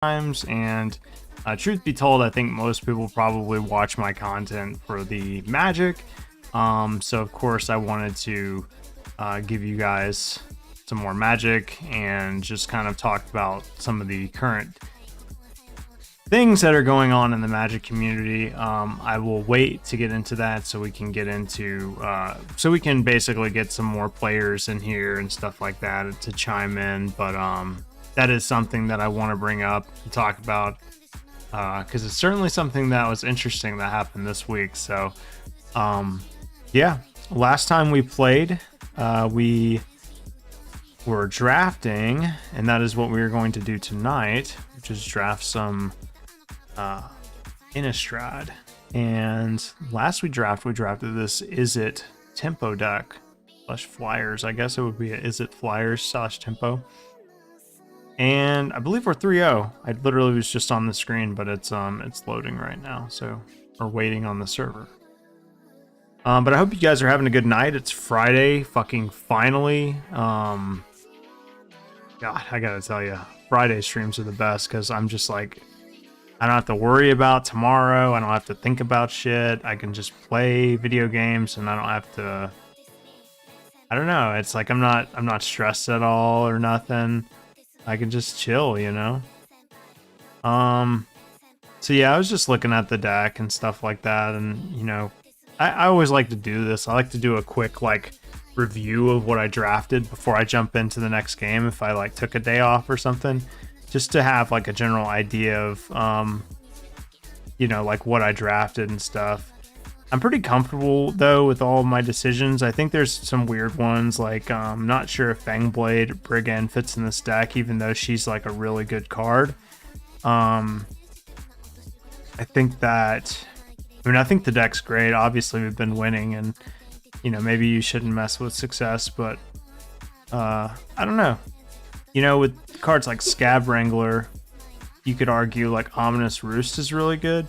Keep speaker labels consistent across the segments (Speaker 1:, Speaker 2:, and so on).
Speaker 1: times, and truth be told, I think most people probably watch my content for the Magic. So of course I wanted to give you guys some more Magic and just kind of talk about some of the current things that are going on in the Magic community. I will wait to get into that so we can get into so we can basically get some more players in here and stuff like that to chime in. But that is something that I want to bring up and talk about because it's certainly something that was interesting that happened this week. So yeah, last time we played, we were drafting, and that is what we are going to do tonight, which is draft some Innistrad. And last we drafted this Is It Tempo deck / Flyers. I guess it would be a Is It Flyers / Tempo. And I believe we're 3-0. I literally was just on the screen, but it's loading right now, so we're waiting on the server. But I hope you guys are having a good night. It's Friday, fucking finally. God, I gotta tell you, Friday streams are the best because I'm just like, I don't have to worry about tomorrow. I don't have to think about shit. I can just play video games, and I don't have to. I don't know. It's like I'm not stressed at all or nothing. I can just chill, you know. So yeah, I was just looking at the deck and stuff like that, and you know, I always like to do this. I like to do a quick like review of what I drafted before I jump into the next game if I like took a day off or something, just to have like a general idea of you know, like what I drafted and stuff. I'm pretty comfortable though with all of my decisions. I think there's some weird ones, like I'm not sure if Fangblade Brigand fits in this deck, even though she's like a really good card. I think that, I mean, I think the deck's great. Obviously we've been winning, and you know, maybe you shouldn't mess with success, but I don't know. You know, with cards like Scab Wrangler, you could argue like Ominous Roost is really good.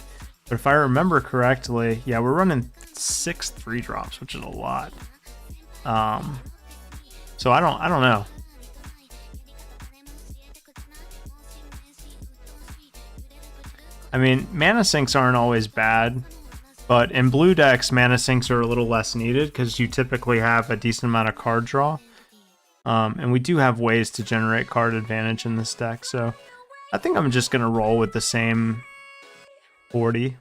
Speaker 1: But if I remember correctly, yeah, we're running 6 3-drops, which is a lot. So I don't know. I mean, mana sinks aren't always bad, but in blue decks, mana sinks are a little less needed because you typically have a decent amount of card draw. And we do have ways to generate card advantage in this deck, so I think I'm just going to roll with the same 40.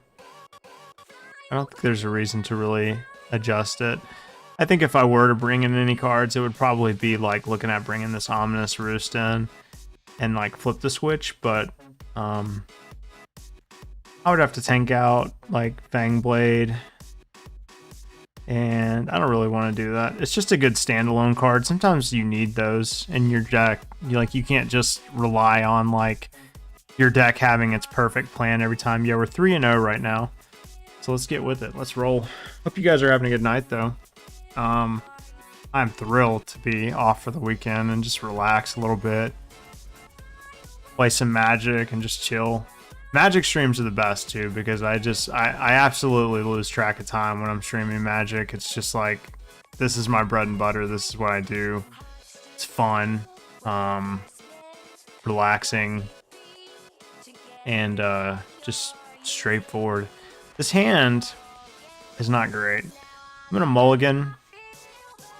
Speaker 1: I don't think there's a reason to really adjust it. I think if I were to bring in any cards, it would probably be like looking at bringing this Ominous Roost in and like flip the switch, but I would have to tank out like Fangblade, and I don't really want to do that. It's just a good standalone card. Sometimes you need those in your deck. You can't just rely on like your deck having its perfect plan every time. Yeah, we're 3-0 right now, so let's get with it. Let's roll. Hope you guys are having a good night though. I'm thrilled to be off for the weekend and just relax a little bit, play some Magic and just chill. Magic streams are the best too, because I absolutely lose track of time when I'm streaming Magic. It's just like, this is my bread and butter. This is what I do. It's fun, relaxing, and just straightforward. This hand is not great. I'm gonna mulligan.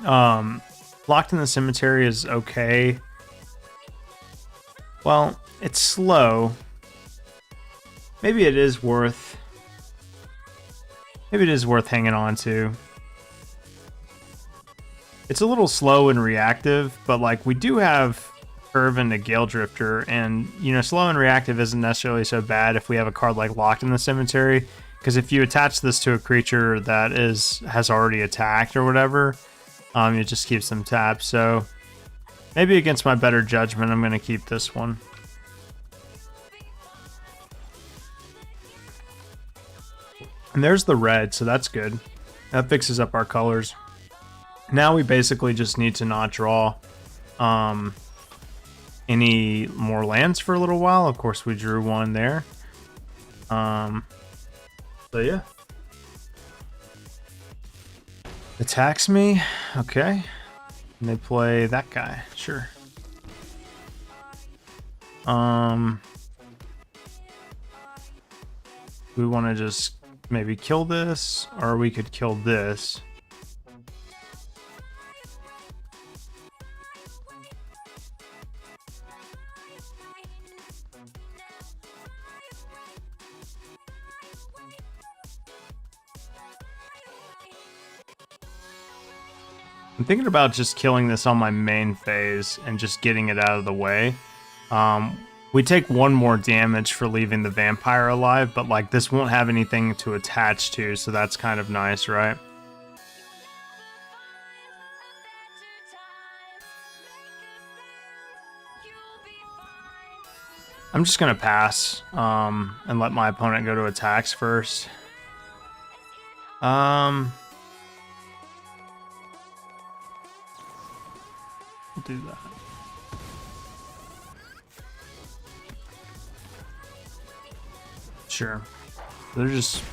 Speaker 1: Locked in the Cemetery is okay. Well, it's slow. Maybe it is worth hanging on to. It's a little slow and reactive, but like we do have Curve into Gale Drifter, and you know, slow and reactive isn't necessarily so bad if we have a card like Locked in the Cemetery, because if you attach this to a creature that has already attacked or whatever, it just keeps them tapped. So maybe against my better judgment, I'm going to keep this one. And there's the red, so that's good. That fixes up our colors. Now we basically just need to not draw any more lands for a little while. Of course, we drew one there. So yeah. Attacks me. Okay. And they play that guy. Sure. We want to just maybe kill this, or we could kill this. I'm thinking about just killing this on my main phase and just getting it out of the way. We take 1 more damage for leaving the vampire alive, but like this won't have anything to attach to, so that's kind of nice, right? I'm just gonna pass and let my opponent go to attacks first. We'll do that. Sure. They're just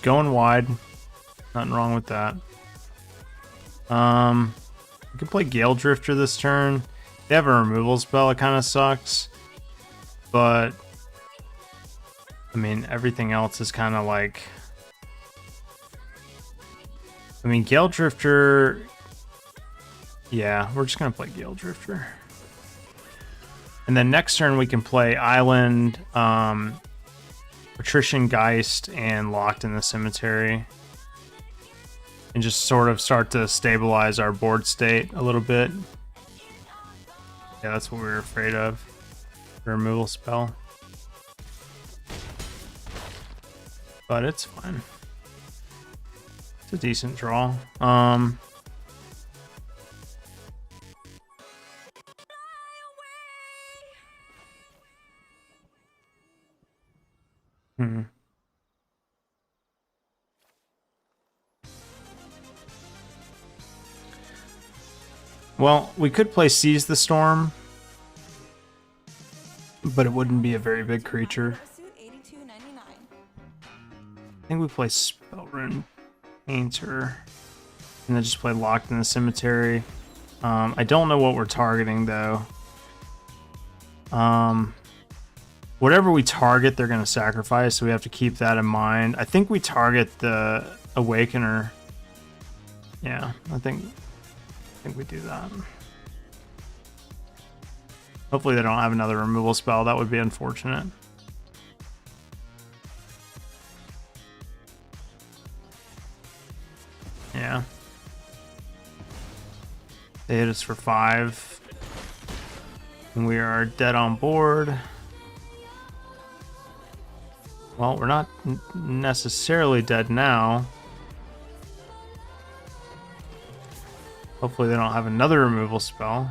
Speaker 1: going wide. Nothing wrong with that. We can play Gale Drifter this turn. They have a removal spell. It kind of sucks, but I mean everything else is kind of like. I mean Gale Drifter. Yeah, we're just gonna play Gale Drifter, and then next turn we can play Island. Patrician Geist and Locked in the Cemetery, and just sort of start to stabilize our board state a little bit. Yeah, that's what we were afraid of. The removal spell. But it's fine. It's a decent draw. Well, we could play Seize the Storm, but it wouldn't be a very big creature. I think we play Spellrune Painter, and then just play Locked in the Cemetery. I don't know what we're targeting, though. Whatever we target, they're going to sacrifice, so we have to keep that in mind. I think we target the Awakener. Yeah, I think we do that. Hopefully they don't have another removal spell. That would be unfortunate. Yeah. They hit us for 5. And we are dead on board. Well, we're not necessarily dead now. Hopefully they don't have another removal spell.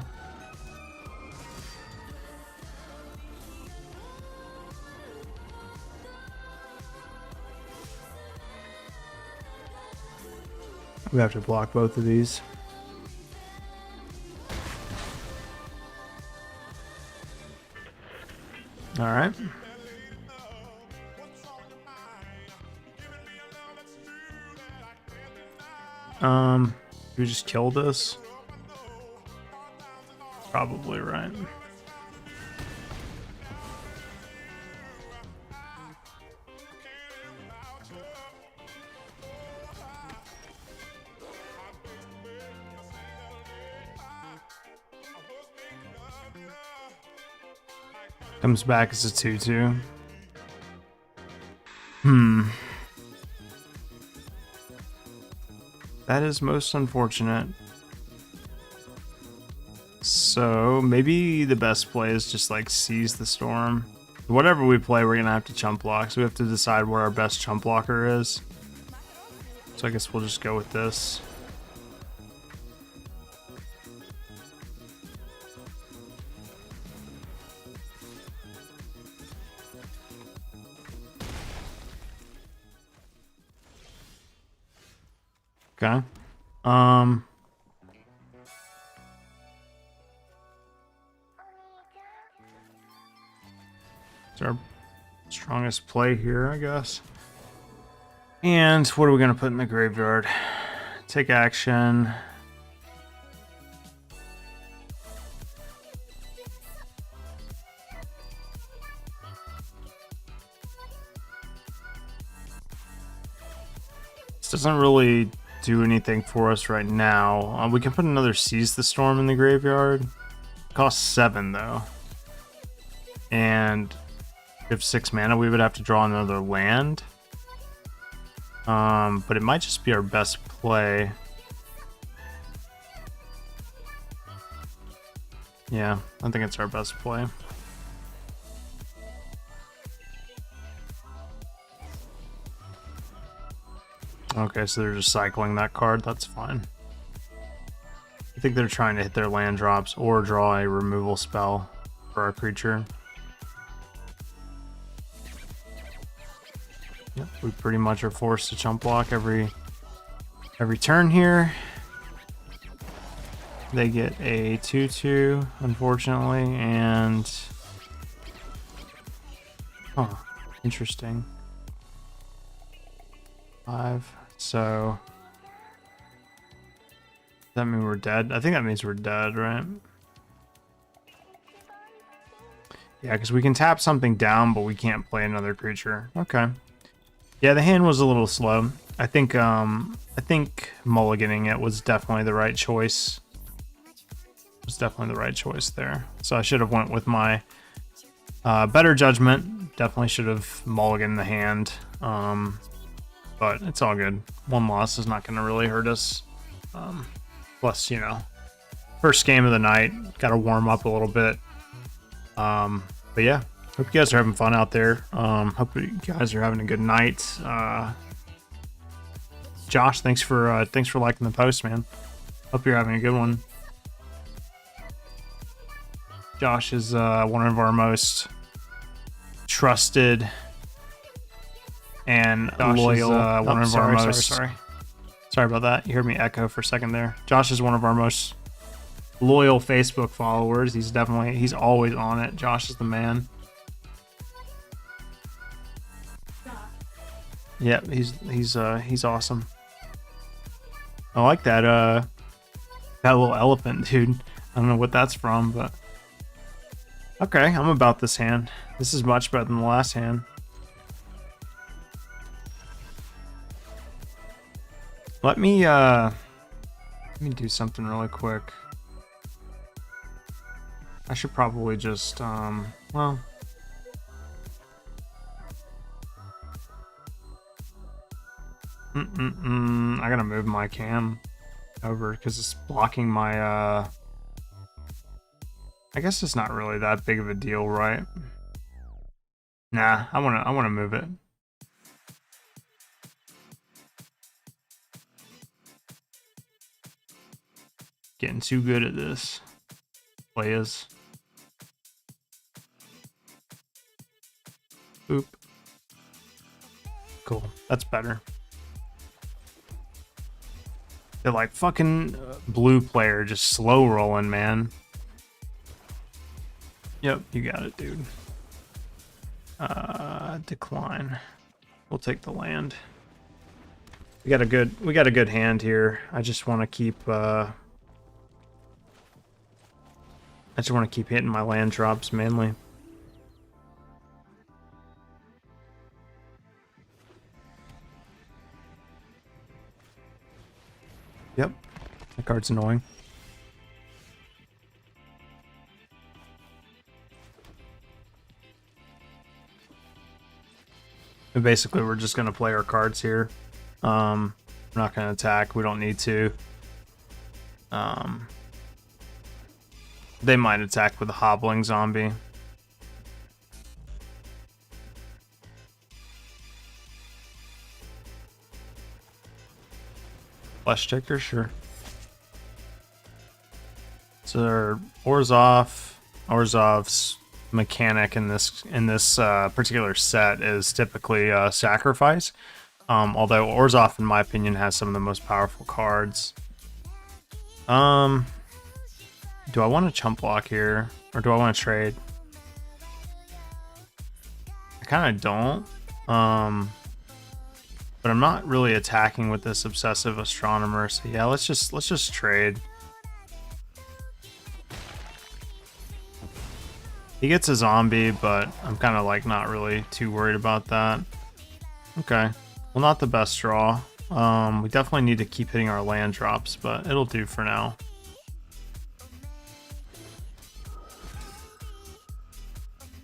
Speaker 1: We have to block both of these. All right. We just kill this? Probably right. Comes back as a 2/2. That is most unfortunate. So maybe the best play is just like Seize the Storm. Whatever we play, we're gonna have to chump block, so we have to decide where our best chump blocker is. So I guess we'll just go with this. Okay. It's our strongest play here, I guess. And what are we gonna put in the graveyard? Take action. doesn't really do anything for us right now. We can put another Seize the Storm in the graveyard. Costs 7 though. And if 6 mana, we would have to draw another land. But it might just be our best play. Yeah, I think it's our best play. Okay, so they're just cycling that card. That's fine. I think they're trying to hit their land drops or draw a removal spell for our creature. Yep, we pretty much are forced to chump block every turn here. They get a 2/2, unfortunately, and interesting. 5. So does that mean we're dead? I think that means we're dead, right? Yeah, because we can tap something down, but we can't play another creature. Okay. Yeah, the hand was a little slow. I think mulliganing it was definitely the right choice. It was definitely the right choice there. So I should have went with my better judgment. Definitely should have mulliganed the hand. But it's all good. One loss is not going to really hurt us. Plus, you know, first game of the night, got to warm up a little bit. But yeah, hope you guys are having fun out there. Hope you guys are having a good night. Josh, thanks for liking the post, man. Hope you're having a good one. Josh is one of our most trusted and loyal. Sorry about that. You heard me echo for a second there. Josh is one of our most loyal Facebook followers. He's always on it. Josh is the man. Yep, he's awesome. I like that little elephant, dude. I don't know what that's from, but okay, I'm about this hand. This is much better than the last hand. Let me do something really quick. I should probably just well, I gotta move my cam over because it's blocking my I guess it's not really that big of a deal, right? Nah, I wanna move it. Getting too good at this. Players. Oop. Cool. That's better. They're like fucking blue player just slow rolling, man. Yep, you got it, dude. Decline. We'll take the land. We got a good hand here. I just want to keep hitting my land drops mainly. Yep, that card's annoying. And basically, we're just gonna play our cards here. We're not gonna attack. We don't need to. They might attack with a hobbling zombie. Flesh Taker, sure. So Orzhov's mechanic in this particular set is typically sacrifice. Although Orzhov, in my opinion, has some of the most powerful cards. Do I want to chump block here, or do I want to trade? I kind of don't. But I'm not really attacking with this obsessive astronomer. So yeah, let's just trade. He gets a zombie, but I'm kind of like not really too worried about that. Okay, well, not the best draw. We definitely need to keep hitting our land drops, but it'll do for now.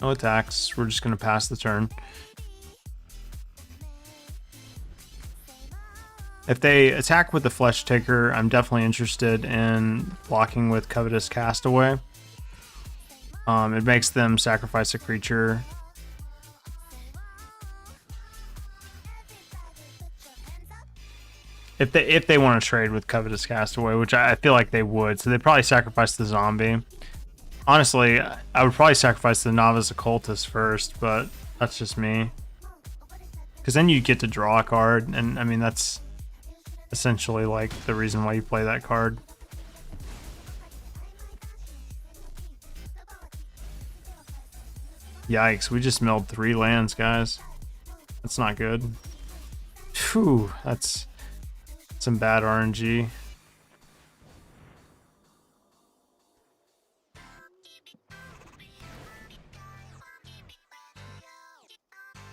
Speaker 1: No attacks. We're just going to pass the turn. If they attack with the Flesh Taker, I'm definitely interested in blocking with Covetous Castaway. It makes them sacrifice a creature. If they want to trade with Covetous Castaway, which I feel like they would, so they'd probably sacrifice the zombie. Honestly, I would probably sacrifice the Novice Occultist first, but that's just me. Because then you get to draw a card, and I mean, that's essentially like the reason why you play that card. Yikes, we just milled 3 lands, guys. That's not good. Phew, that's some bad RNG.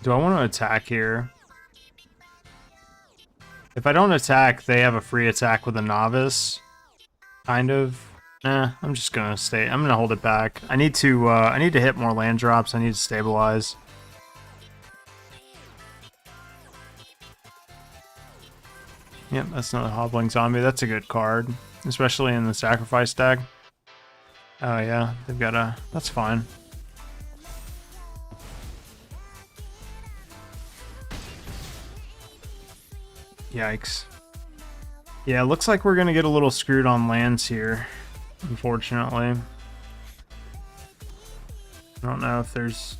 Speaker 1: Do I want to attack here? If I don't attack, they have a free attack with a Novice. Kind of. I'm just gonna stay. I'm gonna hold it back. I need to hit more land drops. I need to stabilize. Yep, that's not a Hobbling Zombie. That's a good card, especially in the sacrifice deck. Oh yeah, they've got a. That's fine. Yikes. Yeah, it looks like we're gonna get a little screwed on lands here, unfortunately. I don't know if there's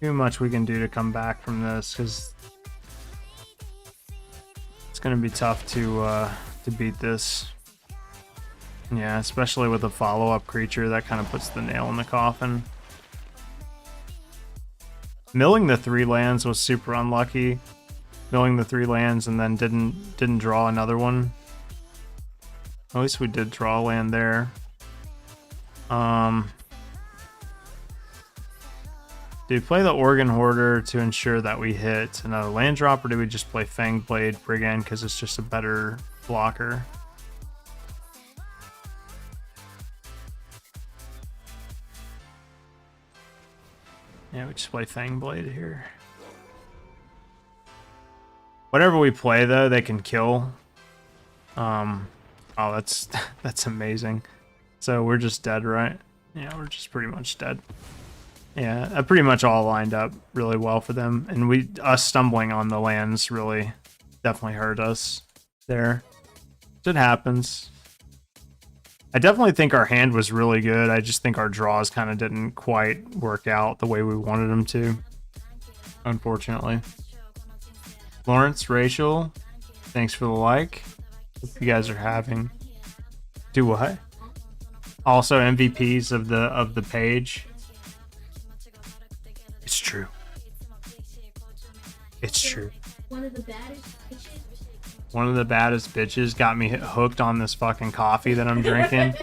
Speaker 1: too much we can do to come back from this, because it's gonna be tough to beat this. Yeah, especially with a follow-up creature, that kind of puts the nail in the coffin. Milling the 3 lands was super unlucky. Milling the 3 lands and then didn't draw another one. At least we did draw a land there. Do we play the Organ Hoarder to ensure that we hit another land drop, or do we just play Fanged Blade Brigand because it's just a better blocker? Yeah, we just play Fanged Blade here. Whatever we play, though, they can kill. Oh, that's amazing. So we're just dead, right? Yeah, we're just pretty much dead. Yeah, that pretty much all lined up really well for them. And us stumbling on the lands really definitely hurt us there. It happens. I definitely think our hand was really good. I just think our draws kind of didn't quite work out the way we wanted them to, unfortunately. Lawrence, Rachel, thanks for the like. Hope you guys are having. Do what? Also MVPs of the page. It's true. It's true. One of the baddest bitches got me hooked on this fucking coffee that I'm drinking.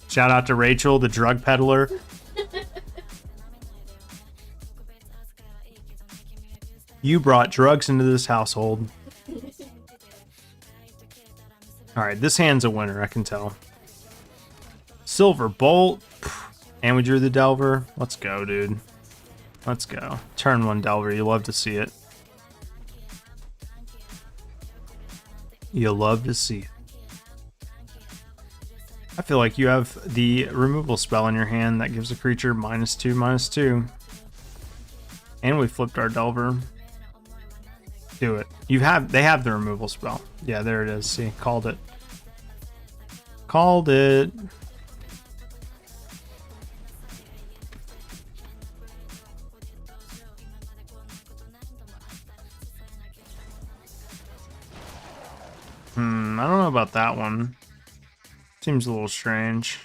Speaker 1: Shout out to Rachel, the drug peddler. You brought drugs into this household. Alright, this hand's a winner, I can tell. Silver Bolt. And we drew the Delver. Let's go, dude. Let's go. Turn 1 Delver. You love to see it. You love to see it. I feel like you have the removal spell in your hand that gives a creature -2/-2. And we flipped our Delver. Do it. They have the removal spell. Yeah, there it is. See, called it. Called it. I don't know about that one. Seems a little strange.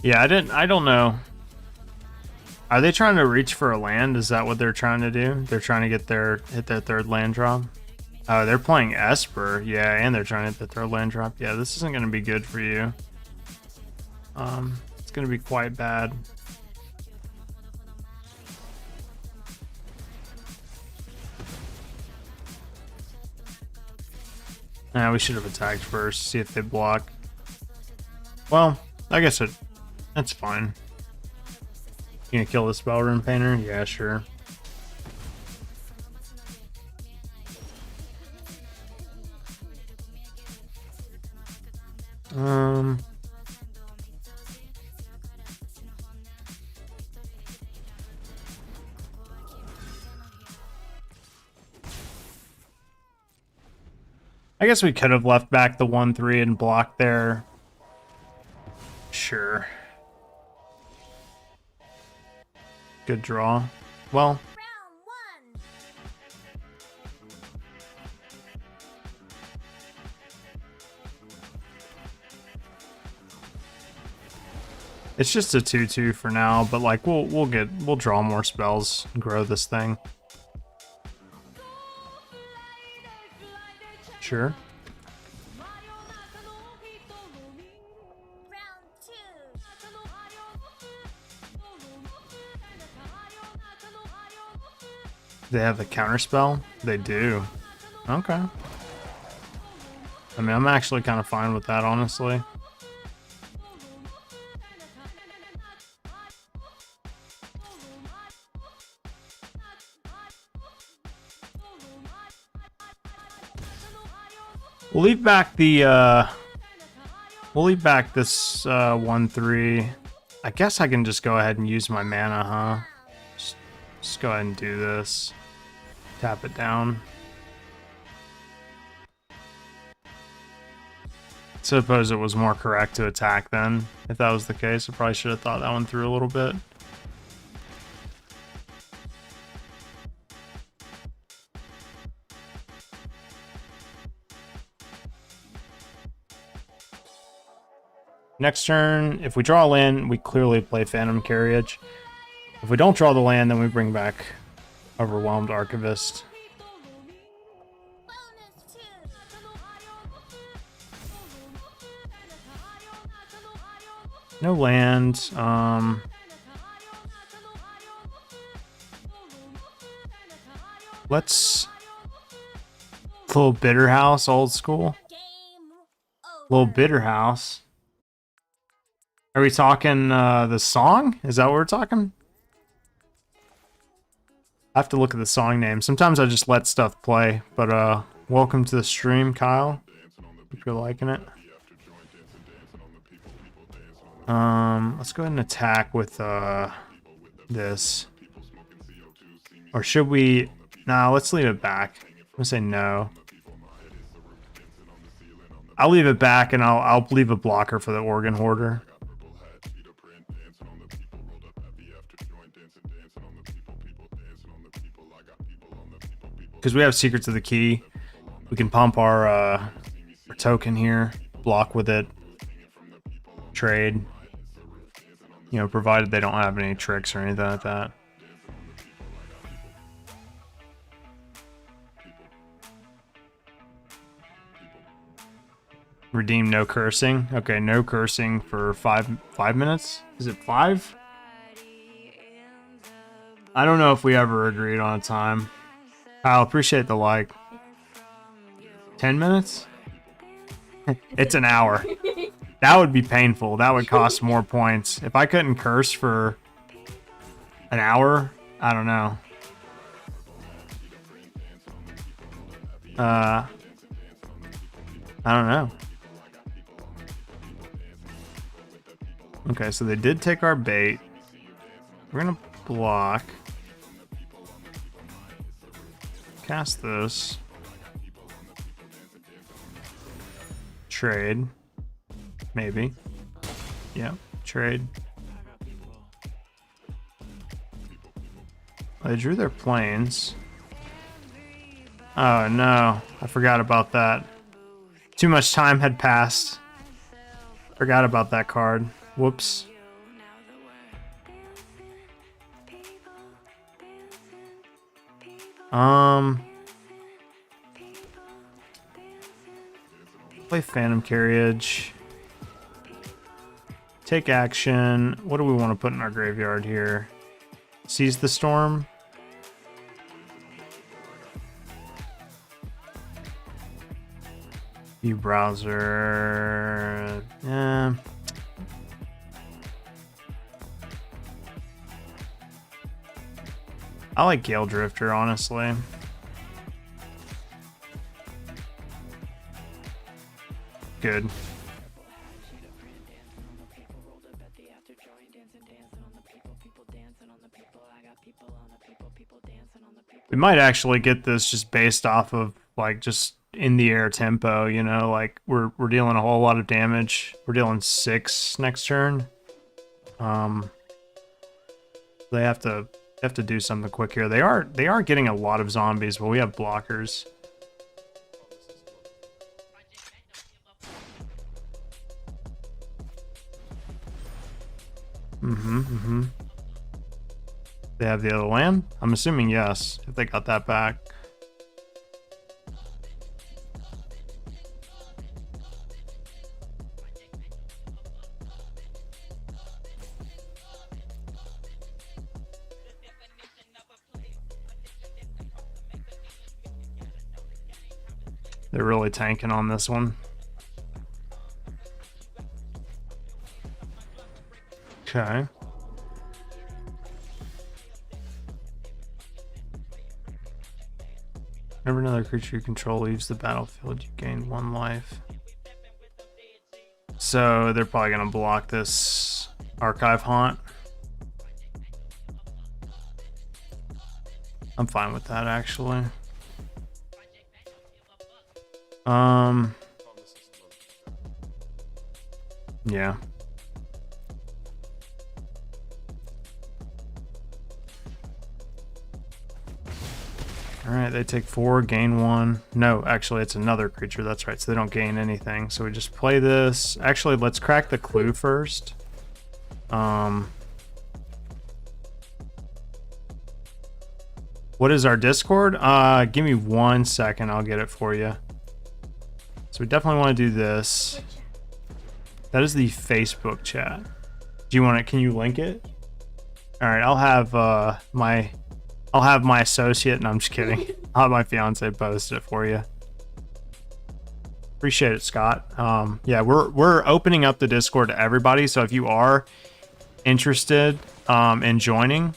Speaker 1: Yeah, I don't know. Are they trying to reach for a land? Is that what they're trying to do? They're trying to hit their 3rd land drop? Oh, they're playing Esper. Yeah, and they're trying to hit the third land drop. Yeah, this isn't going to be good for you. It's going to be quite bad. Nah, we should have attacked first, see if they block. Well, I guess that's fine. You gonna kill the Spell Rune Painter? Yeah, sure. I guess we could have left back the 1/3 and blocked there. Sure. Good draw. Well. It's just a 2/2 for now, but like we'll draw more spells and grow this thing. Sure. They have the counter spell? They do. Okay. I mean, I'm actually kind of fine with that, honestly. We'll leave back the, we'll leave back this 1/3. I guess I can just go ahead and use my mana, huh? Just go ahead and do this. Tap it down. Suppose it was more correct to attack then. If that was the case, I probably should have thought that one through a little bit. Next turn, if we draw a land, we clearly play Phantom Carriage. If we don't draw the land, then we bring back Overwhelmed Archivist. No land. Let's... Little Bitter House, old school. Little Bitter House. Are we talking the song? Is that what we're talking? I have to look at the song name. Sometimes I just let stuff play, but welcome to the stream, Kyle. If you're liking it. Let's go ahead and attack with this. Or should we? Nah, let's leave it back. I'm gonna say no. I'll leave it back, and I'll leave a blocker for the Organ Hoarder. Because we have Secrets of the Key, we can pump our token here, block with it, trade. You know, provided they don't have any tricks or anything like that. Redeem no cursing. Okay, no cursing for 5 minutes. Is it 5? I don't know if we ever agreed on a time. I'll appreciate the like. 10 minutes? It's an hour. That would be painful. That would cost more points. If I couldn't curse for an hour, I don't know. I don't know. Okay, so they did take our bait. We're gonna block. Cast this. Trade. Maybe. Yeah, trade. They drew their planes. Oh no, I forgot about that. Too much time had passed. Forgot about that card. Whoops. Play Phantom Carriage. Take action. What do we want to put in our graveyard here? Seize the Storm. View browser. Yeah. I like Gale Drifter, honestly. Good. We might actually get this just based off of like just in the air tempo, you know, like we're dealing a whole lot of damage. We're dealing 6 next turn. They have to do something quick here. They are getting a lot of zombies, but we have blockers. They have the other land? I'm assuming yes, if they got that back. They're really tanking on this one. Okay. Whenever another creature you control leaves the battlefield, you gain 1 life. So they're probably gonna block this Archive Haunt. I'm fine with that, actually. Yeah. Alright, they take 4, gain 1. No, actually, it's another creature. That's right, so they don't gain anything. So we just play this. Actually, let's crack the clue first. What is our Discord? Give me 1 second. I'll get it for you. So we definitely want to do this. That is the Facebook chat. Do you want it? Can you link it? Alright, I'll have my associate, and I'm just kidding. I'll have my fiance post it for you. Appreciate it, Scott. Yeah, we're opening up the Discord to everybody, so if you are interested in joining,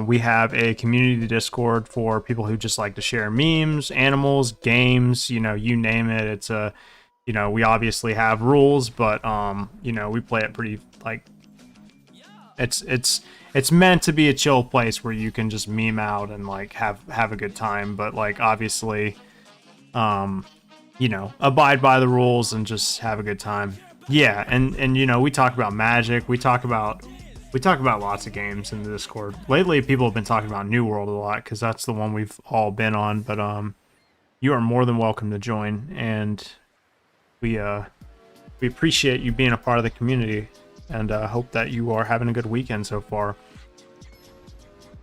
Speaker 1: we have a community Discord for people who just like to share memes, animals, games, you know, you name it. It's a, you know, we obviously have rules, but you know, we play it pretty like it's meant to be a chill place where you can just meme out and like have a good time, but like obviously you know, abide by the rules and just have a good time. Yeah, and you know, we talk about Magic, we talk about lots of games in the Discord. Lately people have been talking about New World a lot because that's the one we've all been on, but you are more than welcome to join, and we appreciate you being a part of the community, and hope that you are having a good weekend so far.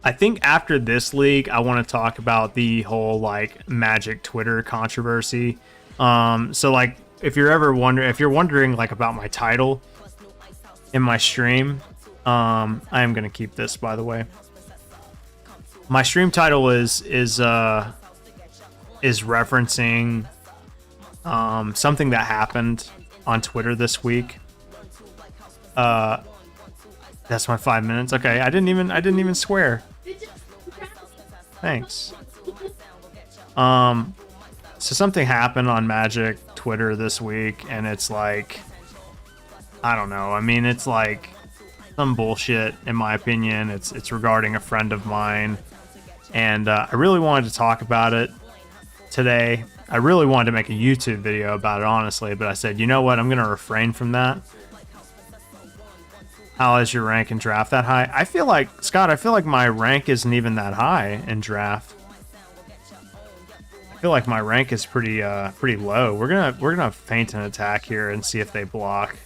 Speaker 1: I think after this league, I want to talk about the whole like Magic Twitter controversy. So like, if you're wondering like about my title in my stream, I am gonna keep this, by the way. My stream title is referencing something that happened on Twitter this week. That's my 5 minutes. Okay, I didn't even swear. Thanks. So something happened on Magic Twitter this week, and it's like, I don't know. I mean, it's like some bullshit in my opinion. It's regarding a friend of mine, and I really wanted to talk about it today. I really wanted to make a YouTube video about it, honestly, but I said, you know what? I'm gonna refrain from that. How is your rank in draft that high? I feel like, Scott, I feel like my rank isn't even that high in draft. I feel like my rank is pretty low. We're gonna feint an attack here and see if they block.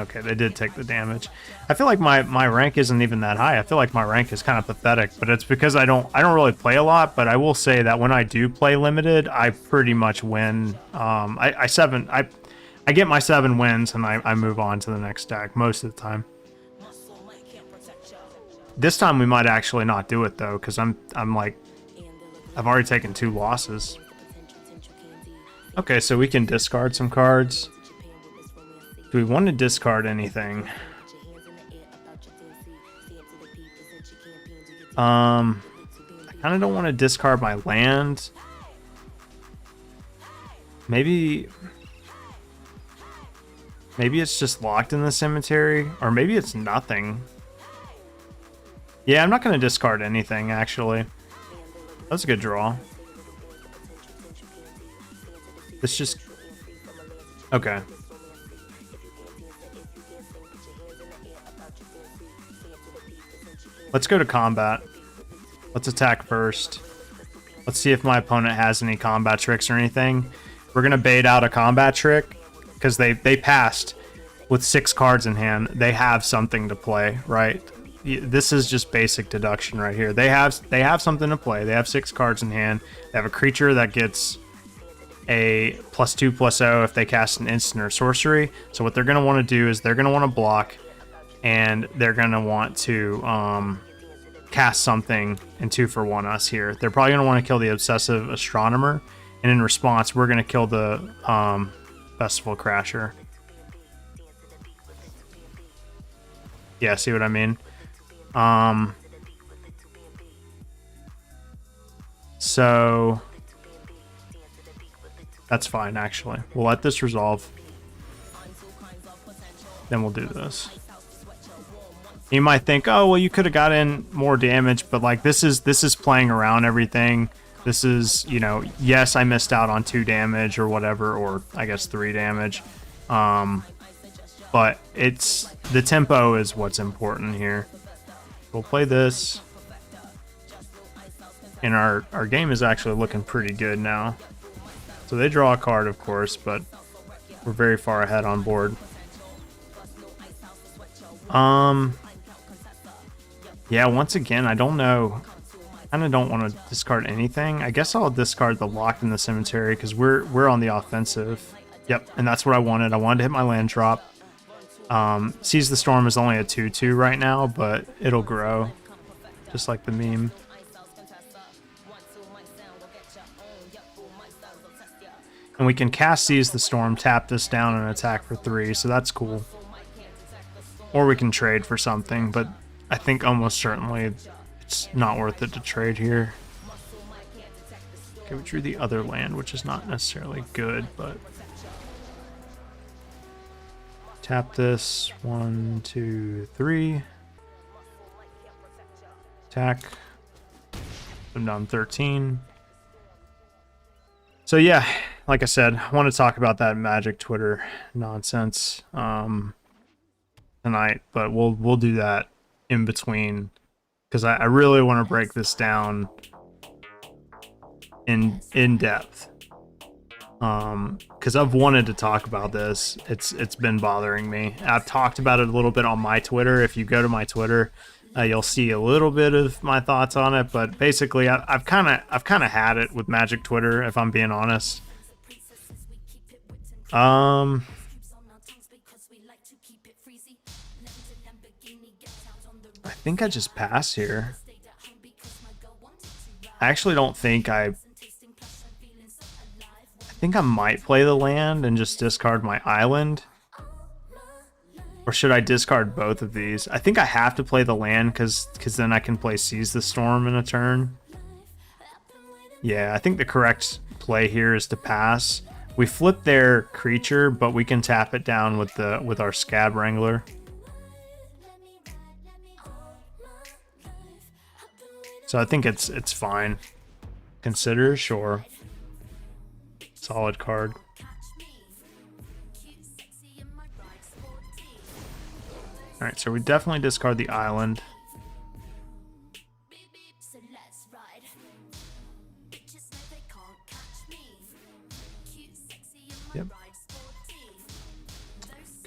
Speaker 1: Okay, they did take the damage. I feel like my rank isn't even that high. I feel like my rank is kind of pathetic, but it's because I don't really play a lot. But I will say that when I do play limited, I pretty much win. I get my 7 wins and I move on to the next deck most of the time. This time we might actually not do it though, because I'm like, I've already taken 2 losses. Okay, so we can discard some cards. Do we want to discard anything? I kind of don't want to discard my land. Maybe it's just locked in the cemetery, or maybe it's nothing. Yeah, I'm not going to discard anything, actually. That's a good draw. It's just... Okay. Let's go to combat. Let's attack first. Let's see if my opponent has any combat tricks or anything. We're going to bait out a combat trick because they passed with 6 cards in hand. They have something to play, right? This is just basic deduction right here. They have something to play. They have 6 cards in hand. They have a creature that gets a +2/+0 if they cast an instant or sorcery. So what they're going to want to do is they're going to want to block, and they're going to want to cast something and 2-for-1 us here. They're probably going to want to kill the Obsessive Astronomer, and in response, we're going to kill the Festival Crasher. Yeah, see what I mean? So that's fine, actually. We'll let this resolve. Then we'll do this. You might think, oh, well, you could have gotten more damage, but like this is playing around everything. This is, you know, yes, I missed out on 2 damage or whatever, or I guess 3 damage. But it's the tempo is what's important here. We'll play this. And our game is actually looking pretty good now. So they draw a card, of course, but we're very far ahead on board. Yeah, once again, I don't know. I kind of don't want to discard anything. I guess I'll discard the Locked in the Cemetery because we're on the offensive. Yep, and that's what I wanted. I wanted to hit my land drop. Seize the Storm is only a 2/2 right now, but it'll grow, just like the meme. And we can cast Seize the Storm, tap this down, and attack for 3, so that's cool. Or we can trade for something, but I think almost certainly it's not worth it to trade here. Okay, we drew the other land, which is not necessarily good, but... Tap this. 1, 2, 3. Attack. I'm down 13. So yeah, like I said, I want to talk about that Magic Twitter nonsense tonight, but we'll do that in between because I really want to break this down in depth. Because I've wanted to talk about this. It's been bothering me. I've talked about it a little bit on my Twitter. If you go to my Twitter, you'll see a little bit of my thoughts on it. But basically, I've kind of had it with Magic Twitter, if I'm being honest. I think I just pass here. I actually don't think I think I might play the land and just discard my island. Or should I discard both of these? I think I have to play the land because then I can play Seize the Storm in a turn. Yeah, I think the correct play here is to pass. We flip their creature, but we can tap it down with our Scab Wrangler. So I think it's fine. Consider, sure. Solid card. Alright, so we definitely discard the island. Yep.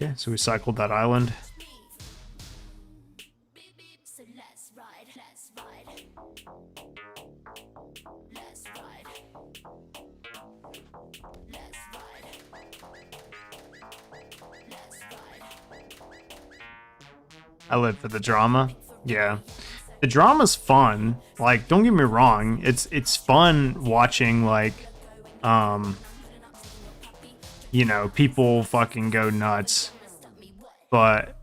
Speaker 1: Okay, so we cycled that island. I live for the drama. Yeah. The drama's fun. Like, don't get me wrong. It's fun watching, like, you know, people fucking go nuts. But,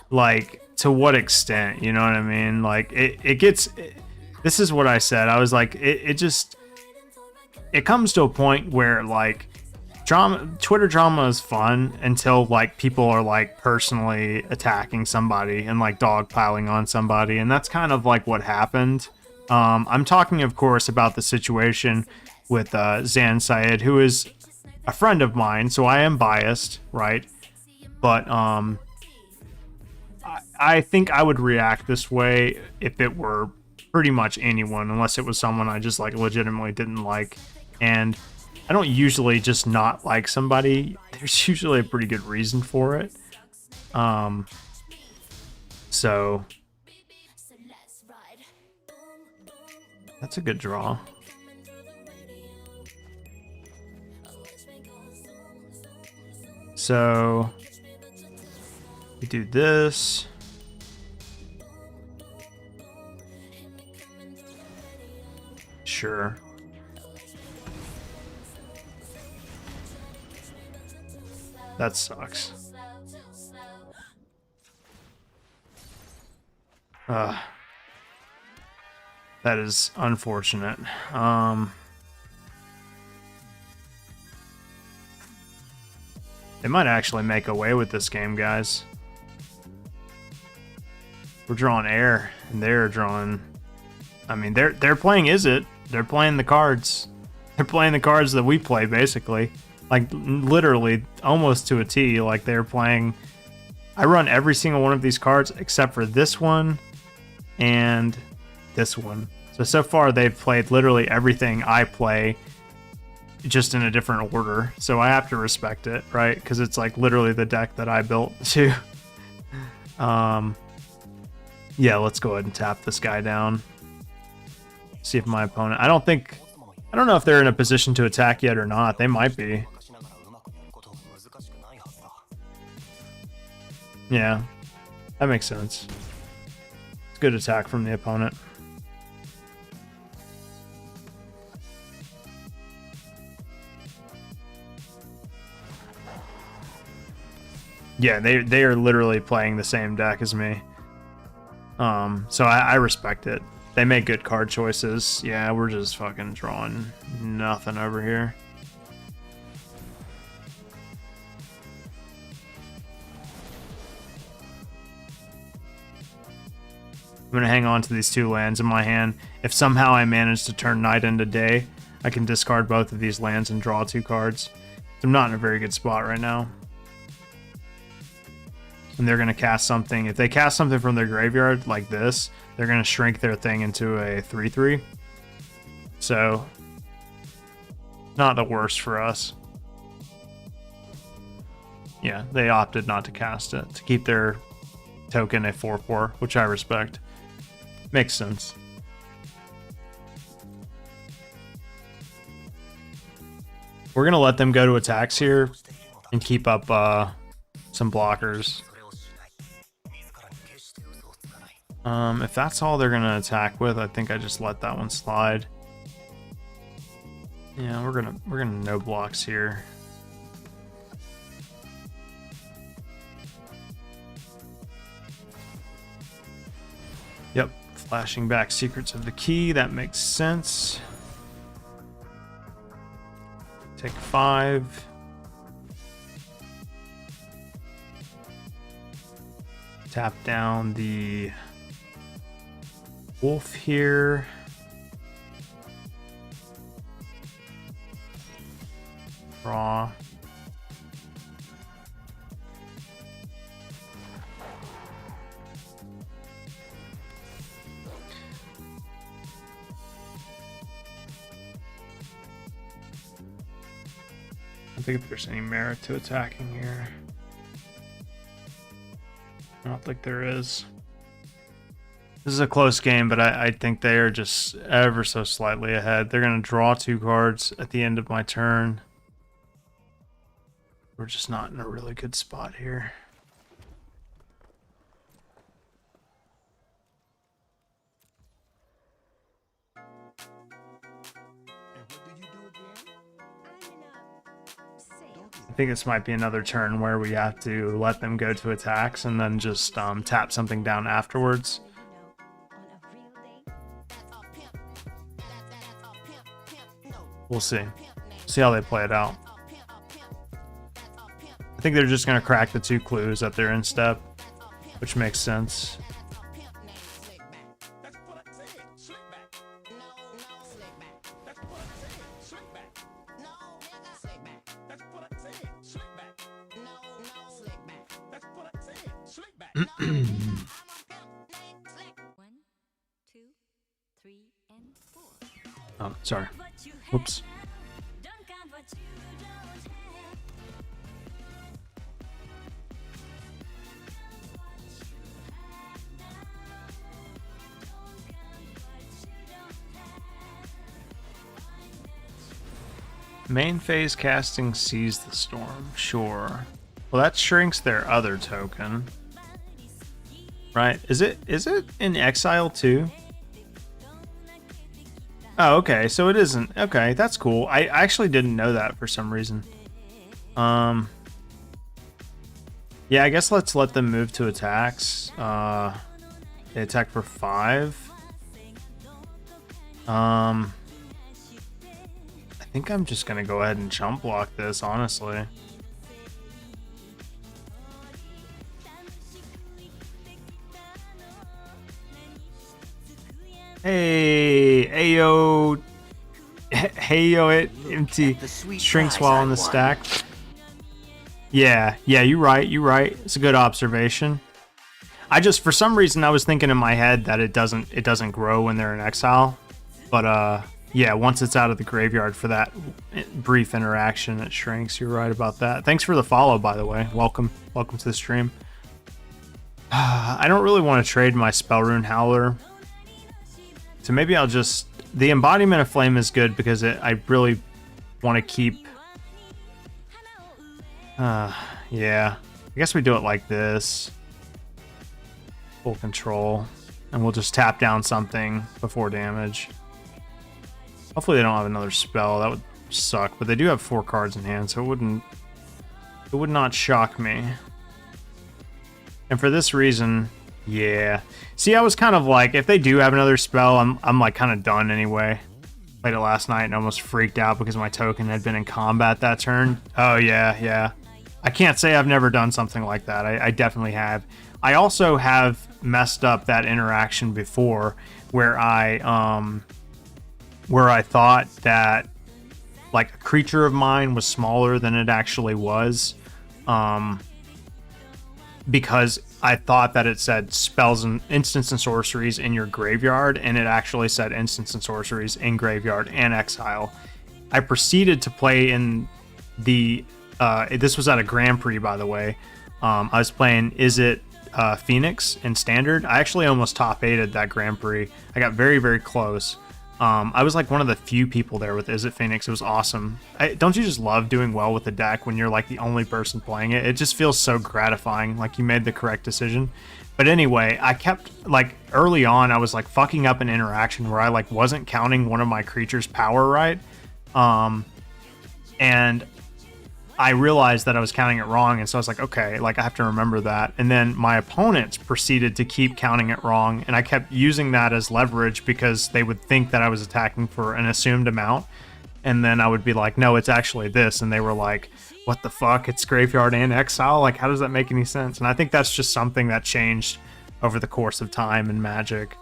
Speaker 1: like, to what extent? You know what I mean? Like, it gets... this is what I said. I was like, it comes to a point where, like, Twitter drama is fun until, like, people are, like, personally attacking somebody and, like, dogpiling on somebody, and that's kind of like what happened. I'm talking, of course, about the situation with Zan Syed, who is a friend of mine, so I am biased, right? But I think I would react this way if it were pretty much anyone, unless it was someone I just, like, legitimately didn't like. And I don't usually just not like somebody. There's usually a pretty good reason for it. So that's a good draw. So we do this. Sure. That sucks. That is unfortunate. They might actually make away with this game, guys. We're drawing air, and they're drawing... I mean, they're playing Is It. They're playing the cards. They're playing the cards that we play, basically. Like, literally, almost to a T. Like, they're playing... I run every single one of these cards except for this one and this one. So far, they've played literally everything I play, just in a different order. So I have to respect it, right? Because it's, like, literally the deck that I built, too. Yeah, let's go ahead and tap this guy down. See if my opponent... I don't know if they're in a position to attack yet or not. They might be. Yeah, that makes sense. It's a good attack from the opponent. Yeah, they are literally playing the same deck as me. So I respect it. They make good card choices. Yeah, we're just fucking drawing nothing over here. I'm gonna hang on to these two lands in my hand. If somehow I manage to turn night into day, I can discard both of these lands and draw 2 cards. So I'm not in a very good spot right now. And they're going to cast something. If they cast something from their graveyard like this, they're going to shrink their thing into a 3/3. So, not the worst for us. Yeah, they opted not to cast it, to keep their token a 4/4, which I respect. Makes sense. We're going to let them go to attacks here and keep up some blockers. If that's all they're gonna attack with, I think I just let that one slide. Yeah, we're gonna no blocks here. Yep, flashing back Secrets of the Key, that makes sense. Take 5. Tap down the wolf here. Draw. think if there's any merit to attacking here. I don't think there is. This is a close game, but I think they are just ever so slightly ahead. They're going to draw 2 cards at the end of my turn. We're just not in a really good spot here. I think this might be another turn where we have to let them go to attacks and then just tap something down afterwards. We'll see. See how they play it out. I think they're just going to crack the 2 clues that they're in step, which makes sense. Oh, sorry. Whoops. Main phase casting Seize the Storm. Sure. Well, that shrinks their other token. Right? Is it in exile too? Oh, okay. So it isn't. Okay, that's cool. I actually didn't know that for some reason. Yeah, I guess let's let them move to attacks. They attack for 5. I think I'm just gonna go ahead and chump block this, honestly. Hey, ayo, it empty shrinks while on the stack. Yeah, you're right. It's a good observation. I just, for some reason, I was thinking in my head that it doesn't grow when they're in exile, but yeah, once it's out of the graveyard for that brief interaction, it shrinks. You're right about that. Thanks for the follow, by the way. Welcome to the stream. I don't really want to trade my Spellrune Howler. So maybe I'll just... The Embodiment of Flame is good because I really want to keep... yeah. I guess we do it like this. Full control. And we'll just tap down something before damage. Hopefully they don't have another spell. That would suck. But they do have 4 cards in hand, so it would not shock me. And for this reason... Yeah. See, I was kind of like, if they do have another spell, I'm like kind of done anyway. Played it last night and almost freaked out because my token had been in combat that turn. Oh, yeah. I can't say I've never done something like that. I definitely have. I also have messed up that interaction before where I thought that like a creature of mine was smaller than it actually was. Because I thought that it said spells and instants and sorceries in your graveyard, and it actually said instants and sorceries in graveyard and exile. I proceeded to play in the this was at a Grand Prix, by the way. I was playing Is It Phoenix in Standard. I actually almost top 8'd that Grand Prix. I got very, very close. I was like one of the few people there with Is It Phoenix. It was awesome. Don't you just love doing well with the deck when you're like the only person playing it? It just feels so gratifying, like you made the correct decision. But anyway, I kept like early on, I was like fucking up an interaction where I like wasn't counting one of my creatures' power right. And I realized that I was counting it wrong, and so I was like, okay, like I have to remember that. And then my opponents proceeded to keep counting it wrong, and I kept using that as leverage because they would think that I was attacking for an assumed amount, and then I would be like, no, it's actually this, and they were like, what the fuck, it's graveyard and exile? Like, how does that make any sense? And I think that's just something that changed over the course of time in Magic.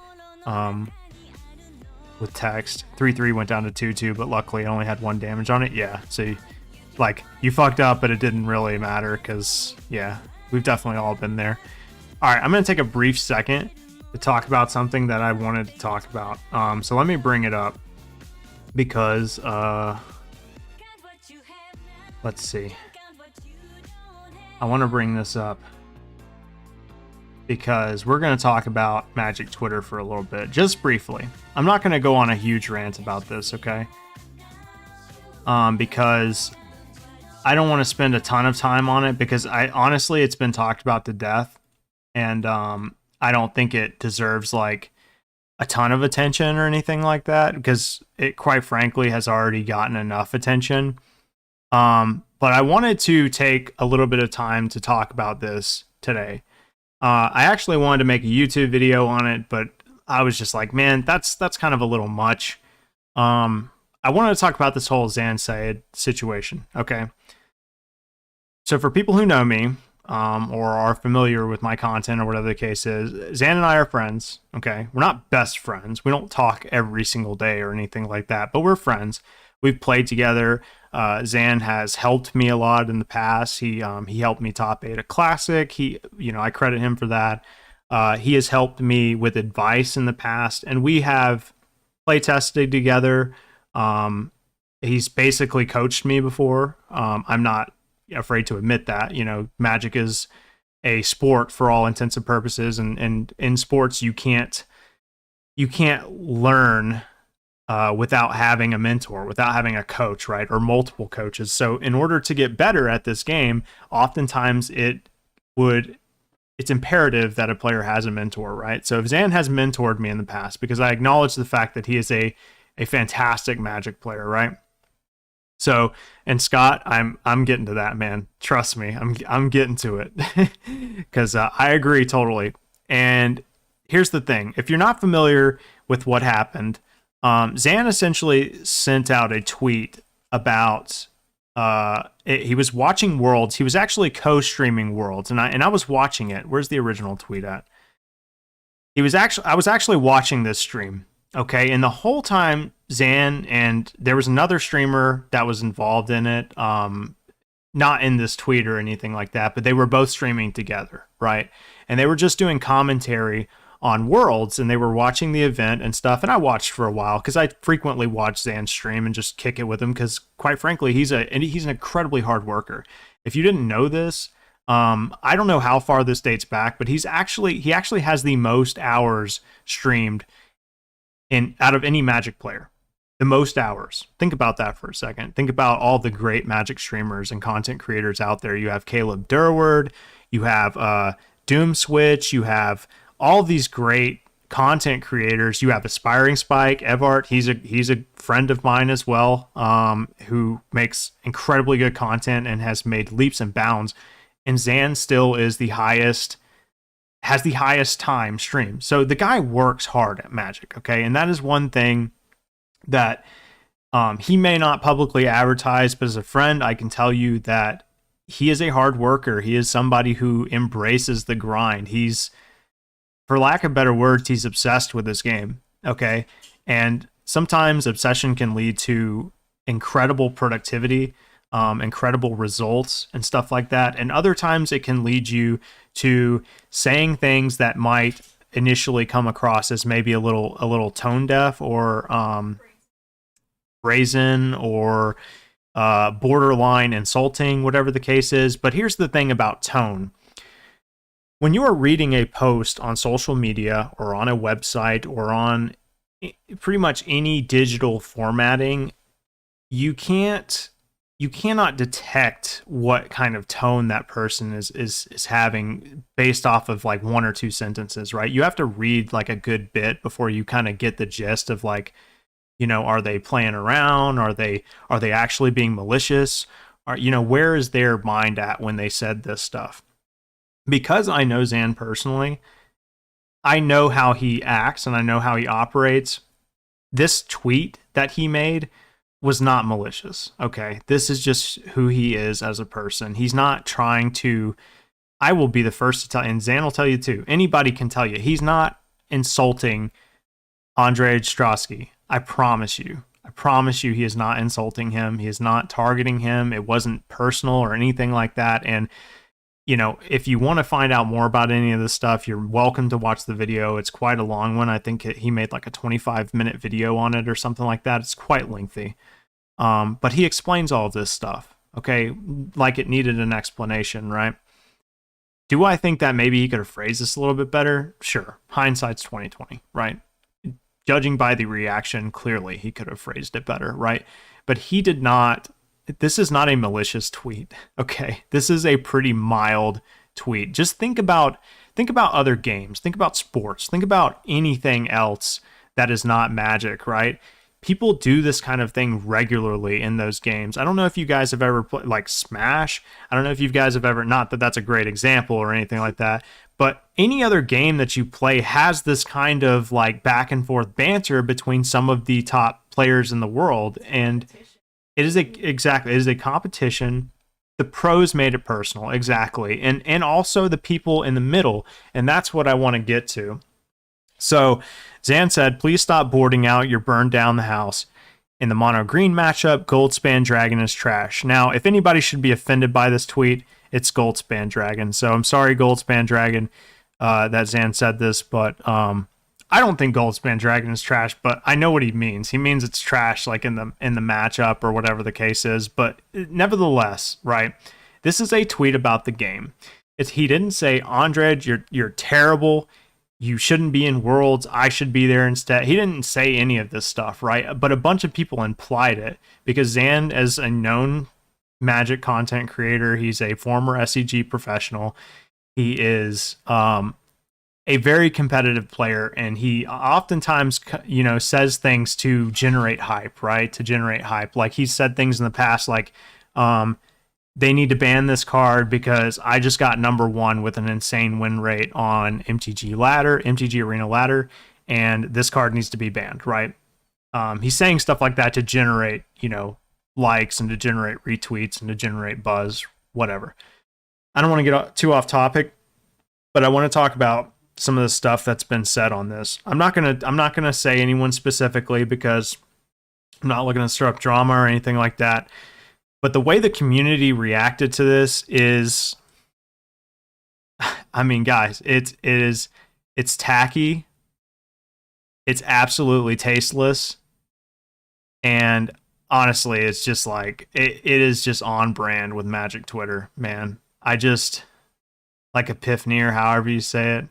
Speaker 1: With text, 3/3 went down to 2/2, but luckily I only had 1 damage on it. Yeah, so like, you fucked up, but it didn't really matter because, yeah, we've definitely all been there. All right, I'm going to take a brief second to talk about something that I wanted to talk about. So let me bring it up because let's see. I want to bring this up because we're going to talk about Magic Twitter for a little bit, just briefly. I'm not going to go on a huge rant about this, okay? Because I don't want to spend a ton of time on it, because honestly, it's been talked about to death, and I don't think it deserves like a ton of attention or anything like that, because it quite frankly has already gotten enough attention. But I wanted to take a little bit of time to talk about this today. I actually wanted to make a YouTube video on it, but I was just like, man, that's kind of a little much. I wanted to talk about this whole Zan Syed situation, okay? So for people who know me, or are familiar with my content or whatever the case is, Zan and I are friends, okay? We're not best friends. We don't talk every single day or anything like that, but we're friends. We've played together. Zan has helped me a lot in the past. He helped me top 8 a classic. I credit him for that. He has helped me with advice in the past, and we have play tested together. He's basically coached me before. I'm not afraid to admit that. Magic is a sport for all intents and purposes, and in sports you can't learn without having a mentor, without having a coach, right? Or multiple coaches. So in order to get better at this game, oftentimes it's imperative that a player has a mentor, right? So if Zan has mentored me in the past, because I acknowledge the fact that he is a fantastic Magic player, right? So, and Scott, I'm getting to that, man. Trust me, I'm getting to it, because I agree totally. And here's the thing: if you're not familiar with what happened, Zan essentially sent out a tweet about he was watching Worlds. He was actually co-streaming Worlds, and I was watching it. Where's the original tweet at? I was actually watching this stream. Okay, and the whole time, Zan and there was another streamer that was involved in it, not in this tweet or anything like that, but they were both streaming together, right? And they were just doing commentary on Worlds, and they were watching the event and stuff, and I watched for a while, because I frequently watch Zan stream and just kick it with him, because quite frankly, he's an incredibly hard worker. If you didn't know this, I don't know how far this dates back, but he actually has the most hours streamed out of any Magic player. The most hours. Think about that for a second. Think about all the great Magic streamers and content creators out there. You have Caleb Durward, you have Doom Switch, you have all these great content creators. You have Aspiring Spike, Evart. He's a friend of mine as well, who makes incredibly good content and has made leaps and bounds. And Zan still is has the highest time stream. So the guy works hard at Magic, okay? And that is one thing that he may not publicly advertise, but as a friend, I can tell you that he is a hard worker. He is somebody who embraces the grind. He's, for lack of better words, he's obsessed with this game, okay? And sometimes obsession can lead to incredible productivity, incredible results and stuff like that. And other times it can lead you to saying things that might initially come across as maybe a little tone deaf, or brazen, or borderline insulting, whatever the case is. But here's the thing about tone. When you are reading a post on social media or on a website or on pretty much any digital formatting, you cannot detect what kind of tone that person is having based off of like one or two sentences, right? You have to read like a good bit before you kind of get the gist of like, are they playing around? Are they actually being malicious? Where is their mind at when they said this stuff? Because I know Zan personally, I know how he acts and I know how he operates. This tweet that he made was not malicious, okay? This is just who he is as a person. He's not trying to, I will be the first to tell, and Zan will tell you too, anybody can tell you, he's not insulting Andrei Ostrowski. I promise you. I promise you he is not insulting him. He is not targeting him. It wasn't personal or anything like that. And if you want to find out more about any of this stuff, you're welcome to watch the video. It's quite a long one. I think he made like a 25-minute video on it or something like that. It's quite lengthy. But he explains all of this stuff. okay? Like it needed an explanation, right? Do I think that maybe he could have phrased this a little bit better? Sure. Hindsight's 2020, right? Judging by the reaction, clearly he could have phrased it better, right? But he did not. This is not a malicious tweet, okay? This is a pretty mild tweet. Just think about other games. Think about sports. Think about anything else that is not Magic, right? People do this kind of thing regularly in those games. I don't know if you guys have ever played like Smash. I don't know if you guys have ever, not that that's a great example or anything like that, but any other game that you play has this kind of like back and forth banter between some of the top players in the world. And it is a competition. The pros made it personal, exactly. And also the people in the middle. And that's what I want to get to. So Zan said, please stop boarding out. You're burned down the house. In the mono green matchup, Goldspan Dragon is trash. Now, if anybody should be offended by this tweet, it's Goldspan Dragon. So I'm sorry, Goldspan Dragon, that Zan said this, but I don't think Goldspan Dragon is trash, but I know what he means. He means it's trash like in the matchup or whatever the case is. But nevertheless, right? This is a tweet about the game. He didn't say, Andrej, you're terrible. You shouldn't be in Worlds. I should be there instead. He didn't say any of this stuff, right? But a bunch of people implied it because Zan, as a known Magic content creator, he's a former SCG professional. He is a very competitive player, and he oftentimes, says things to generate hype, right? To generate hype. Like he's said things in the past, like, they need to ban this card because I just got #1 with an insane win rate on MTG Arena Ladder, and this card needs to be banned, right? He's saying stuff like that to generate, likes and to generate retweets and to generate buzz, whatever. I don't want to get too off topic, but I want to talk about some of the stuff that's been said on this. I'm not gonna say anyone specifically because I'm not looking to stir up drama or anything like that. But the way the community reacted to this is, I mean, guys, it's tacky. It's absolutely tasteless. And honestly, it's just like, it is just on brand with Magic Twitter, man. I just, like Epiphany or however you say it.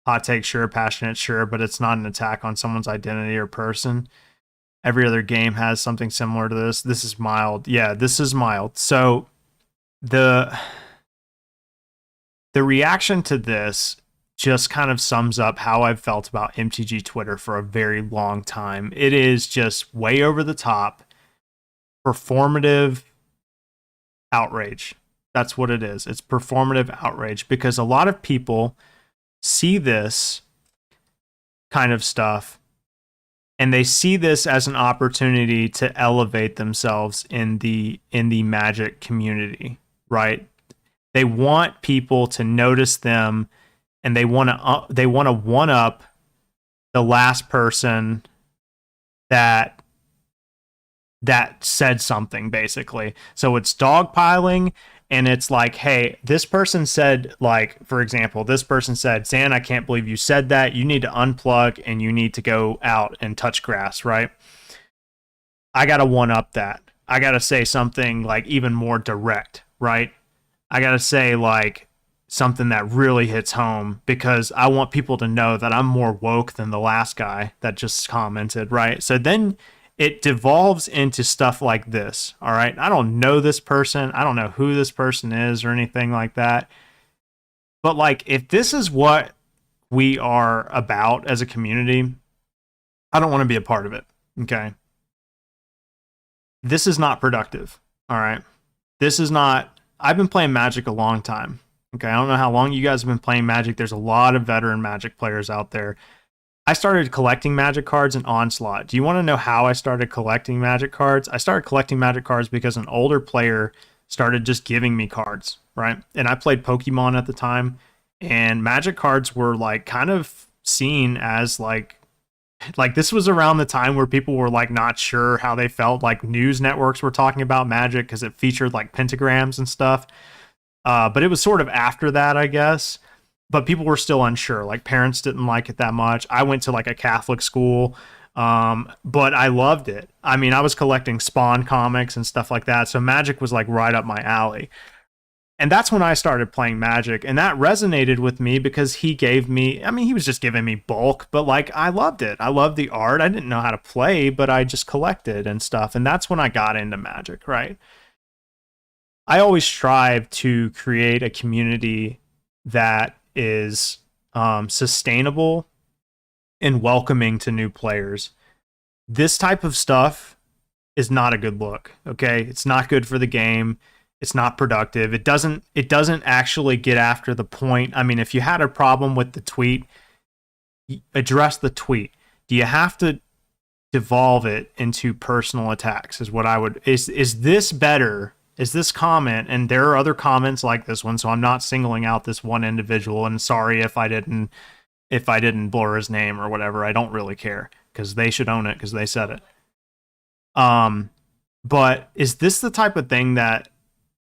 Speaker 1: Hot take, sure. Passionate, sure. But it's not an attack on someone's identity or person. Every other game has something similar to this. This is mild. Yeah, this is mild. So the reaction to this just kind of sums up how I've felt about MTG Twitter for a very long time. It is just way over the top, performative outrage. That's what it is. It's performative outrage because a lot of people see this kind of stuff and they see this as an opportunity to elevate themselves in the Magic community, right? They want people to notice them, and they want to one up the last person that said something, basically. So it's dogpiling. And it's like, hey, this person said, like, for example, this person said, Zan, I can't believe you said that. You need to unplug and you need to go out and touch grass, right? I got to one-up that. I got to say something, like, even more direct, right? I got to say, like, something that really hits home because I want people to know that I'm more woke than the last guy that just commented, right? So then it devolves into stuff like this, all right? I don't know this person. I don't know who this person is or anything like that. But, like, if this is what we are about as a community, I don't want to be a part of it, okay? This is not productive, all right? This is not... I've been playing Magic a long time, okay? I don't know how long you guys have been playing Magic. There's a lot of veteran Magic players out there. I started collecting Magic cards in Onslaught. Do you want to know how I started collecting Magic cards? I started collecting Magic cards because an older player started just giving me cards, right? And I played Pokemon at the time, and Magic cards were like kind of seen as like this was around the time where people were like not sure how they felt. Like news networks were talking about Magic because it featured like pentagrams and stuff. But it was sort of after that, I guess. But people were still unsure. Like parents didn't like it that much. I went to like a Catholic school. But I loved it. I mean, I was collecting Spawn comics and stuff like that, so Magic was like right up my alley. And that's when I started playing Magic, and that resonated with me because he gave me, I mean, he was just giving me bulk, but like I loved it. I loved the art. I didn't know how to play, but I just collected and stuff. And that's when I got into Magic, right? I always strive to create a community that is sustainable and welcoming to new players. This type of stuff is not a good look, okay? It's not good for the game. It's not productive. It doesn't actually get after the point. I mean, if you had a problem with the tweet, address the tweet. Do you have to devolve it into personal attacks? Is what I would is this better? Is this comment, and there are other comments like this one, so I'm not singling out this one individual, and sorry if I didn't blur his name or whatever. I don't really care because they should own it because they said it. But is this the type of thing that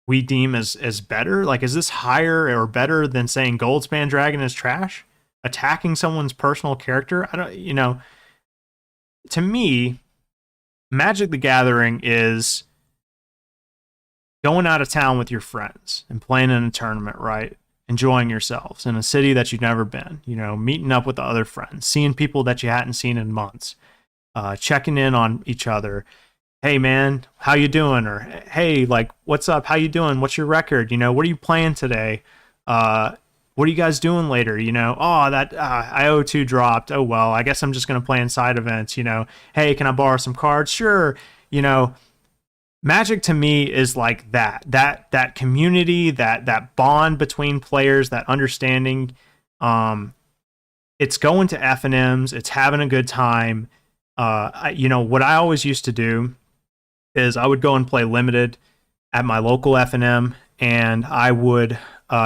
Speaker 1: we deem as better? Like, is this higher or better than saying Goldspan Dragon is trash? Attacking someone's personal character? I don't, to me, Magic the Gathering is going out of town with your friends and playing in a tournament, right? Enjoying yourselves in a city that you've never been, meeting up with the other friends, seeing people that you hadn't seen in months, checking in on each other. Hey man, how you doing? Or hey, like, what's up? How you doing? What's your record? What are you playing today? What are you guys doing later? Oh, that IO2 dropped. Oh well, I guess I'm just gonna play in side events. Hey, can I borrow some cards? Sure. Magic to me is like that community, that bond between players, that understanding. It's going to FNMs, it's having a good time. What I always used to do is I would go and play limited at my local FNM, and I would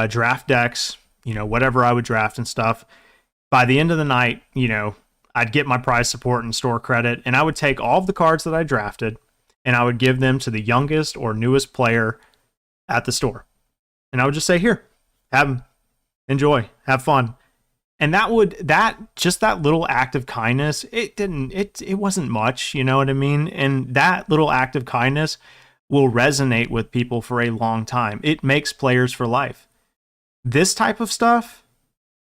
Speaker 1: draft decks, whatever I would draft and stuff. By the end of the night, I'd get my prize support and store credit, and I would take all of the cards that I drafted, and I would give them to the youngest or newest player at the store. And I would just say, here, have them, enjoy, have fun. And that little act of kindness, it wasn't much, you know what I mean? And that little act of kindness will resonate with people for a long time. It makes players for life. This type of stuff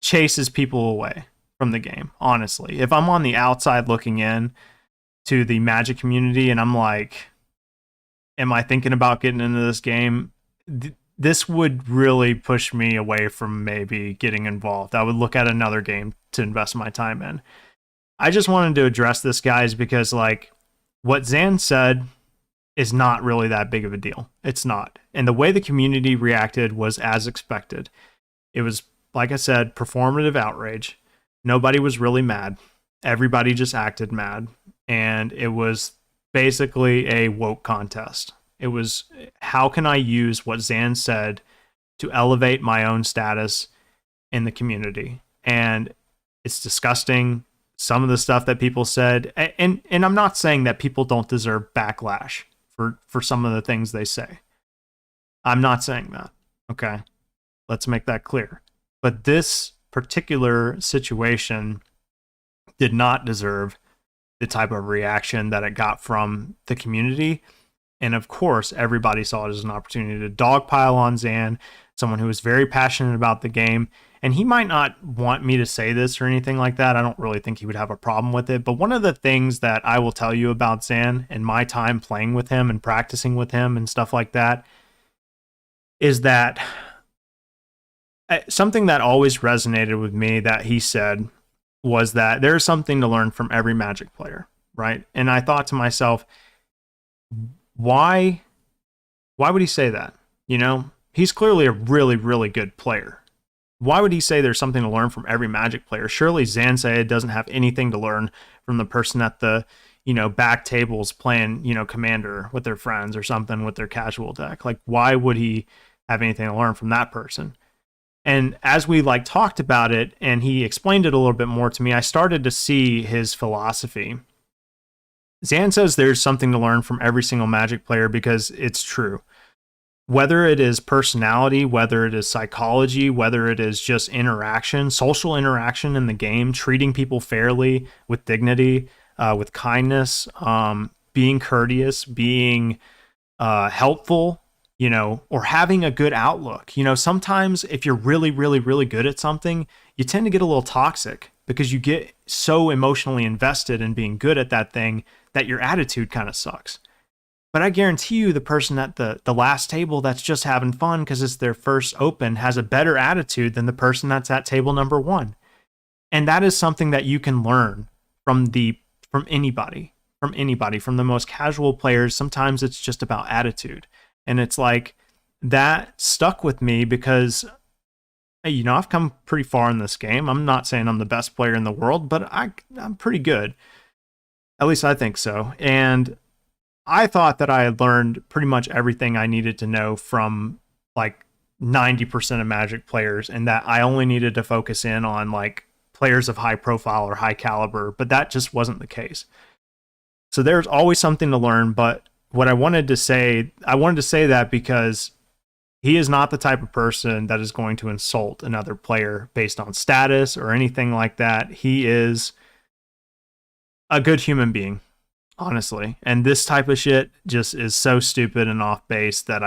Speaker 1: chases people away from the game, honestly. If I'm on the outside looking in to the Magic community and I'm like, am I thinking about getting into this game? This would really push me away from maybe getting involved. I would look at another game to invest my time in. I just wanted to address this, guys, because like what Zan said is not really that big of a deal. It's not. And the way the community reacted was as expected. It was, like I said, performative outrage. Nobody was really mad. Everybody just acted mad. And it was basically a woke contest. It was, how can I use what Zan said to elevate my own status in the community? And it's disgusting, some of the stuff that people said. And I'm not saying that people don't deserve backlash for some of the things they say. I'm not saying that, okay? Let's make that clear. But this particular situation did not deserve the type of reaction that it got from the community. And of course, everybody saw it as an opportunity to dogpile on Zan, someone who was very passionate about the game. And he might not want me to say this or anything like that. I don't really think he would have a problem with it. But one of the things that I will tell you about Zan and my time playing with him and practicing with him and stuff like that is that something that always resonated with me that he said was that there's something to learn from every Magic player, right? And I thought to myself, why would he say that? He's clearly a really, really good player. Why would he say there's something to learn from every Magic player? Surely Zansei doesn't have anything to learn from the person at the, back tables playing, Commander with their friends or something with their casual deck. Like, why would he have anything to learn from that person? And as we talked about it and he explained it a little bit more to me, I started to see his philosophy. Zan says there's something to learn from every single Magic player because it's true. Whether it is personality, whether it is psychology, whether it is just interaction, social interaction in the game, treating people fairly with dignity, with kindness, being courteous, being helpful, you know, or having a good outlook. You know, sometimes if you're really, really, really good at something, you tend to get a little toxic because you get so emotionally invested in being good at that thing that your attitude kind of sucks. But I guarantee you the person at the last table that's just having fun because it's their first open has a better attitude than the person that's at table number one. And that is something that you can learn from anybody, from the most casual players. Sometimes it's just about attitude. And it's like that stuck with me because, you know, I've come pretty far in this game. I'm not saying I'm the best player in the world, but I'm pretty good. At least I think so. And I thought that I had learned pretty much everything I needed to know from like 90% of Magic players, and that I only needed to focus in on like players of high profile or high caliber, but that just wasn't the case. So there's always something to learn, but what I wanted to say that because he is not the type of person that is going to insult another player based on status or anything like that. He is a good human being, honestly. And this type of shit just is so stupid and off base that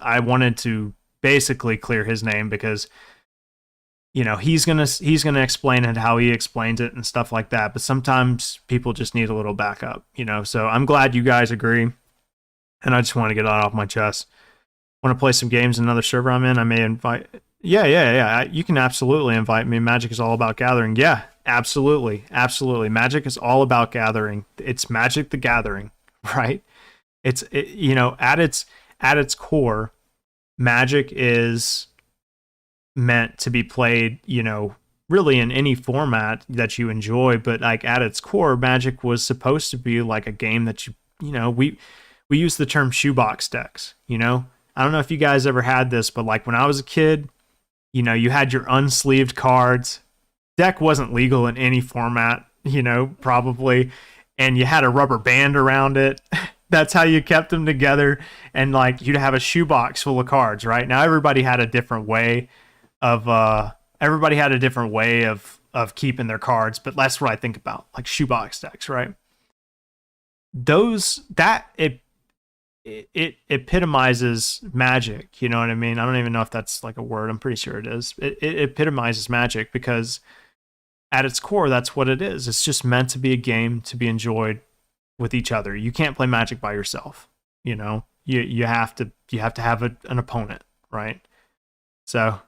Speaker 1: I wanted to basically clear his name because, you know, he's gonna explain it how he explains it and stuff like that. But sometimes people just need a little backup, you know. So I'm glad you guys agree, and I just want to get it off my chest. Want to play some games in another server I'm in? I may invite. Yeah. You can absolutely invite me. Magic is all about gathering. Yeah, absolutely. Magic is all about gathering. It's Magic the Gathering, right? You know, at its core, Magic is meant to be played, you know, really in any format that you enjoy. But like at its core, Magic was supposed to be like a game that you know, we use the term shoebox decks, you know. I don't know if you guys ever had this, but like when I was a kid, you know, you had your unsleeved cards. Deck wasn't legal in any format, you know, probably. And you had a rubber band around it. That's how you kept them together. And like you'd have a shoebox full of cards, right? Now everybody had a different way of keeping their cards, but that's what I think about, like shoebox decks, right? It epitomizes Magic, you know what I mean? I don't even know if that's like a word. I'm pretty sure it is. It epitomizes Magic because at its core, that's what it is. It's just meant to be a game to be enjoyed with each other. You can't play Magic by yourself, you know. You have to have an opponent, right? So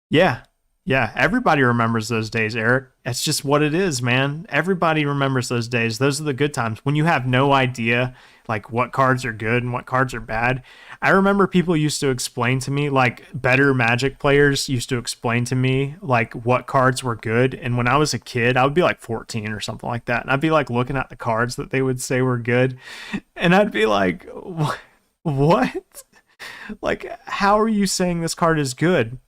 Speaker 1: yeah, everybody remembers those days, Eric. That's just what it is, man. Everybody remembers those days. Those are the good times when you have no idea like what cards are good and what cards are bad. I remember people used to explain to me, like better Magic players used to explain to me like what cards were good. And when I was a kid, I would be like 14 or something like that. And I'd be like looking at the cards that they would say were good. And I'd be like, what? Like, how are you saying this card is good?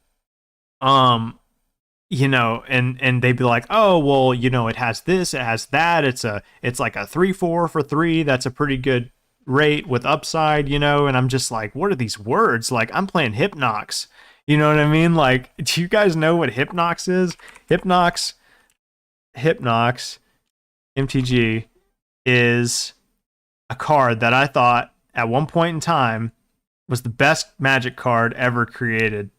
Speaker 1: You know, and they'd be like, oh, well, you know, it has this, it has that. It's like a 3/4 for 3. That's a pretty good rate with upside, you know. And I'm just like, what are these words? Like, I'm playing Hypnox. You know what I mean? Like, do you guys know what Hypnox is? Hypnox, MTG is a card that I thought at one point in time was the best Magic card ever created.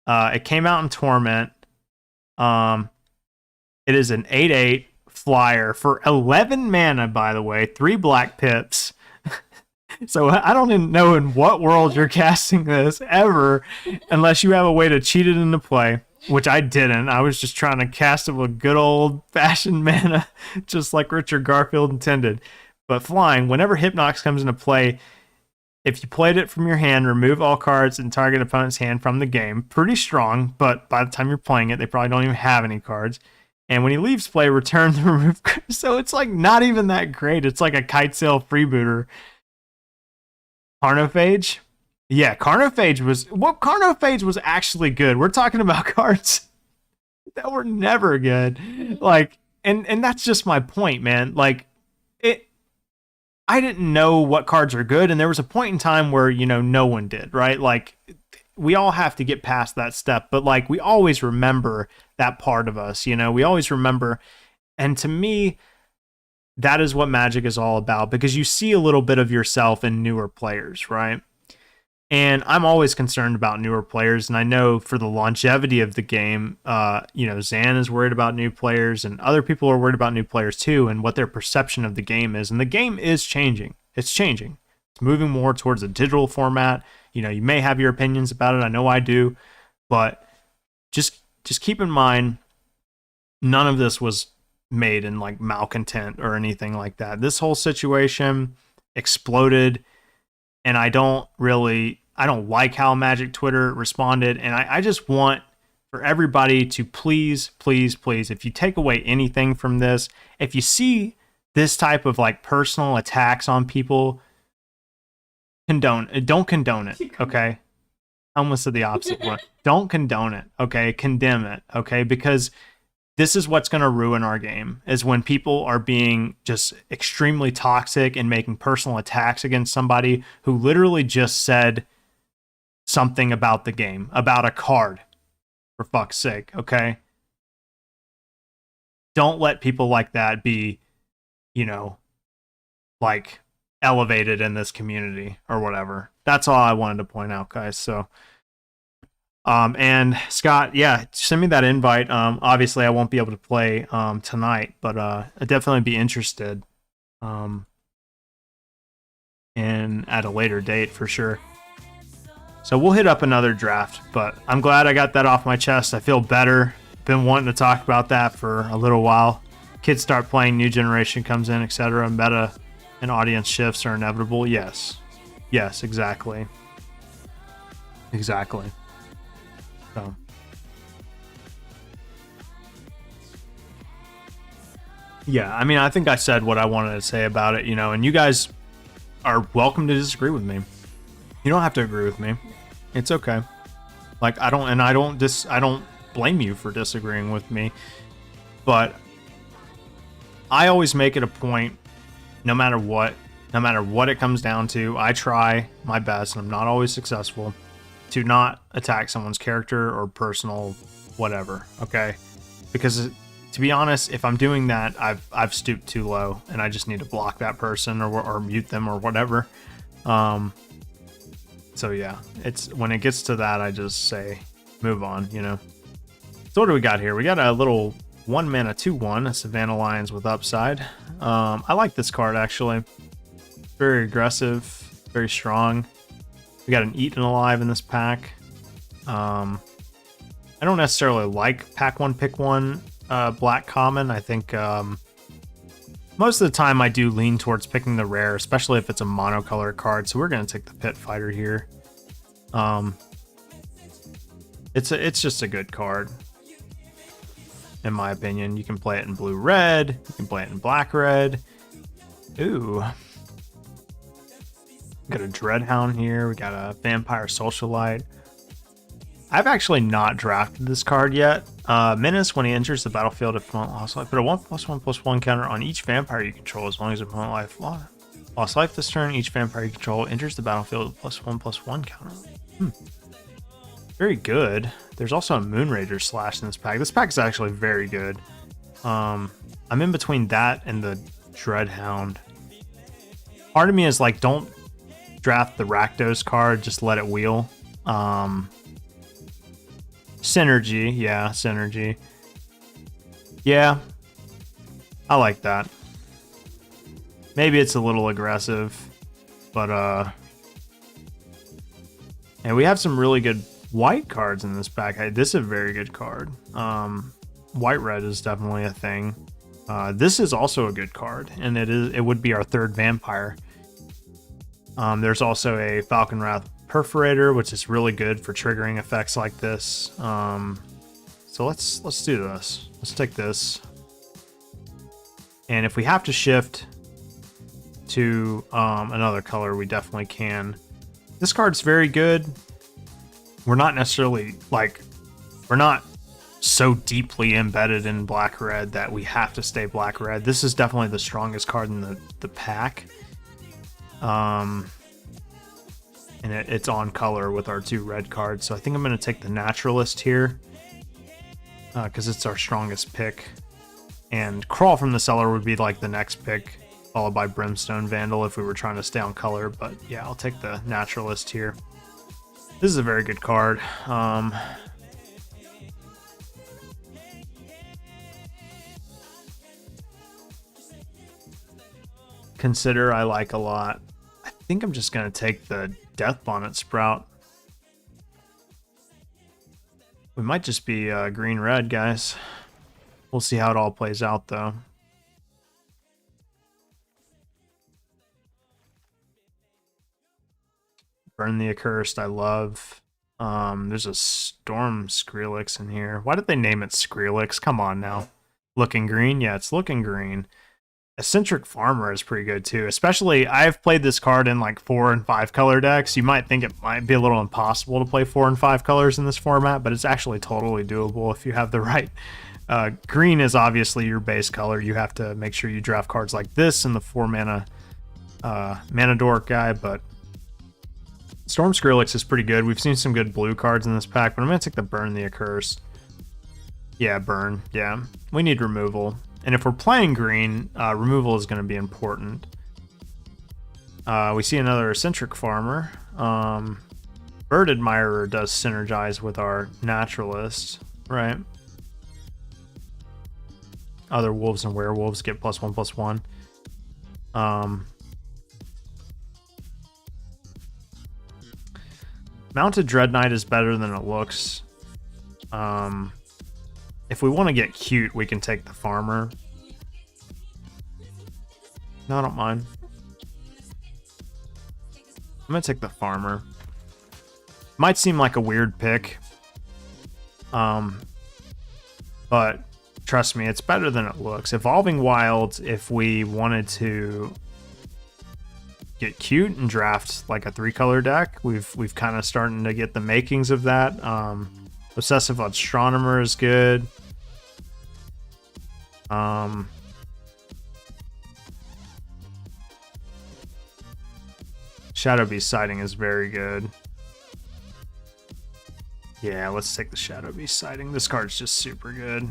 Speaker 1: It came out in Torment. It is an 8/8 flyer for 11 mana, by the way, 3 black pips. So I don't even know in what world you're casting this ever, unless you have a way to cheat it into play, which I didn't. I was just trying to cast it with good old fashioned mana, just like Richard Garfield intended. But flying, whenever Hypnox comes into play, if you played it from your hand, remove all cards in target opponent's hand from the game. Pretty strong, but by the time you're playing it, they probably don't even have any cards. And when he leaves play, return the removed cards. So it's like not even that great. It's like a kite sail freebooter. Carnophage? Yeah, Carnophage was actually good. We're talking about cards that were never good. Like, and that's just my point, man. Like, I didn't know what cards are good, and there was a point in time where, you know, no one did, right? Like, we all have to get past that step, but like, we always remember that part of us, you know, we always remember. And to me, that is what Magic is all about, because you see a little bit of yourself in newer players, right? And I'm always concerned about newer players, and I know for the longevity of the game, Zan is worried about new players, and other people are worried about new players too, and what their perception of the game is. And the game is changing. It's changing. It's moving more towards a digital format. You may have your opinions about it. I know I do, but just keep in mind, none of this was made in like malcontent or anything like that. This whole situation exploded. And I don't like how Magic Twitter responded. And I just want for everybody to please, if you take away anything from this, if you see this type of like personal attacks on people, don't condone it, okay? I almost said the opposite one. Don't condone it, okay? Condemn it, okay? Because this is what's going to ruin our game, is when people are being just extremely toxic and making personal attacks against somebody who literally just said something about the game, about a card, for fuck's sake, okay? Don't let people like that be, like elevated in this community or whatever. That's all I wanted to point out, guys. So and Scott, yeah, send me that invite. Obviously I won't be able to play tonight, but I'd definitely be interested and at a later date for sure. So we'll hit up another draft, but I'm glad I got that off my chest. I feel better. Been wanting to talk about that for a little while. Kids start playing, new generation comes in, etc. Meta and audience shifts are inevitable. Yes, exactly. So yeah, I mean, I think I said what I wanted to say about it, and you guys are welcome to disagree with me. You don't have to agree with me. It's okay. Like, I don't blame you for disagreeing with me, but I always make it a point, no matter what it comes down to, I try my best, and I'm not always successful, to not attack someone's character or personal whatever, okay? Because to be honest, if I'm doing that, I've stooped too low, and I just need to block that person or mute them or whatever. So yeah, it's when it gets to that, I just say move on, So what do we got here? We got a little 1 mana 2/1, a Savannah Lions with upside. I like this card actually. Very aggressive, very strong. We got an Eaten Alive in this pack. I don't necessarily like pack one, pick one black common. I think most of the time I do lean towards picking the rare, especially if it's a monocolor card. So we're going to take the Pit Fighter here. It's just a good card, in my opinion. You can play it in blue-red. You can play it in black-red. Ooh. Got a Dreadhound here. We got a Vampire Socialite. I've actually not drafted this card yet. Menace, when he enters the battlefield, if opponent lost life, put a 1/1/1/1 counter on each vampire you control as long as opponent lost life this turn. Each vampire you control enters the battlefield with +1/+1 counter. Very good. There's also a Moonrager Slash in this pack. This pack is actually very good. I'm in between that and the Dreadhound. Part of me is like, don't draft the Rakdos card, just let it wheel. Synergy, yeah, Synergy. Yeah, I like that. Maybe it's a little aggressive, but and we have some really good white cards in this pack. Hey, this is a very good card. White red is definitely a thing. This is also a good card, and it would be our third vampire. There's also a Falcon Wrath Perforator, which is really good for triggering effects like this. So let's do this. Let's take this, and if we have to shift to another color, we definitely can. This card's very good. We're not necessarily we're not so deeply embedded in black red that we have to stay black red. This is definitely the strongest card in the pack. And it's on color with our two red cards. So I think I'm going to take the Naturalist here because it's our strongest pick. And Crawl from the Cellar would be like the next pick, followed by Brimstone Vandal if we were trying to stay on color. But yeah, I'll take the Naturalist here. This is a very good card. Consider I like a lot. I think I'm just going to take the Death Bonnet Sprout. We might just be green-red, guys. We'll see how it all plays out, though. Burn the Accursed, I love. There's a Storm Skrillex in here. Why did they name it Skrillex? Come on now. Looking green? Yeah, it's looking green. Eccentric Farmer is pretty good too. Especially, I've played this card in like 4 and 5 color decks. You might think it might be a little impossible to play 4 and 5 colors in this format, but it's actually totally doable if you have the right. Green is obviously your base color. You have to make sure you draft cards like this and the 4 mana Mana Dork guy, but Storm Skrillex is pretty good. We've seen some good blue cards in this pack, but I'm going to take the Burn the Accursed. Yeah, Burn. Yeah, we need removal. And if we're playing green, removal is going to be important. We see another Eccentric Farmer. Bird Admirer does synergize with our Naturalist, right? Other wolves and werewolves get +1/+1. Mounted Dread Knight is better than it looks. If we want to get cute, we can take the Farmer. No, I don't mind. I'm going to take the Farmer. Might seem like a weird pick. But trust me, it's better than it looks. Evolving Wilds, if we wanted to get cute and draft like a 3-color deck, we've kind of starting to get the makings of that. Obsessive Astronomer is good. Shadow Beast Sighting is very good. Yeah, let's take the Shadow Beast Sighting. This card's just super good.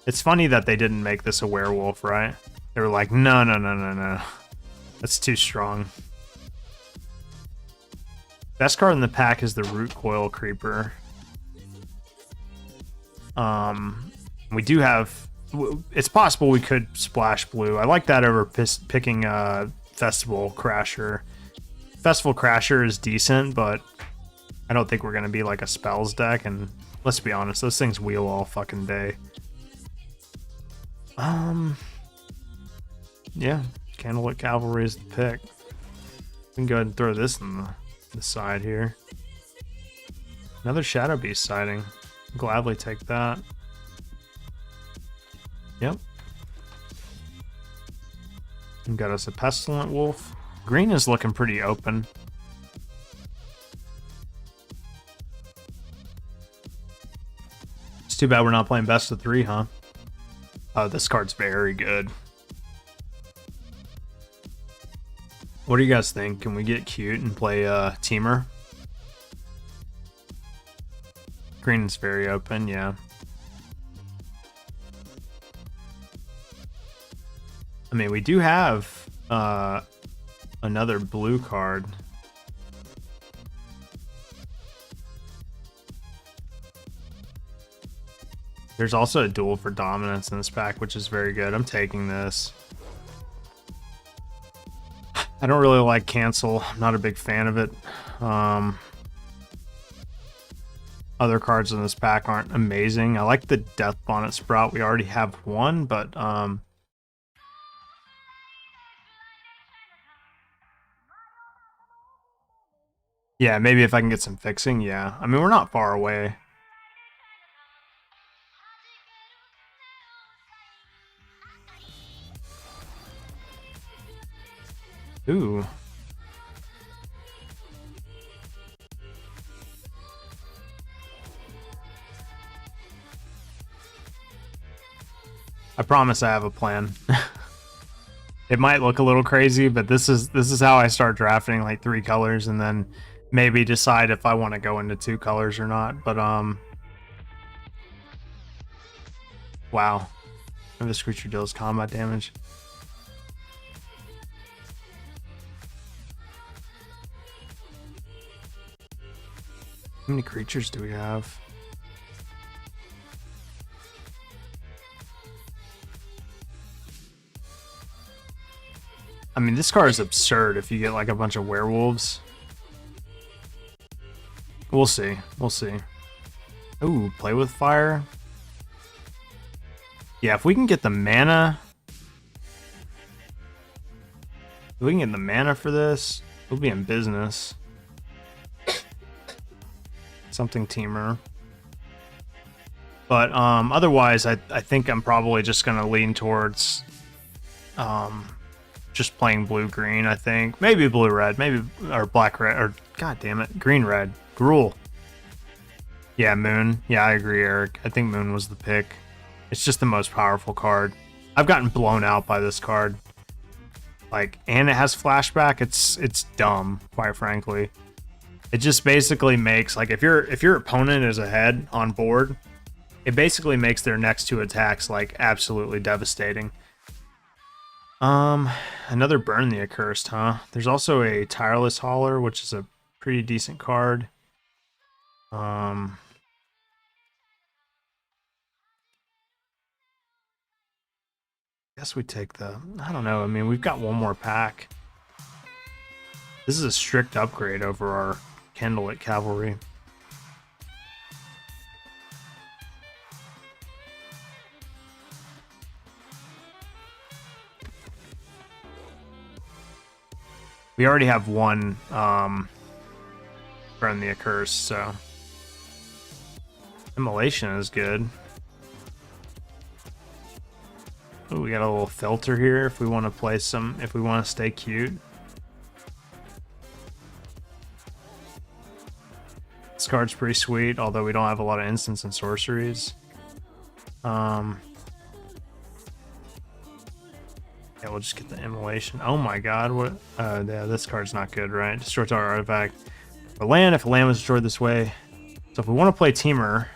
Speaker 1: It's funny that they didn't make this a werewolf, right? They were like, no. That's too strong. Best card in the pack is the Root Coil Creeper. We do have... It's possible we could splash blue. I like that over picking Festival Crasher. Festival Crasher is decent, but I don't think we're going to be like a spells deck, and let's be honest, those things wheel all fucking day. Yeah, Candlelit Cavalry is the pick. We can go ahead and throw this in the side here. Another Shadow Beast Sighting. I'll gladly take that. Yep. And got us a Pestilent Wolf. Green is looking pretty open. It's too bad we're not playing best of 3, huh? Oh, this card's very good. What do you guys think? Can we get cute and play Teamer? Green is very open, yeah. I mean, we do have another blue card. There's also a duel for dominance in this pack, which is very good. I'm taking this. I don't really like cancel. I'm not a big fan of it. Other cards in this pack aren't amazing. I like the Death Bonnet Sprout. We already have one, but yeah, maybe if I can get some fixing, yeah. I mean, we're not far away. Ooh. I promise I have a plan. It might look a little crazy, but this is how I start drafting, like 3 colors, and then maybe decide if I want to go into 2 colors or not. But wow, And this creature deals combat damage. How many creatures do we have? I mean, this card is absurd if you get like a bunch of werewolves. We'll see. We'll see. Ooh, play with fire. Yeah, if we can get the mana. If we can get the mana for this, we'll be in business. Something teamer. But otherwise, I think I'm probably just gonna lean towards just playing blue-green, I think. Maybe blue-red, maybe, or black-red, or god damn it, green-red. Gruul. Yeah, Moon. Yeah, I agree, Eric. I think Moon was the pick. It's just the most powerful card. I've gotten blown out by this card. Like, and it has flashback. It's dumb, quite frankly. It just basically makes, like, if your opponent is ahead on board, it basically makes their next two attacks like absolutely devastating. Another Burn the Accursed, huh? There's also a Tireless Hauler, which is a pretty decent card. Guess we take the, I don't know, I mean, we've got one more pack. This is a strict upgrade over our Candlelit Cavalry. We already have one Burn the Accursed, so Immolation is good. Ooh, we got a little filter here if we want to play some, if we want to stay cute. This card's pretty sweet, although we don't have a lot of instants and sorceries. Yeah, we'll just get the Immolation. Oh my god, what? Yeah, this card's not good, right? Destroy our artifact. If a land was destroyed this way. So if we want to play Teamer,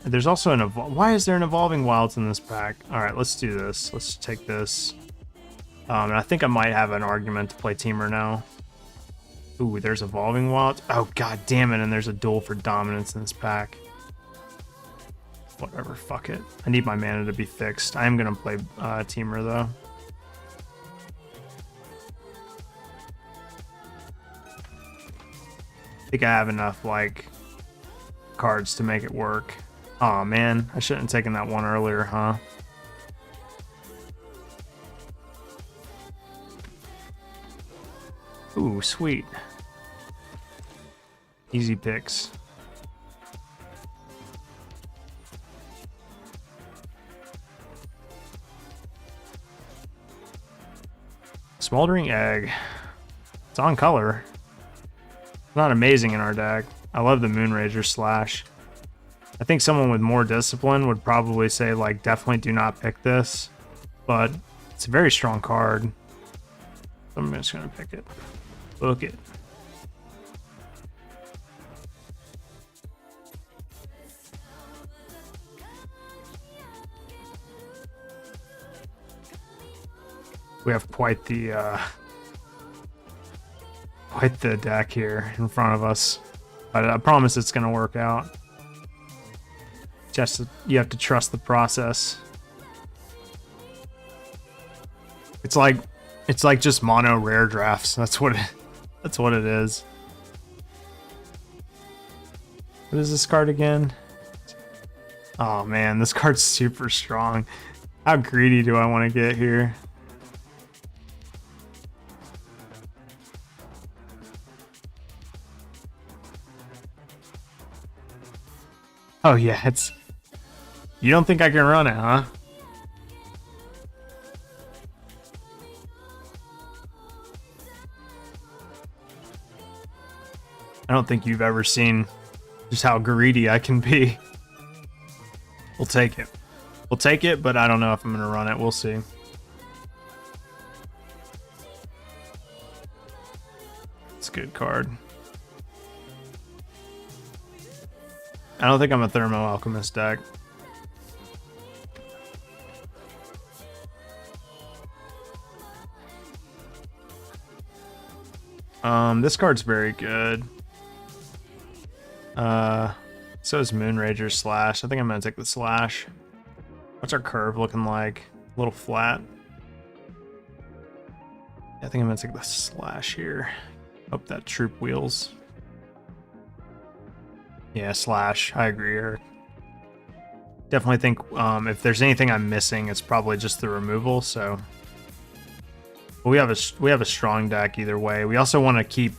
Speaker 1: there's also an why is there an Evolving Wilds in this pack? All right, let's do this. Let's take this. And I think I might have an argument to play Teamer now. Ooh, there's Evolving Wilds. Oh god damn it! And there's a Duel for Dominance in this pack. Whatever, fuck it. I need my mana to be fixed. I am gonna play Teamer though. I think I have enough like cards to make it work. Oh man, I shouldn't have taken that one earlier, huh? Ooh, sweet. Easy picks. Smoldering Egg. It's on color. It's not amazing in our deck. I love the Moonrager Slash. I think someone with more discipline would probably say, like, definitely do not pick this. But it's a very strong card. So I'm just going to pick it. Book it. We have quite the deck here in front of us. But I promise it's going to work out. Just you have to trust the process. It's like just mono rare drafts. That's what it is. What is this card again? Oh man, this card's super strong. How greedy do I want to get here? Oh yeah, it's... You don't think I can run it, huh? I don't think you've ever seen just how greedy I can be. We'll take it. We'll take it, but I don't know if I'm going to run it. We'll see. It's a good card. I don't think I'm a Thermo Alchemist deck. This card's very good. So is Moonrager Slash. I think I'm gonna take the Slash. What's our curve looking like? A little flat. Yeah, I think I'm gonna take the Slash here. Hope that Troop Wheels. Yeah, Slash. I agree, Eric. Definitely think if there's anything I'm missing, it's probably just the removal. So but we have a strong deck either way. We also want to keep.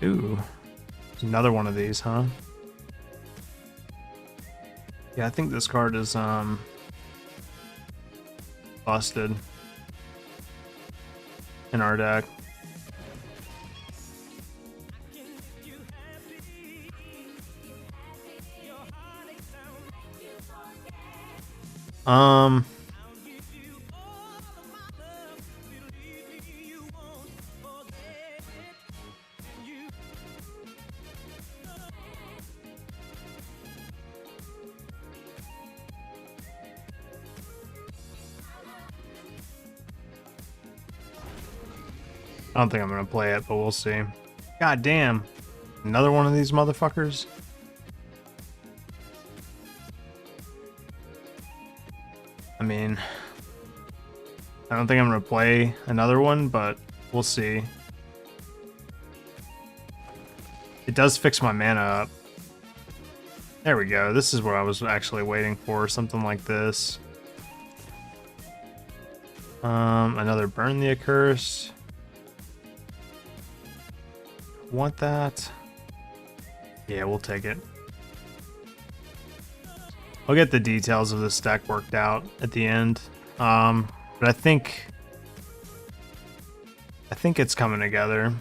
Speaker 1: Ooh, another one of these, huh? Yeah, I think this card is busted in our deck. I don't think I'm gonna play it, but we'll see. God damn. Another one of these motherfuckers. I mean, I don't think I'm gonna play another one, but we'll see. It does fix my mana up. There we go. This is what I was actually waiting for. Something like this. Another Burn the Accursed. Want that? Yeah, we'll take it. I'll get the details of this deck worked out at the end. But I think it's coming together.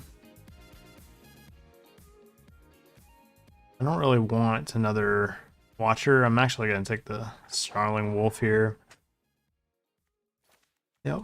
Speaker 1: I don't really want another Watcher. I'm actually going to take the Snarling Wolf here. Yep.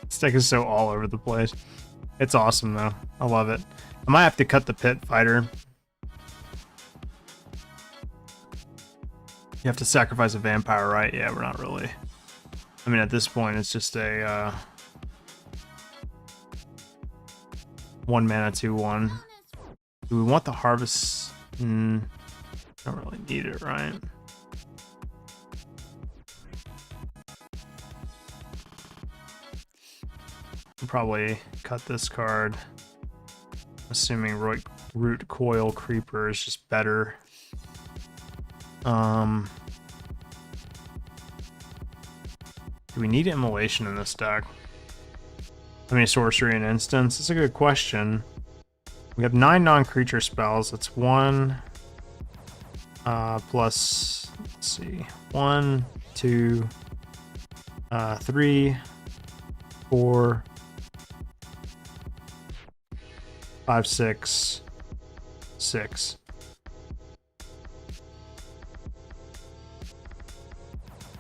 Speaker 1: This deck is so all over the place. It's awesome though. I love it. I might have to cut the Pit Fighter. You have to sacrifice a vampire, right? Yeah, we're not really. I mean, at this point, it's just a 1 mana 2/1. Do we want the harvest? Don't really need it, right? I'll probably cut this card. Assuming Root Coil Creeper is just better. Do we need Immolation in this deck? How many sorcery and instants? That's a good question. We have 9 non-creature spells. That's 1 plus, let's see, 1, 2, 3, 4, 5, 6, 6.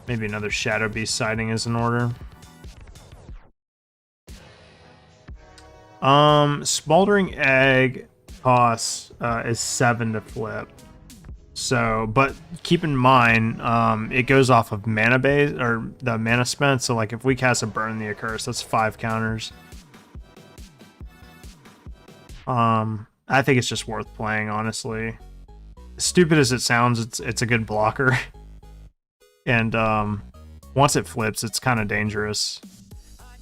Speaker 1: Maybe another Shadow Beast sighting is in order. Smoldering Egg cost is 7 to flip. So, but keep in mind, it goes off of mana base or the mana spent. So, like if we cast a Burn the Accursed, that's 5 counters. I think it's just worth playing, honestly. As stupid as it sounds, it's a good blocker. And once it flips, it's kind of dangerous.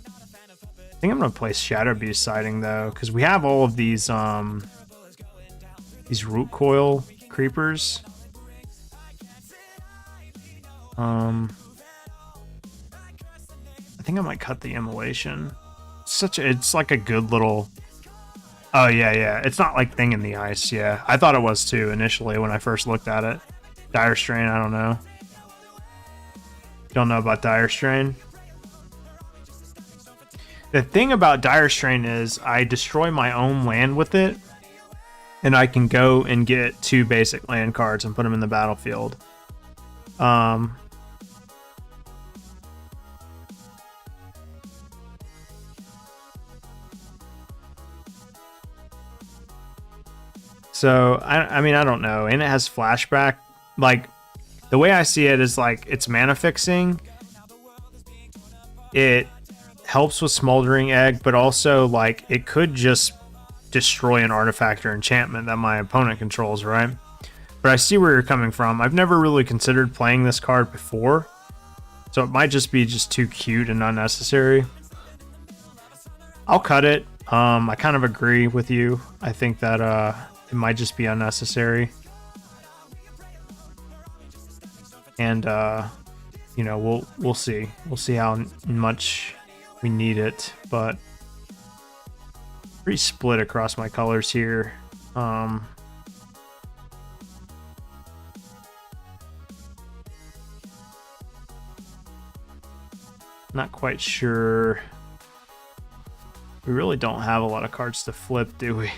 Speaker 1: I think I'm gonna play Shadow Beast sighting though, because we have all of these Root Coil creepers. I think I might cut the Immolation. It's like a good little Oh, yeah, yeah. It's not like Thing in the Ice, yeah. I thought it was too initially when I first looked at it. Dire Strain, I don't know. Don't know about Dire Strain. The thing about Dire Strain is I destroy my own land with it, and I can go and get 2 basic land cards and put them in the battlefield. So, I mean, I don't know. And it has flashback. Like, the way I see it is like it's mana fixing. It helps with Smoldering Egg, but also like it could just destroy an artifact or enchantment that my opponent controls, right? But I see where you're coming from. I've never really considered playing this card before, so it might just be just too cute and unnecessary. I'll cut it. I kind of agree with you. I think that it might just be unnecessary. And you know, we'll see. We'll see how much we need it, but pretty split across my colors here. Not quite sure. We really don't have a lot of cards to flip, do we?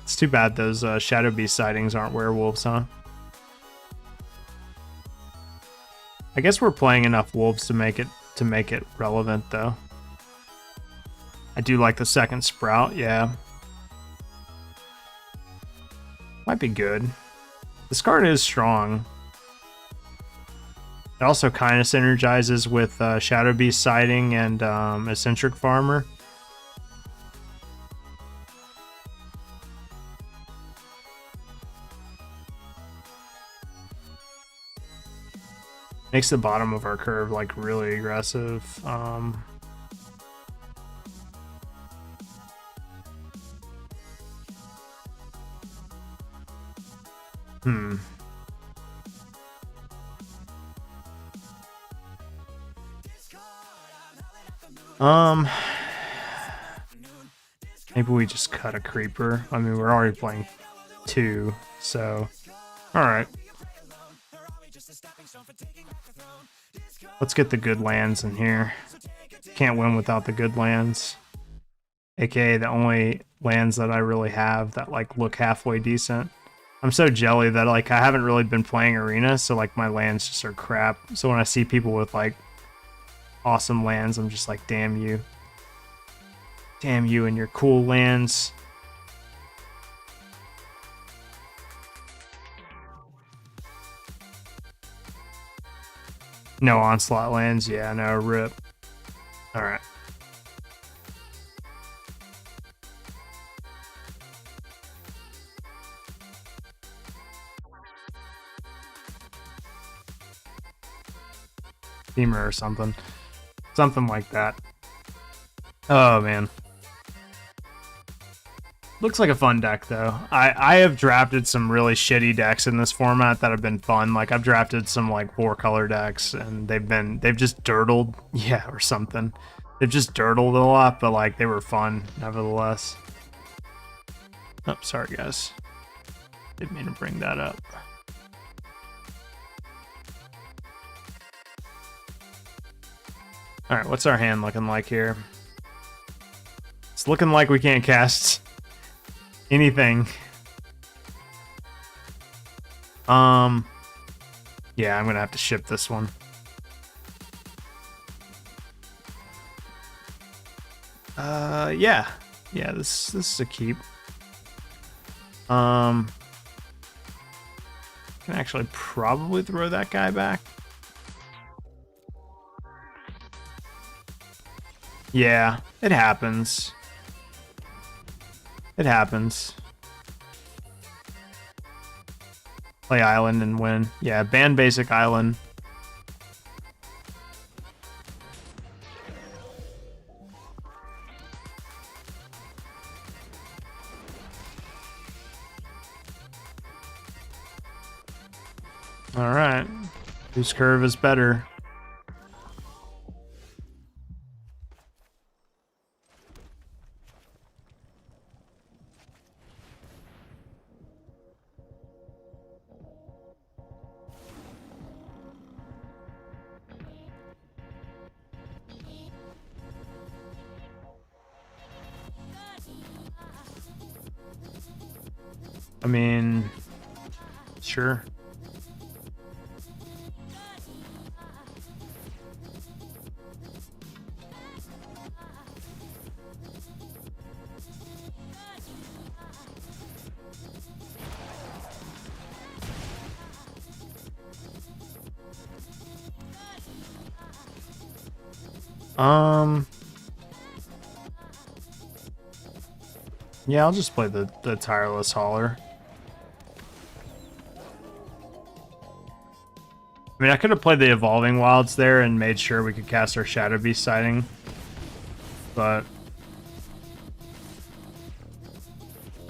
Speaker 1: It's too bad those Shadow Beast sightings aren't werewolves, huh? I guess we're playing enough wolves to make it relevant, though. I do like the second sprout, yeah. Might be good. This card is strong. It also kind of synergizes with Shadow Beast Sighting and Eccentric Farmer. Makes the bottom of our curve like really aggressive. Maybe we just cut a creeper. I mean, we're already playing 2, so all right. Let's get the good lands in here. Can't win without the good lands. AKA the only lands that I really have that like look halfway decent. I'm so jelly that like I haven't really been playing Arena, so like my lands just are crap. So when I see people with like awesome lands, I'm just like, damn you. Damn you and your cool lands. No Onslaught lands, yeah, no, rip. Alright. Femur or something. Something like that. Oh, man. Looks like a fun deck, though. I have drafted some really shitty decks in this format that have been fun. Like, I've drafted some, like, 4-color decks, and they've just dirtled. Yeah, or something. They've just dirtled a lot, but, like, they were fun, nevertheless. Oh, sorry, guys. Didn't mean to bring that up. Alright, what's our hand looking like here? It's looking like we can't cast anything. Yeah, I'm gonna have to ship this one. Yeah. Yeah, this is a keep. Can actually probably throw that guy back. Yeah, it happens. It happens. Play Island and win. Yeah, ban basic Island. Alright. Whose curve is better? I mean, sure. Yeah, I'll just play the Tireless Hauler. I mean, I could have played the Evolving Wilds there and made sure we could cast our Shadow Beast sighting, but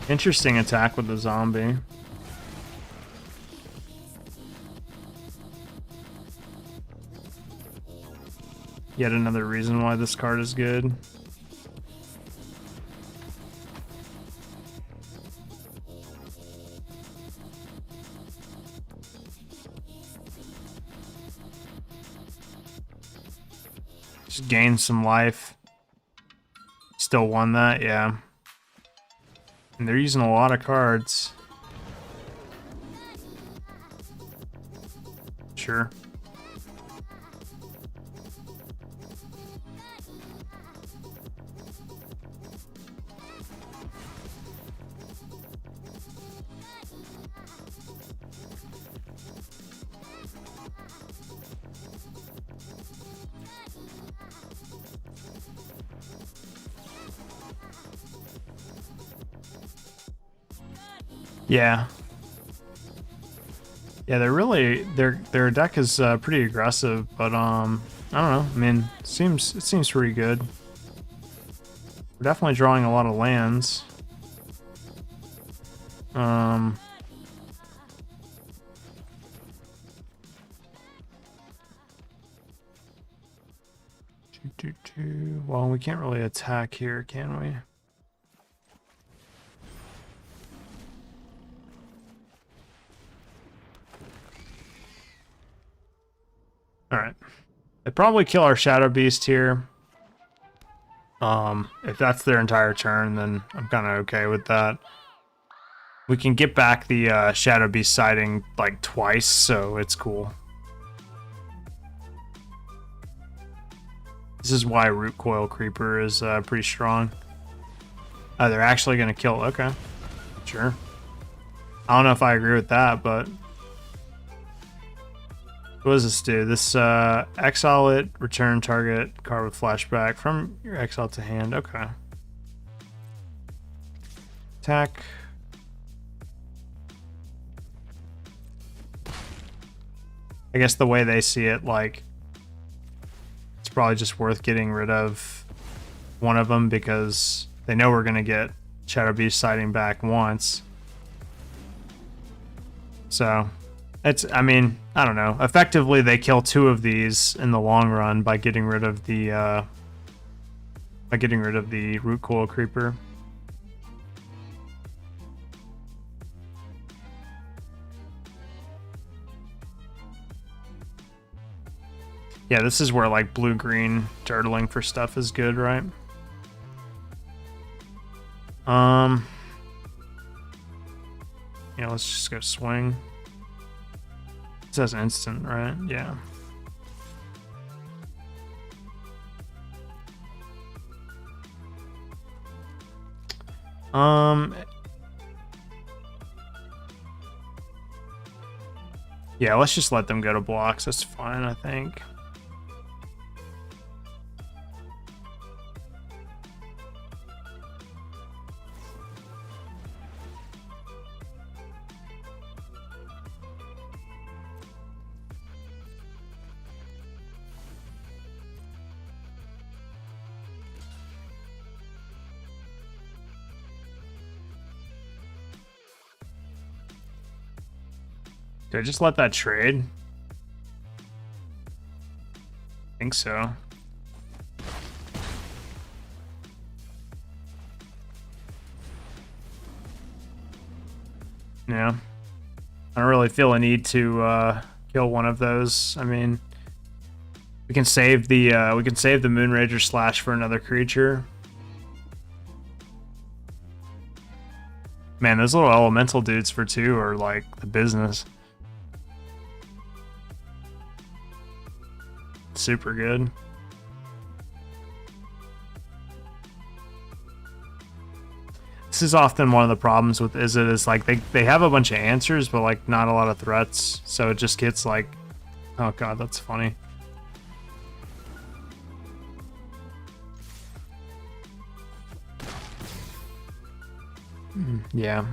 Speaker 1: interesting attack with the zombie. Yet another reason why this card is good. Just gain some life. Still won that, yeah. And they're using a lot of cards. Sure. Yeah. Yeah, they're really their deck is pretty aggressive, but I don't know. I mean, it seems pretty good. We're definitely drawing a lot of lands. Well, we can't really attack here, can we? Alright. They probably kill our Shadow Beast here. If that's their entire turn, then I'm kind of okay with that. We can get back the Shadow Beast sighting like twice, so it's cool. This is why Root Coil Creeper is pretty strong. They're actually going to kill. Okay. Sure. I don't know if I agree with that, but what does this do? This exile it, return target card with flashback from your exile to hand. Okay. Attack. I guess the way they see it, like, it's probably just worth getting rid of one of them because they know we're going to get Shadow Beast sighting back once. So, it's, I mean, I don't know. Effectively, they kill two of these in the long run by getting rid of the Root Coil Creeper. Yeah, this is where like blue-green turtling for stuff is good, right? Yeah, let's just go swing. It says instant, right? Yeah. Yeah, let's just let them go to blocks. That's fine, I think. Did I just let that trade? I think so. Yeah. I don't really feel a need to kill one of those. I mean, we can save the Moonrager Slash for another creature. Man, those little elemental dudes for 2 are like the business. Super good. This is often one of the problems with Izzet is like they have a bunch of answers, but like not a lot of threats. So it just gets like, oh god, that's funny. Yeah.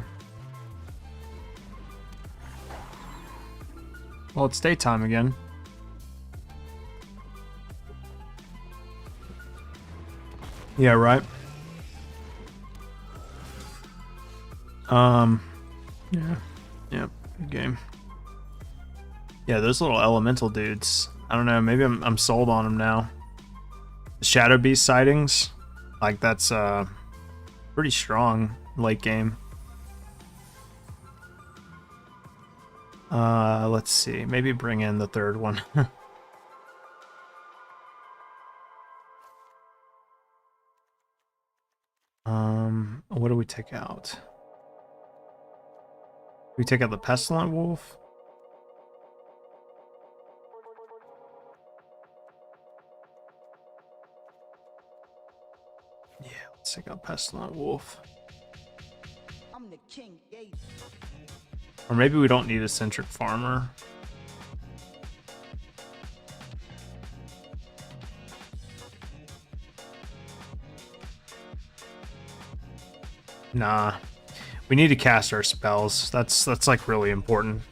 Speaker 1: Well, it's daytime again. Yeah, right. Yeah. Yep, good game. Yeah, those little elemental dudes. I don't know, maybe I'm sold on them now. The Shadow Beast sightings, like that's pretty strong late game. Let's see. Maybe bring in the third one. What do we take out? We take out the Pestilent Wolf. Yeah, let's take out Pestilent Wolf. I'm the king. Or maybe we don't need a Centric Farmer. Nah. We need to cast our spells. That's like really important.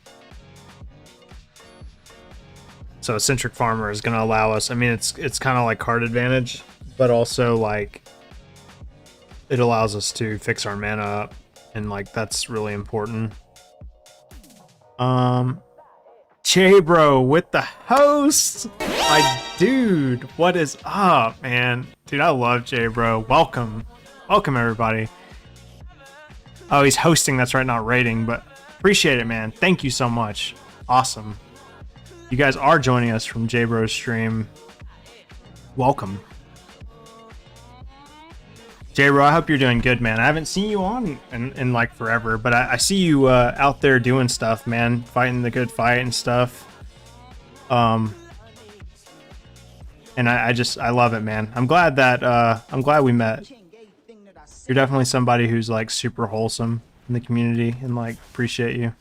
Speaker 1: So a Centric Farmer is going to allow us, I mean, it's kind of like card advantage, but also like it allows us to fix our mana up, and like that's really important. J-Bro with the host. My dude, what is up, man? Dude, I love J-Bro. Welcome everybody. Oh, he's hosting, that's right, not rating, but appreciate it, man. Thank you so much. Awesome. You guys are joining us from J-Bro's stream. Welcome. J-Bro, I hope you're doing good, man. I haven't seen you on in like forever, but I see you out there doing stuff, man. Fighting the good fight and stuff. And I love it, man. I'm glad we met. You're definitely somebody who's like super wholesome in the community, and like appreciate you.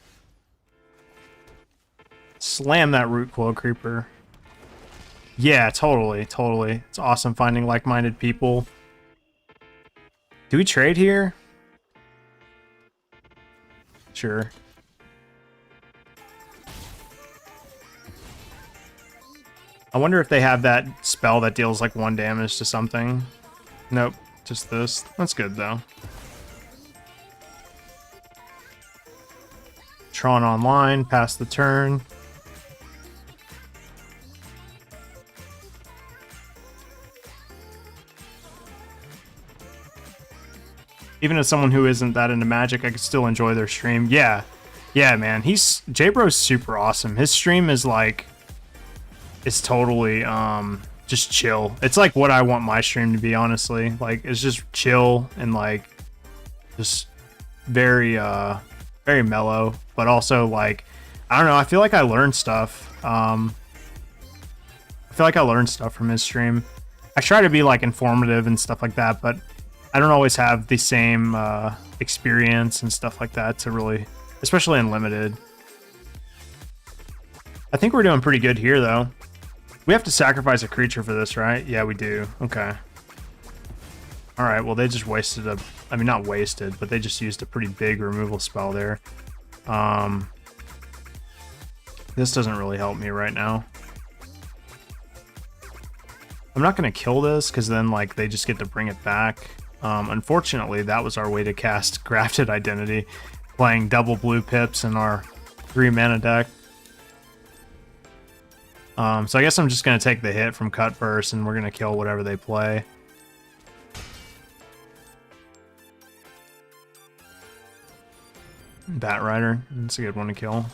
Speaker 1: Slam that root coil creeper. Yeah, totally. It's awesome finding like-minded people. Do we trade here? Sure. I wonder if they have that spell that deals like 1 damage to something. Nope, just this. That's good though. Tron online, pass the turn. Even as someone who isn't that into Magic, I could still enjoy their stream. Yeah, man. J-Bro's super awesome. His stream is like, it's totally just chill. It's like what I want my stream to be, honestly. Like it's just chill and like just very very mellow, but also like I don't know. I feel like I learned stuff. I feel like I learned stuff from his stream. I try to be like informative and stuff like that, but I don't always have the same experience and stuff like that to really, especially in limited. I think we're doing pretty good here, though. We have to sacrifice a creature for this, right? Yeah, we do. Okay. All right, well, they just wasted a... I mean, not wasted, but they just used a pretty big removal spell there. This doesn't really help me right now. I'm not going to kill this, because then, like, they just get to bring it back. Unfortunately, that was our way to cast Grafted Identity, playing double blue pips in our 3-mana deck. So I guess I'm just going to take the hit from Cut Burst, and we're going to kill whatever they play. Bat Rider, that's a good one to kill.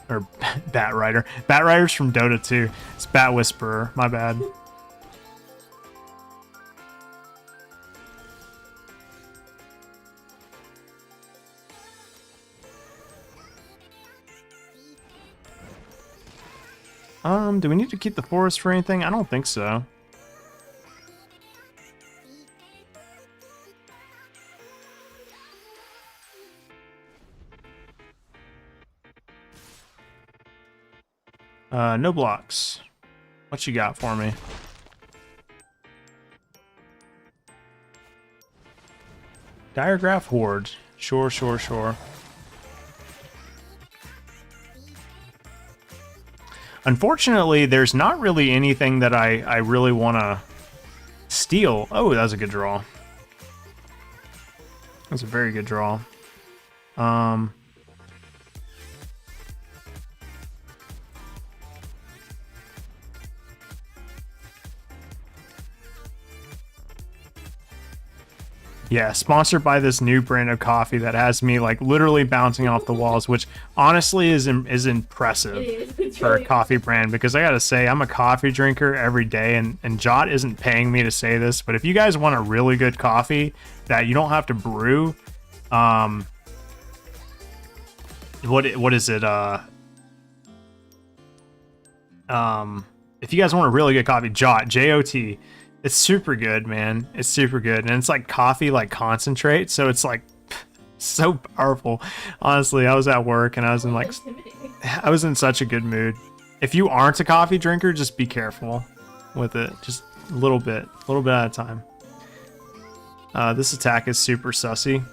Speaker 1: Or Bat Rider. Bat Rider's from Dota 2. It's Bat Whisperer, my bad. Do we need to keep the forest for anything? I don't think so. No blocks. What you got for me? Diregraph Horde. Sure, sure, sure. Unfortunately, there's not really anything that I really want to steal. Oh, that was a good draw. That was a very good draw. Yeah, sponsored by this new brand of coffee that has me like literally bouncing off the walls, which honestly is impressive for a coffee brand, because I gotta say, I'm a coffee drinker every day, and Jot isn't paying me to say this, but if you guys want a really good coffee that you don't have to brew, what is it? If you guys want a really good coffee, Jot, J-O-T. It's super good, man. It's super good. And it's like coffee, like concentrate. So it's like so powerful. Honestly, I was at work and I was in such a good mood. If you aren't a coffee drinker, just be careful with it. Just a little bit at a time. This attack is super sussy.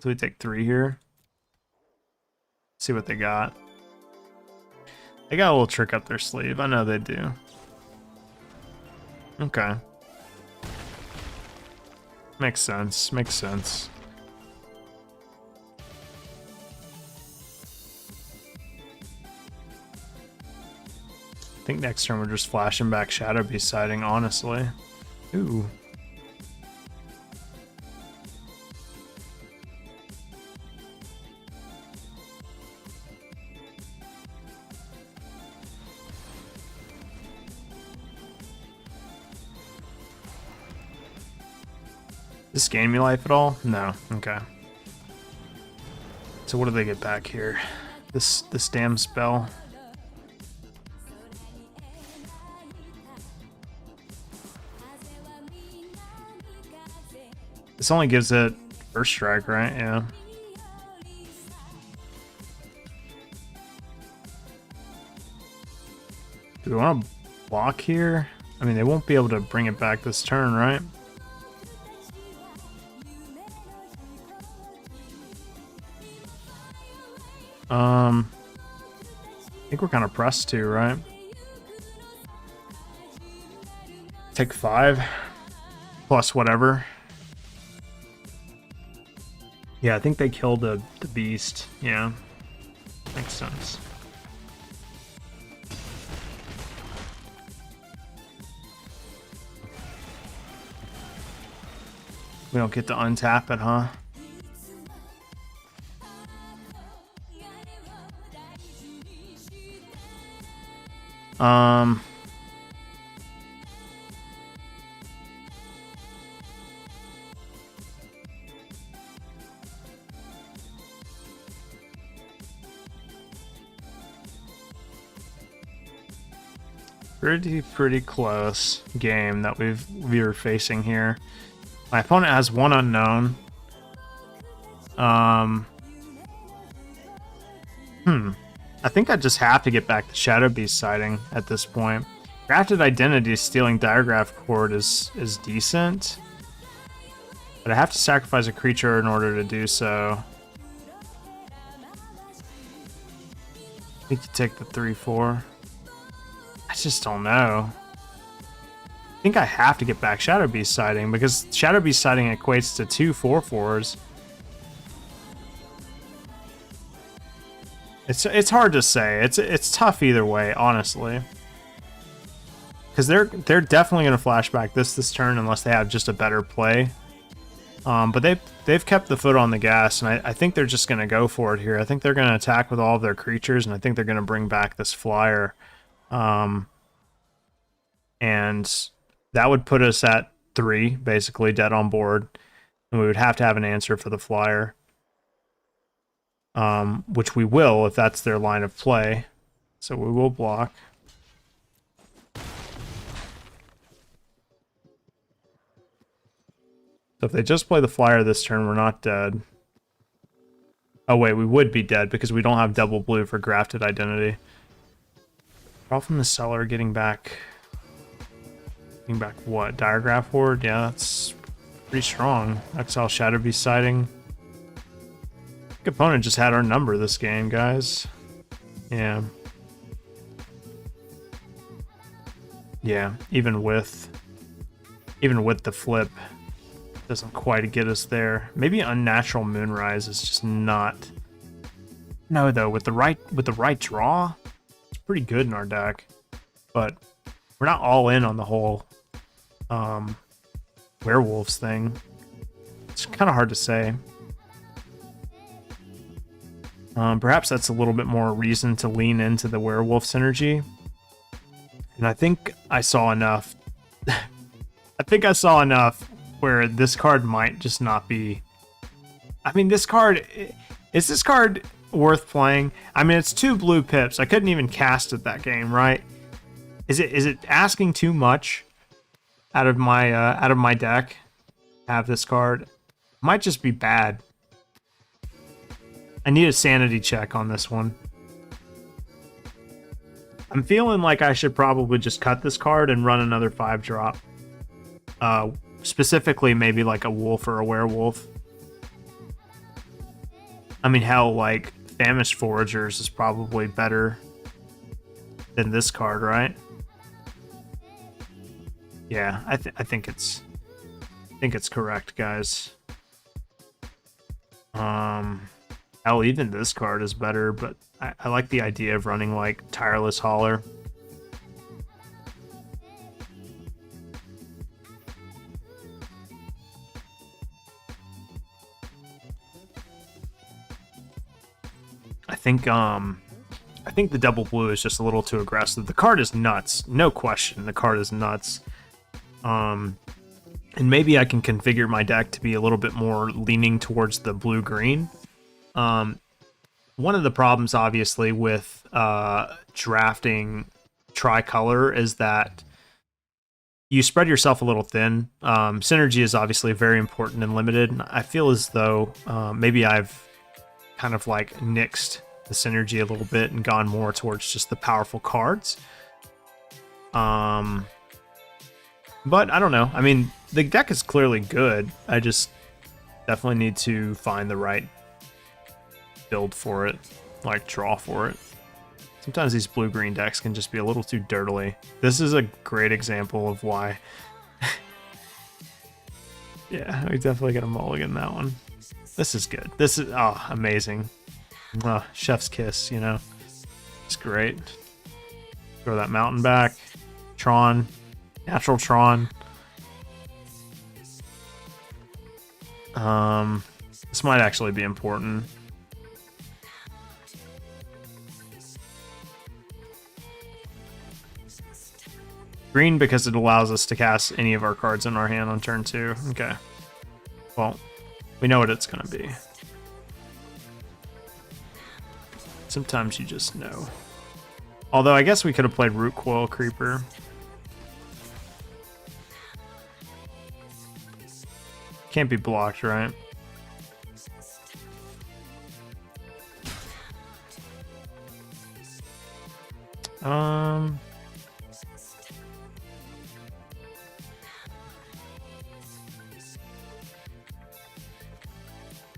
Speaker 1: So we take 3 here. See what they got. They got a little trick up their sleeve. I know they do. Okay. Makes sense. Makes sense. I think next turn we're just flashing back Shadow Beast Sighting, honestly. Ooh. Does this gain me life at all? No. Okay. So what do they get back here? This damn spell. This only gives it first strike, right? Yeah. Do we want to block here? I mean, they won't be able to bring it back this turn, right? I think we're kind of pressed too, right? Take 5 plus whatever. Yeah, I think they killed the beast. Yeah, makes sense. We don't get to untap it, huh? Pretty close game that we were facing here. My opponent has 1 unknown. I think I just have to get back the Shadow Beast Sighting at this point. Crafted Identity stealing Diregraph Cord is decent, but I have to sacrifice a creature in order to do so. I need to take the 3/4. I just don't know. I think I have to get back Shadow Beast Sighting, because Shadow Beast Sighting equates to 2 4/4s. It's hard to say. It's tough either way, honestly. Because they're definitely going to flashback this turn unless they have just a better play. But they've kept the foot on the gas, and I think they're just going to go for it here. I think they're going to attack with all of their creatures, and I think they're going to bring back this flyer. And that would put us at 3, basically dead on board, and we would have to have an answer for the flyer. which we will if that's their line of play. So we will block. So if they just play the flyer this turn, we're not dead. Oh wait, we would be dead because we don't have double blue for grafted identity. Draw from the cellar, getting back what? Diregraph Horde? Yeah, that's pretty strong. Exile Shadow Beast sighting. Opponent just had our number this game, guys. Yeah. Yeah, even with the flip, doesn't quite get us there. Maybe Unnatural Moonrise is just not. No, though, with the right draw, it's pretty good in our deck. But we're not all in on the whole werewolves thing. It's kind of hard to say. Perhaps that's a little bit more reason to lean into the werewolf synergy. And I think I saw enough. I think I saw enough where this card might just not be. I mean, this card is this card worth playing? I mean, it's 2 blue pips. I couldn't even cast it that game, right? Is it asking too much out of my deck to have this card? It might just be bad. I need a sanity check on this one. I'm feeling like I should probably just cut this card and run another 5-drop. Specifically, maybe like a wolf or a werewolf. I mean, hell, like Famished Foragers is probably better than this card, right? Yeah, I think it's correct, guys. Hell, even this card is better, but I like the idea of running like Tireless Hauler. I think the double blue is just a little too aggressive. The card is nuts, no question. The card is nuts. And maybe I can configure my deck to be a little bit more leaning towards the blue-green. One of the problems, obviously, with drafting tricolor is that you spread yourself a little thin. Synergy is obviously very important and limited. I feel as though maybe I've kind of like nixed the synergy a little bit and gone more towards just the powerful cards. But I don't know. I mean, the deck is clearly good. I just definitely need to find the right build for it, like draw for it. Sometimes these blue-green decks can just be a little too dirtily. This is a great example of why. Yeah, we definitely got a mulligan that one. This is good. This is, oh, amazing. Oh, chef's kiss, you know. It's great. Throw that mountain back. Tron. Natural Tron. This might actually be important. Green because it allows us to cast any of our cards in our hand on turn 2. Okay. Well, we know what it's going to be. Sometimes you just know. Although I guess we could have played Root Coil Creeper. Can't be blocked, right?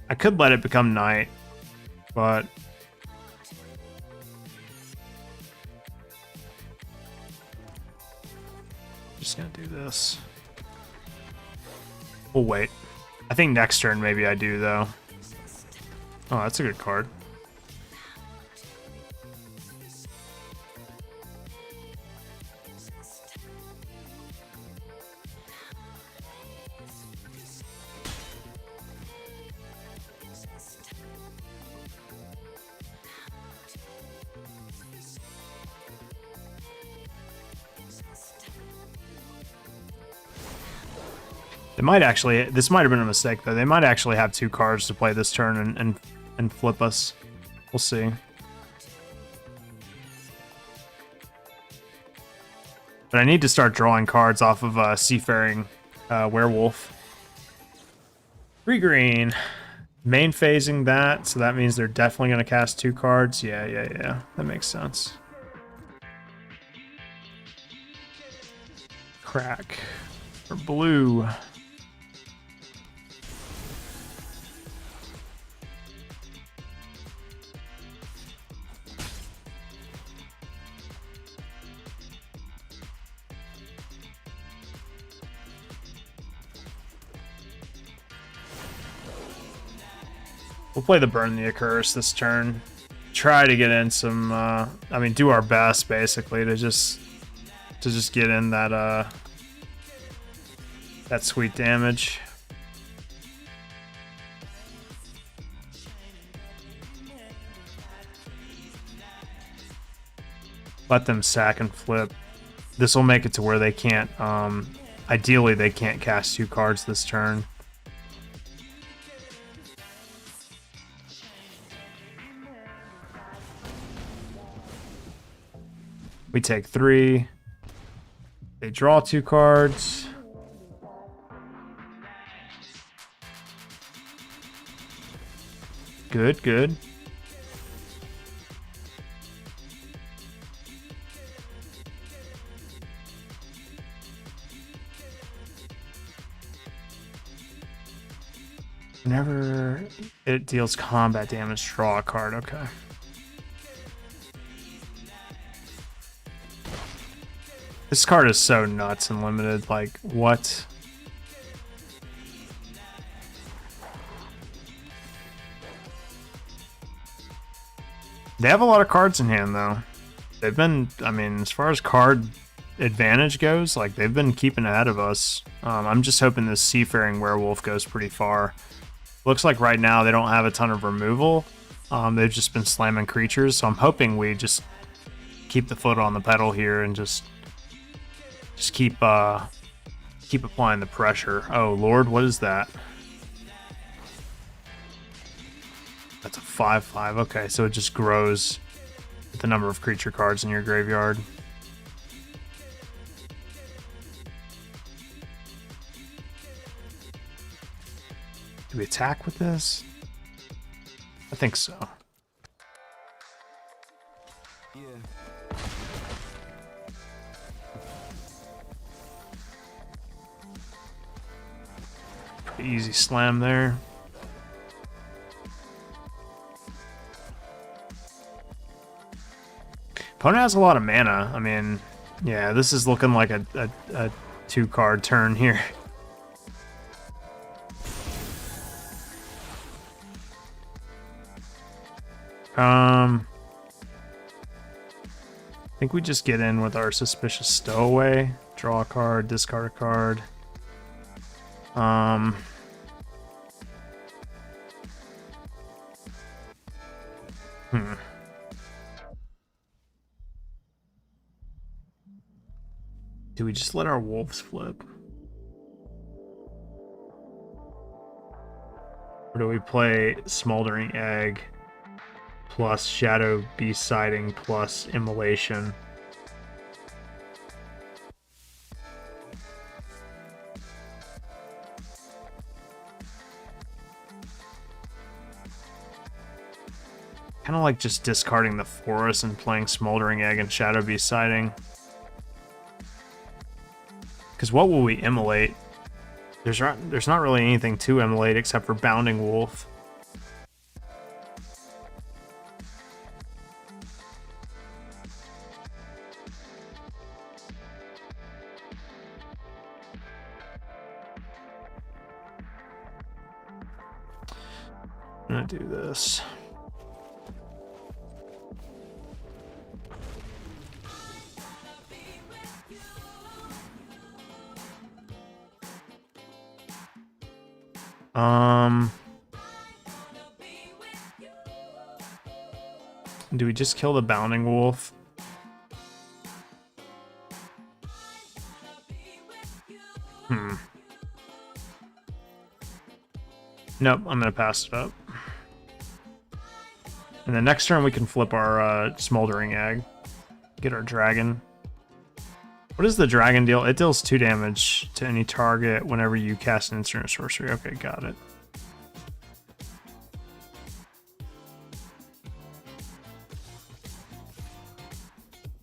Speaker 1: I could let it become night, but just gonna do this. We'll wait. I think next turn maybe I do though. Oh, that's a good card. They might actually, this might have been a mistake though. They might actually have 2 cards to play this turn and flip us. We'll see. But I need to start drawing cards off of Seafaring Werewolf. 3 green. Main phasing that, so that means they're definitely going to cast 2 cards. Yeah. That makes sense. Crack. For blue. We'll play the Burn the Accursed this turn. Try to get in some, I mean, do our best, basically, to just get in that, that sweet damage. Let them sack and flip. This will make it to where they can't, ideally they can't cast 2 cards this turn. We take 3. They draw 2 cards. Good. Whenever it deals combat damage, draw a card. Okay. This card is so nuts and limited. Like, what? They have a lot of cards in hand, though. They've been, I mean, as far as card advantage goes, like, they've been keeping ahead of us. I'm just hoping this Seafaring Werewolf goes pretty far. Looks like right now they don't have a ton of removal. They've just been slamming creatures, so I'm hoping we just keep the foot on the pedal here and just keep applying the pressure. Oh Lord, what is that? That's a 5/5. Okay, so it just grows with the number of creature cards in your graveyard. Do we attack with this? I think so. Yeah. Pretty easy slam there. Opponent has a lot of mana. I mean, yeah, this is looking like a 2-card turn here. I think we just get in with our Suspicious Stowaway. Draw a card, discard a card. Do we just let our wolves flip? Or do we play Smoldering Egg plus Shadow Beast Sighting plus Immolation? Kind of like just discarding the forest and playing Smoldering Egg and Shadow Beast Sighting. Because what will we immolate? There's not really anything to immolate except for Bounding Wolf. I'm gonna do this. Do we just kill the Bounding Wolf? Nope, I'm gonna pass it up. And then next turn we can flip our Smoldering Egg. Get our dragon. What does the dragon deal? It deals 2 damage to any target whenever you cast an instant or sorcery. Okay, got it.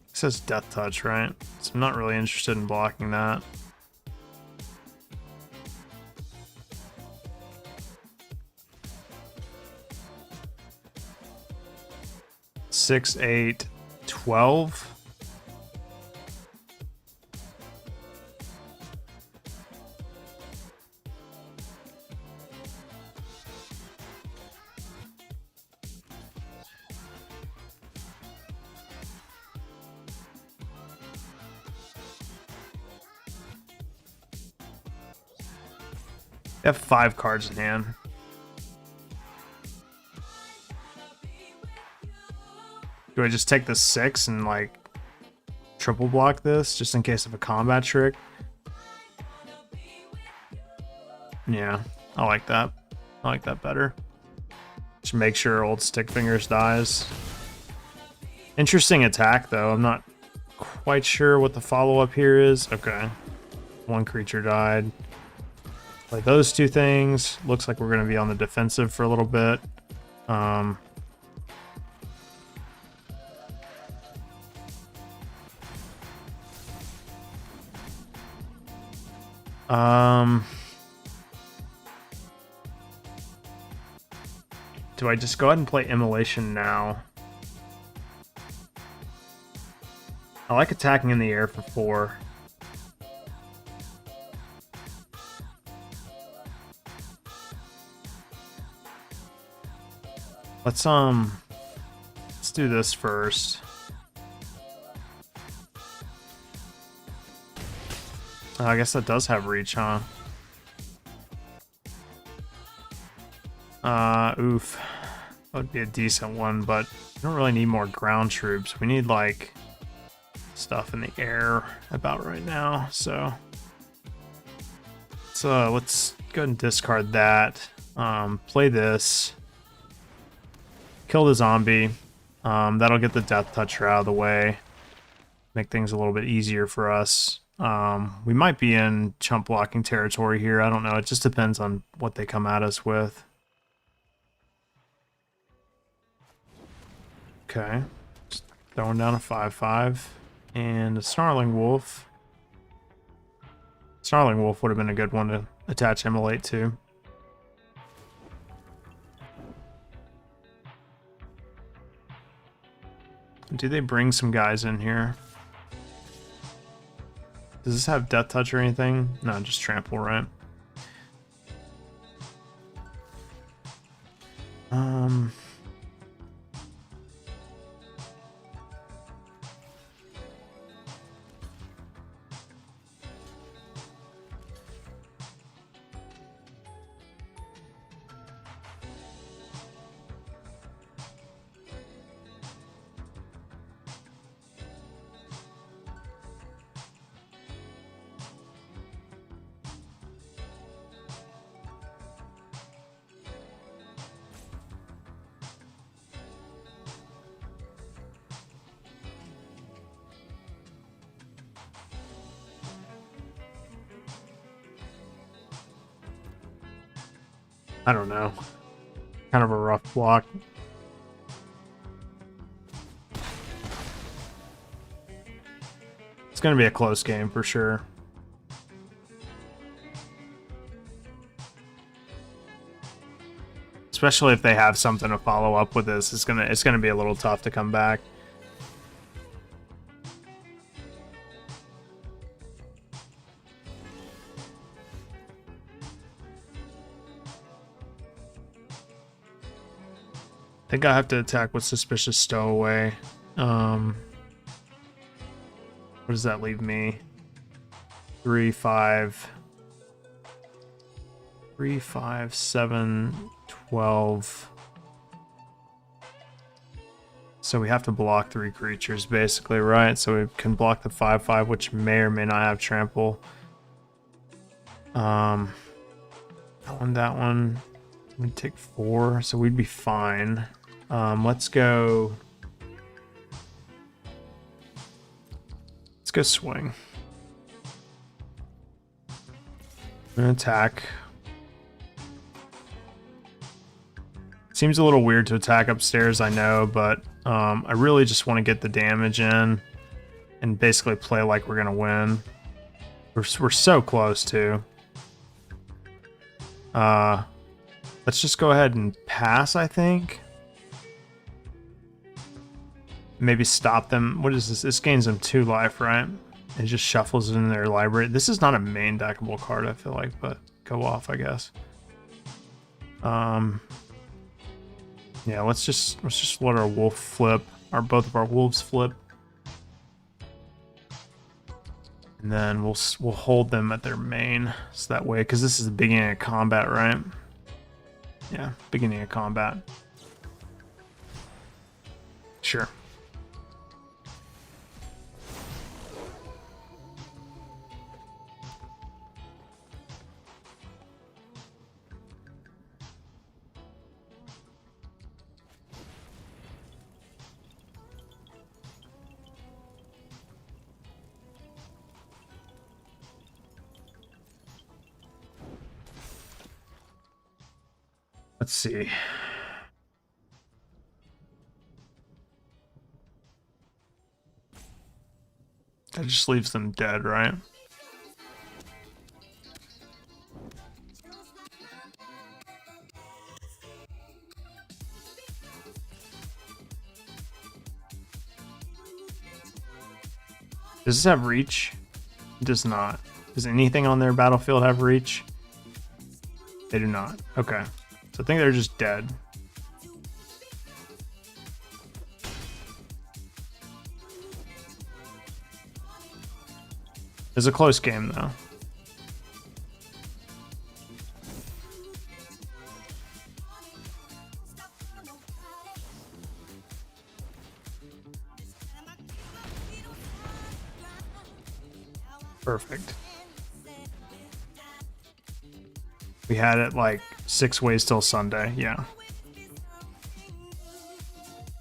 Speaker 1: It says Death Touch, right? So I'm not really interested in blocking that. Six, 8, 12. They have 5 cards in hand. Do I just take the 6 and like triple block this just in case of a combat trick? Yeah, I like that. I like that better. Just make sure old Stick Fingers dies. Interesting attack though. I'm not quite sure what the follow-up here is. Okay. 1 creature died. Play those 2 things. Looks like we're going to be on the defensive for a little bit. Do I just go ahead and play Immolation now? I like attacking in the air for 4. Let's do this first. I guess that does have reach, huh? Oof. That would be a decent one, but we don't really need more ground troops. We need, like, stuff in the air about right now, so... let's go ahead and discard that. Play this. Kill the zombie. That'll get the Death Toucher out of the way. Make things a little bit easier for us. We might be in chump blocking territory here. I don't know. It just depends on what they come at us with. Okay. Just throwing down a 5/5. And a Snarling Wolf. Snarling Wolf would have been a good one to attach Immolate to. Do they bring some guys in here? Does this have Death Touch or anything? No, just Trample, right? I don't know. Kind of a rough block. It's going to be a close game for sure. Especially if they have something to follow up with this, it's gonna be a little tough to come back. I think I have to attack with Suspicious Stowaway. What does that leave me? 3, 5, 7, 12. So we have to block 3 creatures basically, right? So we can block the 5/5, which may or may not have trample. That one. We take 4, so we'd be fine. Let's go. Let's go swing. I'm gonna attack. Seems a little weird to attack upstairs, I know, but I really just want to get the damage in and basically play like we're gonna win. We're so close too. Let's just go ahead and pass, I think. Maybe stop them. What is this? This gains them 2 life, right? It just shuffles it in their library. This is not a main deckable card, I feel like, but go off, I guess. Yeah, let's just let our wolf flip, both of our wolves flip, and then we'll hold them at their main, so that way, because this is the beginning of combat, right? Yeah, beginning of combat. Sure. Let's see. That just leaves them dead, right? Does this have reach? It does not. Does anything on their battlefield have reach? They do not. Okay. So I think they're just dead. It's a close game, though. Perfect. We had it like 6 ways till Sunday. Yeah.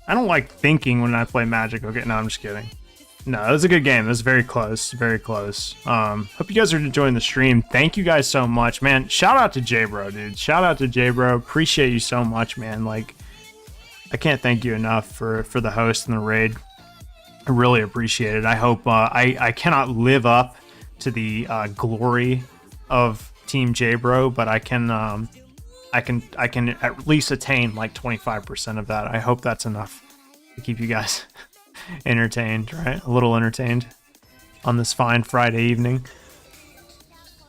Speaker 1: I don't like thinking when I play Magic. Okay, no, I'm just kidding. No, it was a good game. It was very close. Very close. Hope you guys are enjoying the stream. Thank you guys so much, man. Shout out to J-Bro, dude. Shout out to J-Bro. Appreciate you so much, man. Like, I can't thank you enough for the host and the raid. I really appreciate it. I hope I cannot live up to the glory of Team J-Bro, but I can at least attain like 25% of that. I hope that's enough to keep you guys entertained, right? A little entertained on this fine Friday evening.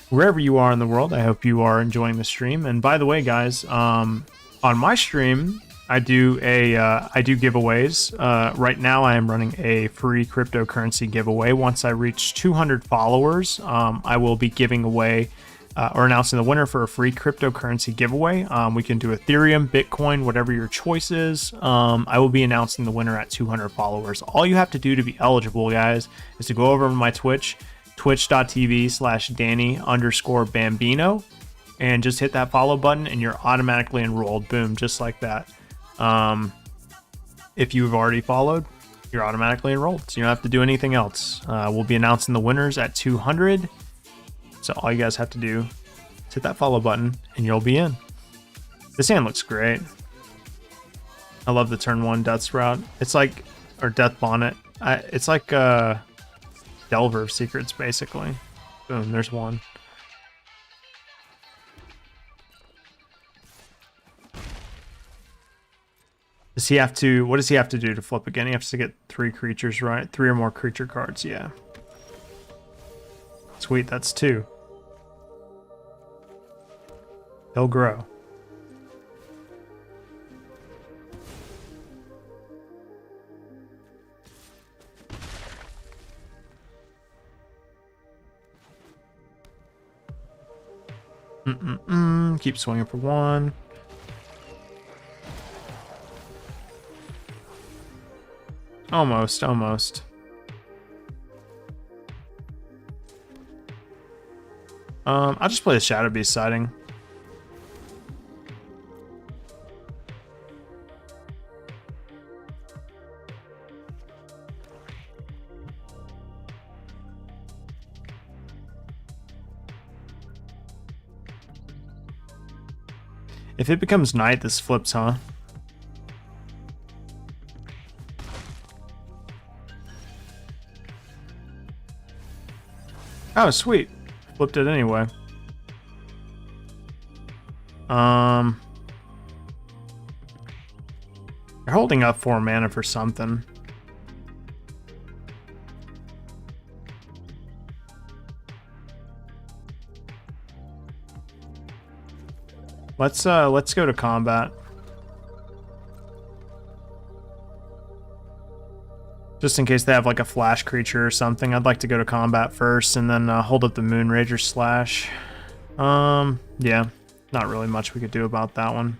Speaker 1: Wherever you are in the world, I hope you are enjoying the stream. And by the way, guys, on my stream, I do giveaways. Right now, I am running a free cryptocurrency giveaway. Once I reach 200 followers, I will be giving away or announcing the winner for a free cryptocurrency giveaway. We can do Ethereum, Bitcoin, whatever your choice is. I will be announcing the winner at 200 followers. All you have to do to be eligible, guys, is to go over to my Twitch, twitch.tv/Danny_Bambino, and just hit that follow button, and you're automatically enrolled. Boom, just like that. If you've already followed, you're automatically enrolled, so you don't have to do anything else. We'll be announcing the winners at 200. So all you guys have to do is hit that follow button and you'll be in. This hand looks great. I love the turn 1 Death Sprout. It's like, or Death Bonnet. It's like Delver of Secrets, basically. Boom, there's one. Does he have to, what does he have to do to flip again? He has to get 3 creatures, right? 3 or more creature cards, yeah. Sweet, that's 2. He'll grow. Keep swinging for 1. Almost. I'll just play the Shadow Beast siding. If it becomes night, this flips, huh? Oh, sweet. Flipped it anyway. They're holding up 4 mana for something. Let's go to combat. Just in case they have like a flash creature or something, I'd like to go to combat first and then hold up the Moonrager Slash. Yeah, not really much we could do about that one.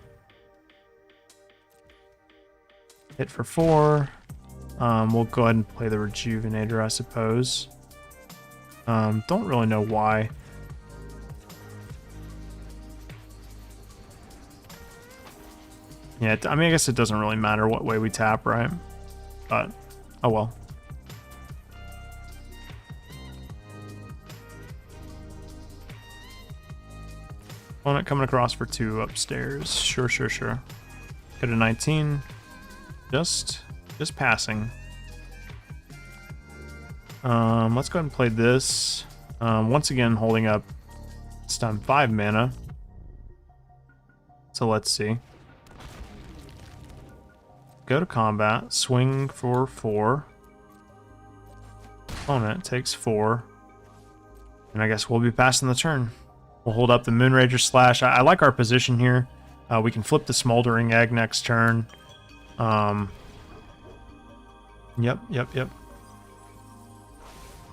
Speaker 1: Hit for 4. We'll go ahead and play the Rejuvenator, I suppose. Don't really know why. Yeah, I mean, I guess it doesn't really matter what way we tap, right? But, oh well. Opponent coming across for 2 upstairs. Sure. Go to 19. Just passing. Let's go ahead and play this. Once again, holding up this time 5 mana. So let's see. Go to combat, swing for 4. Opponent takes 4. And I guess we'll be passing the turn. We'll hold up the Moonrager Slash. I like our position here. We can flip the Smoldering Egg next turn. Yep.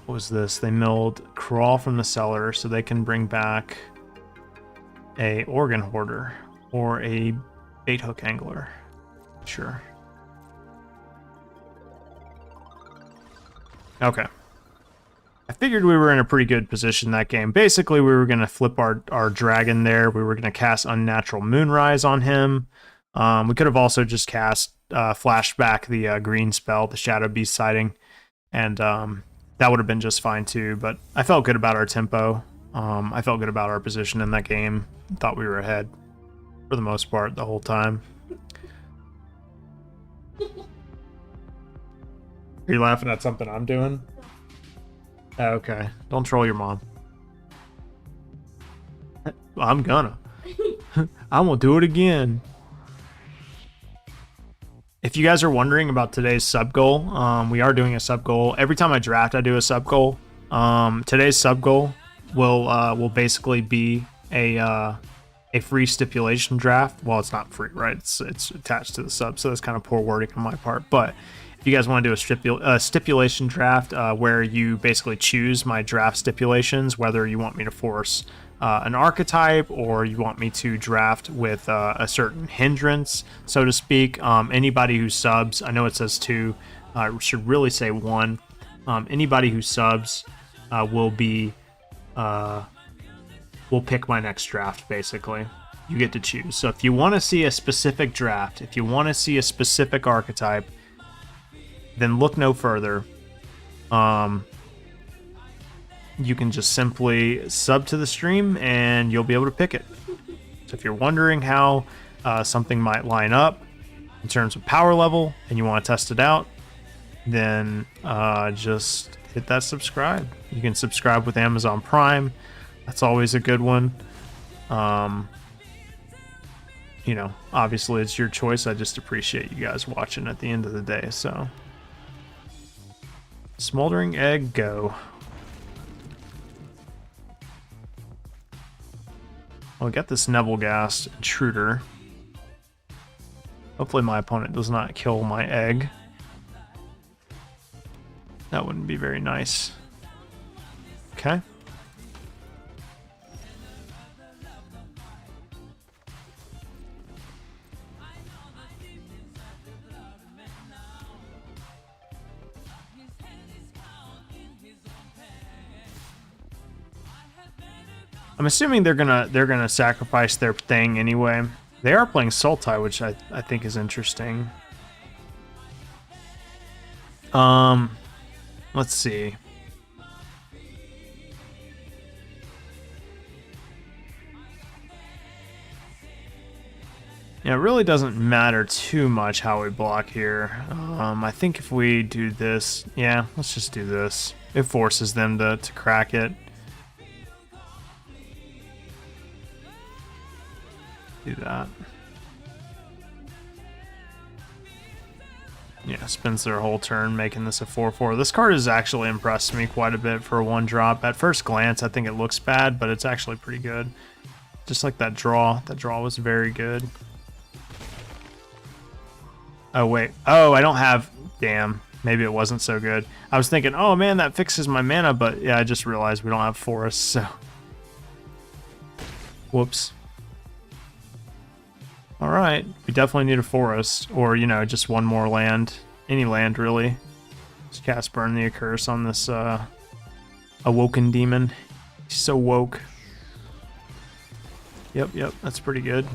Speaker 1: What was this? They milled Crawl from the Cellar so they can bring back a Organ Hoarder or a Bait Hook Angler. Sure. Okay. I figured we were in a pretty good position that game. Basically, we were going to flip our dragon there. We were going to cast Unnatural Moonrise on him. We could have also just cast flashback the green spell, the Shadow Beast Sighting, and that would have been just fine too. But I felt good about our tempo. I felt good about our position in that game. Thought we were ahead for the most part the whole time. Are you laughing at something I'm doing? Okay, don't troll your mom. I'm gonna. I'm gonna do it again. If you guys are wondering about today's sub goal, we are doing a sub goal. Every time I draft, I do a sub goal. Today's sub goal will basically be a free stipulation draft. Well, it's not free, right? It's attached to the sub, so that's kind of poor wording on my part. But if you guys want to do a stipulation draft where you basically choose my draft stipulations, whether you want me to force an archetype or you want me to draft with a certain hindrance, so to speak, anybody who subs, I know it says 2, should really say 1. Anybody who subs will pick my next draft, basically. You get to choose. So if you want to see a specific draft, if you want to see a specific archetype, then look no further. You can just simply sub to the stream and you'll be able to pick it. So if you're wondering how something might line up in terms of power level and you want to test it out, then just hit that subscribe. You can subscribe with Amazon Prime. That's always a good one. You know, obviously it's your choice. I just appreciate you guys watching at the end of the day. So, Smoldering Egg, go. Well, I got this Nebelgast Intruder. Hopefully my opponent does not kill my egg. That wouldn't be very nice. Okay. I'm assuming they're gonna sacrifice their thing anyway. They are playing Sultai, which I think is interesting. Let's see. Yeah, it really doesn't matter too much how we block here. I think if we do this, yeah, let's just do this. It forces them to crack it. Do that. Yeah, spends their whole turn making this a 4/4. This card has actually impressed me quite a bit for a 1-drop. At first glance, I think it looks bad, but it's actually pretty good. Just like that draw. That draw was very good. Oh, wait. Oh, I don't have... Damn. Maybe it wasn't so good. I was thinking, oh man, that fixes my mana, but yeah, I just realized we don't have forests, so... Whoops. Alright, we definitely need a forest, or, you know, just one more land. Any land, really. Just cast Burn the Curse on this, Awoken Demon. He's so woke. Yep, that's pretty good.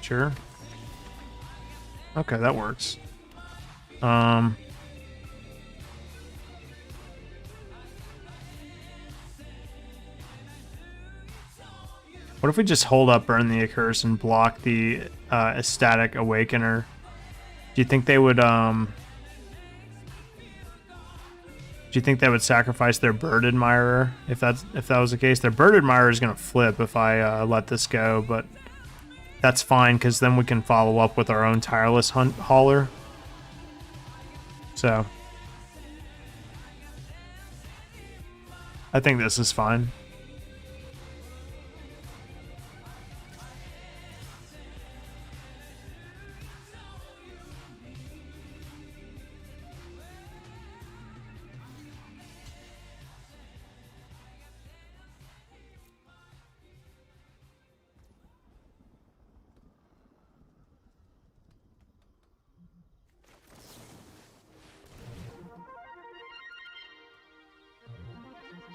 Speaker 1: Sure. Okay, that works. What if we just hold up Burn the Curse and block the Ecstatic Awakener? Do you think they would sacrifice their Bird Admirer if that was the case? Their Bird Admirer is gonna flip if I let this go, but that's fine because then we can follow up with our own Tireless Hauler. So I think this is fine.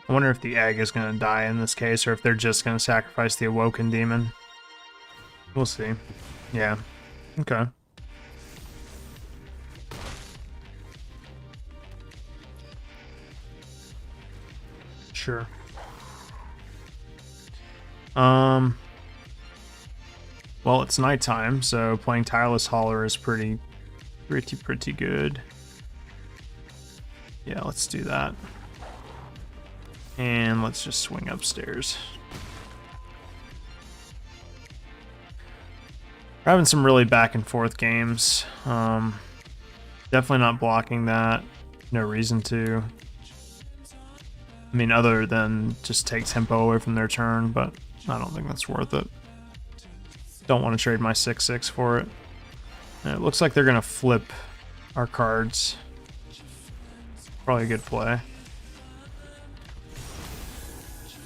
Speaker 1: I wonder if the egg is going to die in this case, or if they're just going to sacrifice the Awoken Demon. We'll see. Yeah. Okay. Sure. Well, it's nighttime, so playing Tireless Hauler is pretty good. Yeah, let's do that. And let's just swing upstairs. We're having some really back and forth games. Definitely not blocking that. No reason to. I mean, other than just take tempo away from their turn, but I don't think that's worth it. Don't want to trade my 6/6 for it. And it looks like they're going to flip our cards. Probably a good play.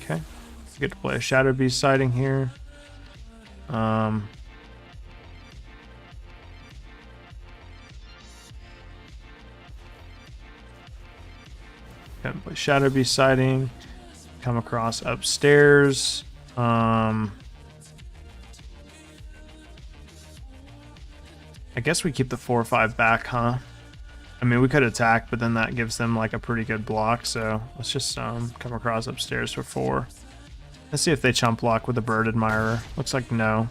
Speaker 1: Okay. Get to play a Shadow Beast sighting here. Gonna play Shadow Beast sighting. Come across upstairs. I guess we keep the 4/5 back, huh? I mean, we could attack, but then that gives them like a pretty good block. So let's just come across upstairs for 4. Let's see if they chump block with the Bird Admirer. Looks like no.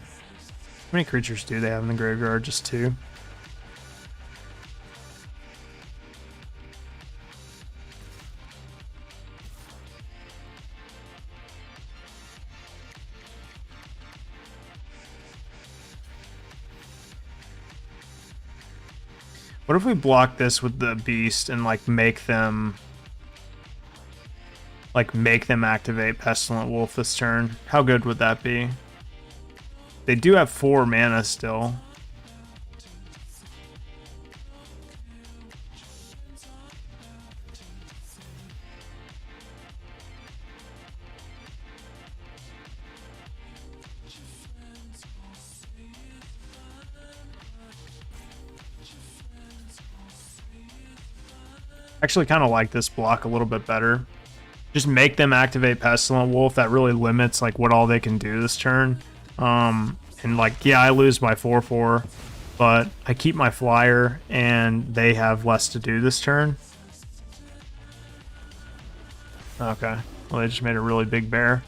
Speaker 1: How many creatures do they have in the graveyard? Just 2. What if we block this with the beast and like make them activate Pestilent Wolf this turn? How good would that be? They do have 4 mana still. Actually kind of like this block a little bit better. Just make them activate Pestilent Wolf. That really limits like what all they can do this turn. And like, yeah, I lose by 4/4, but I keep my flyer and they have less to do this turn. Okay, well, they just made a really big bear.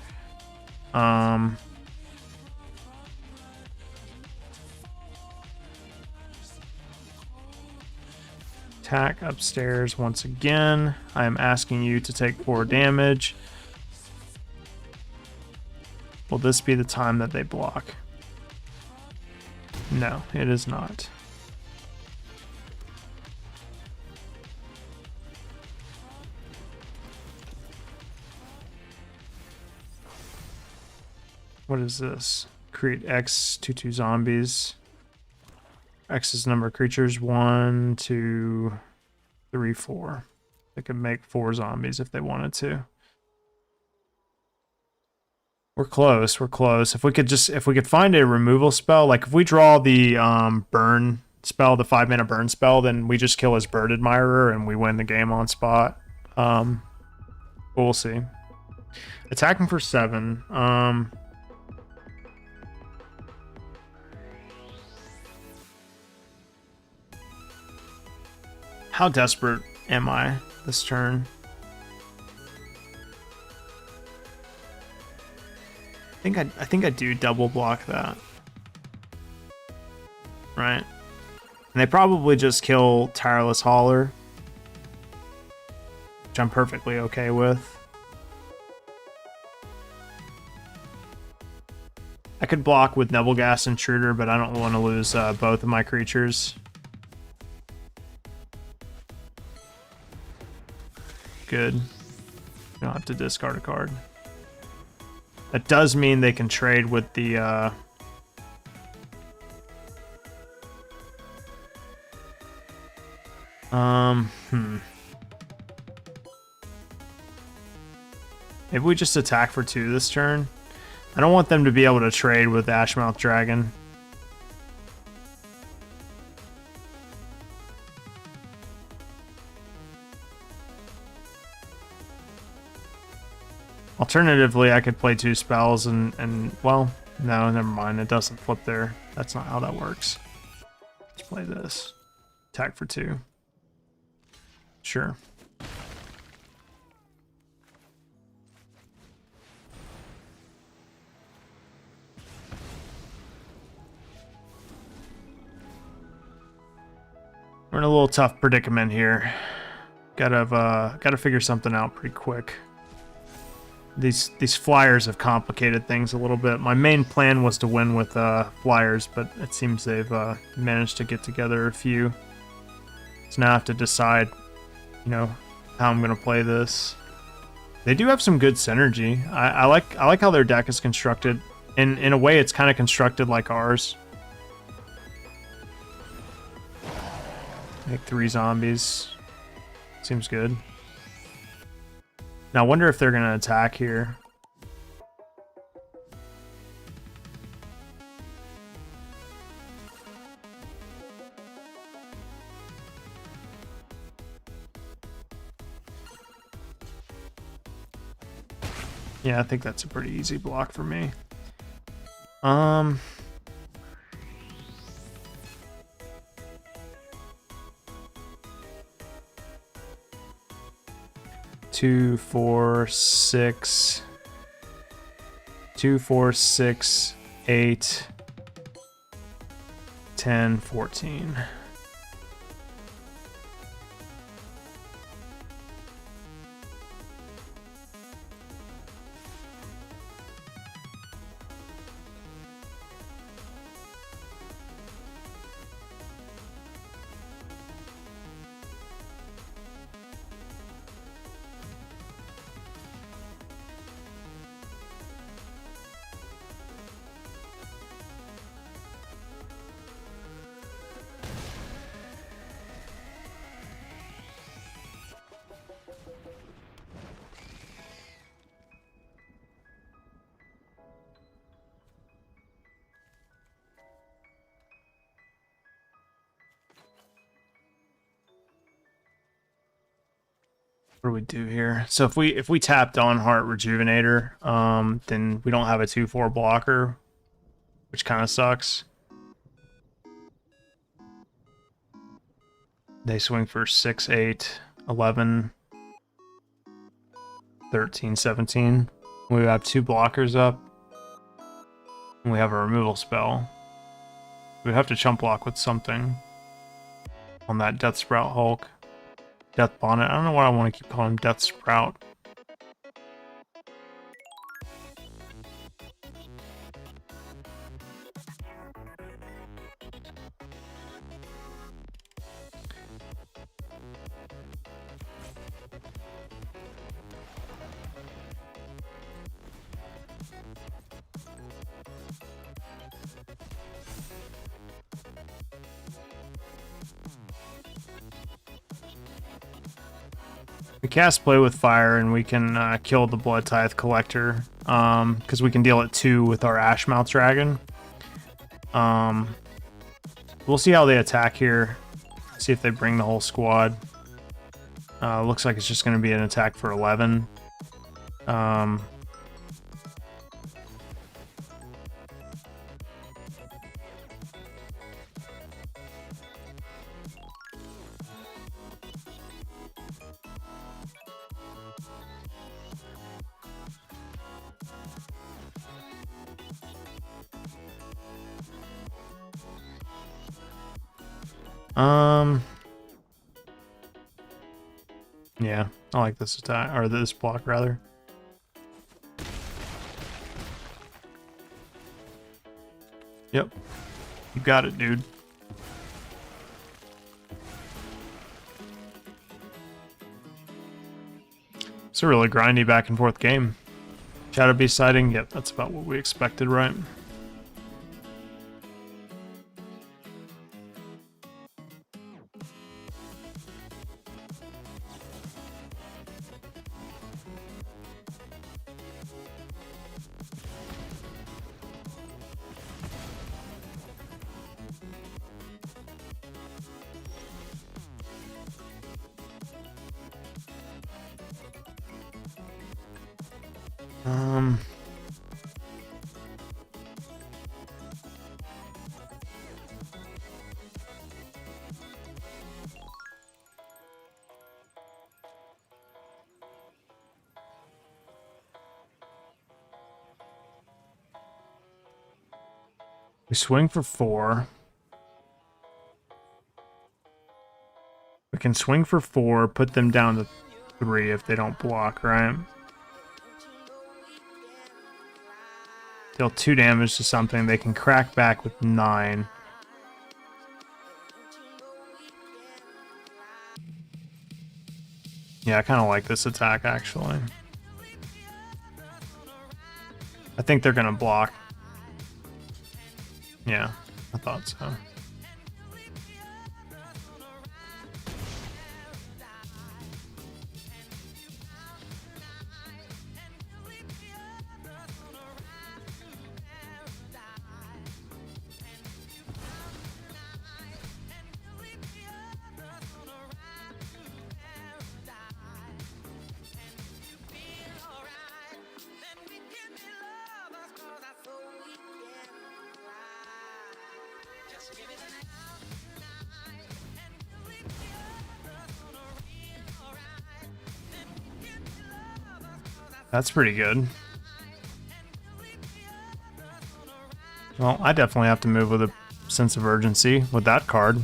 Speaker 1: Attack upstairs once again. I am asking you to take 4 damage. Will this be the time that they block? No, it is not. What is this? Create X 2/2 zombies. X is number of creatures. 1, 2, 3, 4. They could make 4 zombies if they wanted to. We're close. We're close. If we could find a removal spell, like if we draw the burn spell, the 5-mana burn spell, then we just kill his Bird Admirer and we win the game on spot. But we'll see. Attacking for 7. How desperate am I this turn? I think I do double block that. Right. And they probably just kill Tireless Hauler, which I'm perfectly okay with. I could block with Nebelgast Intruder, but I don't want to lose both of my creatures. Good. You don't have to discard a card. That does mean they can trade with the Maybe we just attack for 2 this turn. I don't want them to be able to trade with Ashmouth Dragon. Alternatively, I could play 2 spells and well, no, never mind. It doesn't flip there. That's not how that works. Let's play this. Attack for 2. Sure. We're in a little tough predicament here. Gotta figure something out pretty quick. These flyers have complicated things a little bit. My main plan was to win with flyers, but it seems they've managed to get together a few. So now I have to decide, you know, how I'm gonna play this. They do have some good synergy. I like how their deck is constructed. In a way, it's kind of constructed like ours. Make 3 zombies. Seems good. Now I wonder if they're gonna attack here. Yeah, I think that's a pretty easy block for me. 2, 4, 6, 2, 4, 6, 8, 10, 14. What do we do here? So if we tapped on Heart Rejuvenator, then we don't have a 2/4 blocker, which kind of sucks. They swing for 6, 8, 11, 13, 17. We have 2 blockers up. And we have a removal spell. We have to chump block with something on that Death Sprout Hulk. Death Bonnet. I don't know why I want to keep calling him Death Sprout. We cast Play with Fire, and we can kill the Blood Tithe Collector, because we can deal it 2 with our Ashmouth Dragon. We'll see how they attack here, see if they bring the whole squad. Looks like it's just going to be an attack for 11. Yeah, I like this attack, or this block rather. Yep, you got it, dude. It's a really grindy back and forth game. Shadow Beast sighting, yep, that's about what we expected, right? We swing for 4. We can swing for 4, put them down to 3 if they don't block, right? Deal 2 damage to something. They can crack back with 9. Yeah, I kind of like this attack, actually. I think they're going to block. Yeah, I thought so. That's pretty good. Well, I definitely have to move with a sense of urgency with that card.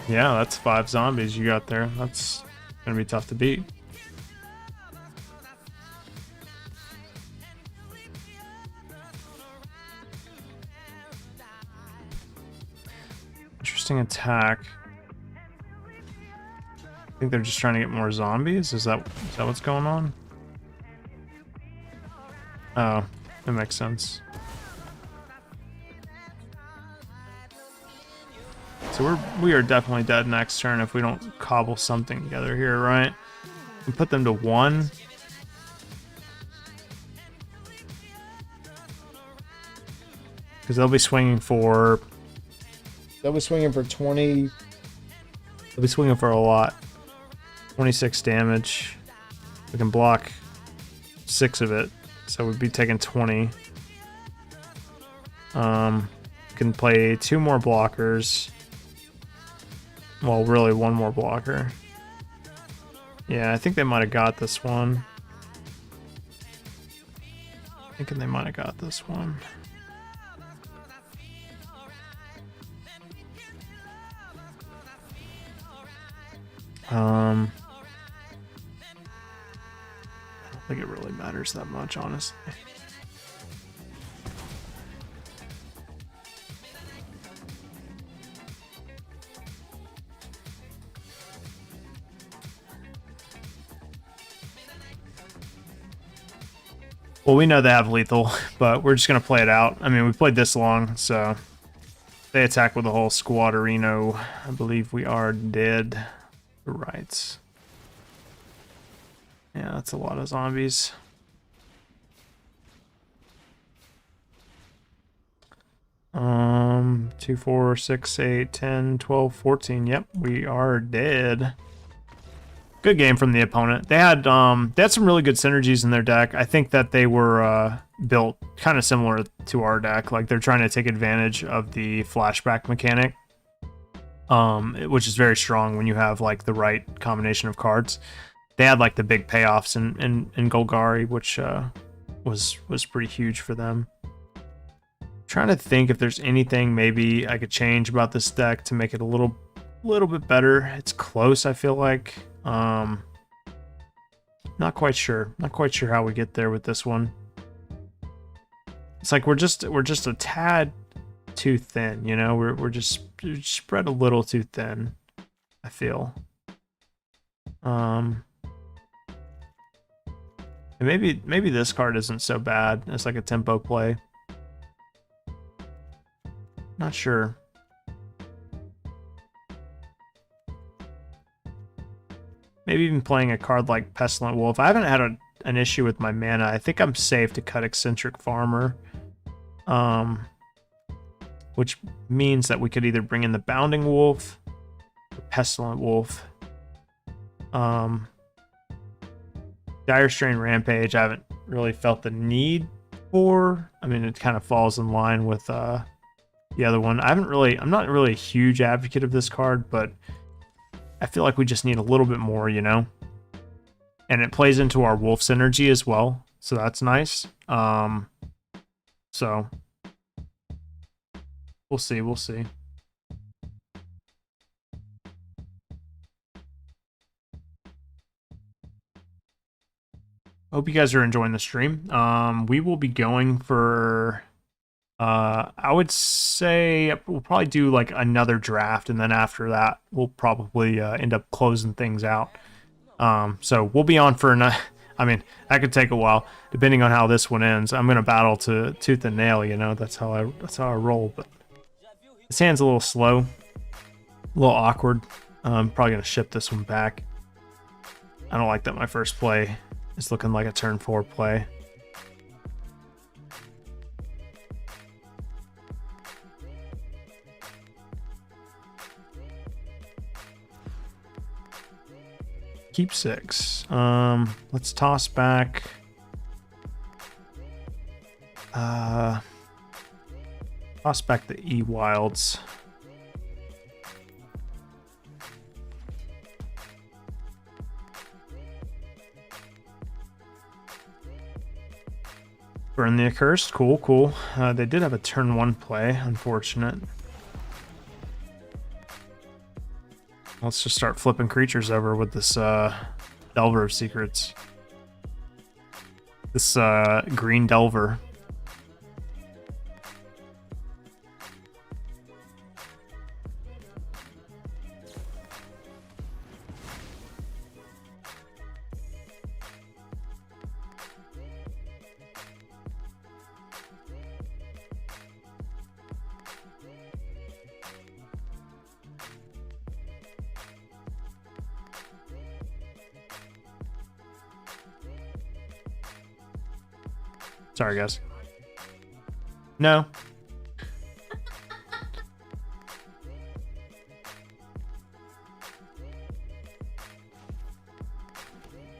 Speaker 1: Yeah, that's 5 zombies you got there. That's gonna be tough to beat. Interesting attack. I think they're just trying to get more zombies. Is that what's going on? Oh, that makes sense. So we are definitely dead next turn if we don't cobble something together here, right? And put them to 1. Because they'll be swinging for 20. They'll be swinging for a lot. 26 damage. We can block 6 of it, so we'd be taking 20. Can play 2 more blockers. Well, really 1 more blocker. Yeah, I think they might have got this one. Thinking they might have got this one. I don't think it really matters that much, honestly. Well, we know they have lethal, but we're just going to play it out. I mean, we played this long, so they attack with a whole squadrino. I believe we are dead. Right. Yeah, that's a lot of zombies. Two, 4, 6, 8, 10, 12, 14. Yep, we are dead. Good game from the opponent. They had some really good synergies in their deck. I think that they were built kind of similar to our deck. Like they're trying to take advantage of the flashback mechanic, which is very strong when you have like the right combination of cards. They had like the big payoffs in Golgari, which was pretty huge for them. Trying to think if there's anything maybe I could change about this deck to make it a little bit better. It's close, I feel like. Not quite sure. Not quite sure how we get there with this one. It's like we're just a tad too thin, you know. We're just spread a little too thin, I feel. And maybe this card isn't so bad. It's like a tempo play. Not sure. Maybe even playing a card like Pestilent Wolf. I haven't had an issue with my mana. I think I'm safe to cut Eccentric Farmer. Which means that we could either bring in the Bounding Wolf or Pestilent Wolf. Dire Strain Rampage, I haven't really felt the need for. I mean, it kind of falls in line with the other one. I'm not really a huge advocate of this card, but I feel like we just need a little bit more, you know? And it plays into our wolf synergy as well, so that's nice. So we'll see. Hope you guys are enjoying the stream. We will be going for I would say we'll probably do like another draft, and then after that we'll probably end up closing things out. So we'll be on for I mean, that could take a while depending on how this one ends. I'm gonna battle to tooth and nail, you know. That's how I roll. But this hand's a little slow, a little awkward. I'm probably gonna ship this one back. I don't like that my first play is looking like a turn 4 play. Keep 6. Let's toss back. Toss back the E-Wilds. Burn the Accursed. Cool. They did have a turn 1 play. Unfortunate. Let's just start flipping creatures over with this Delver of Secrets. This green Delver. Sorry, guys. No.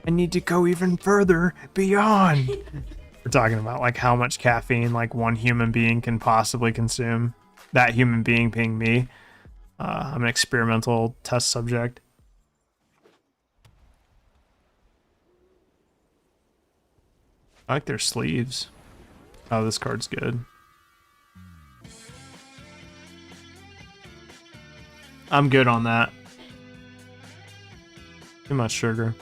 Speaker 1: I need to go even further beyond. We're talking about like how much caffeine like one human being can possibly consume. That human being being me. I'm an experimental test subject. I like their sleeves. Oh, this card's good. I'm good on that. Too much sugar.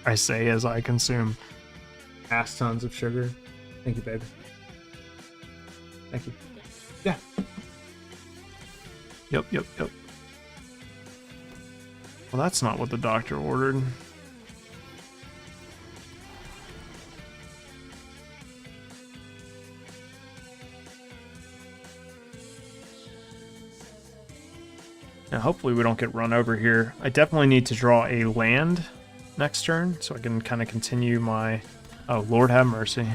Speaker 1: I say as I consume ass tons of sugar. Thank you, baby. Thank you. Yeah. Yep. Well, that's not what the doctor ordered. Now, hopefully we don't get run over here. I definitely need to draw a land next turn so I can kind of continue my... Oh, Lord have mercy.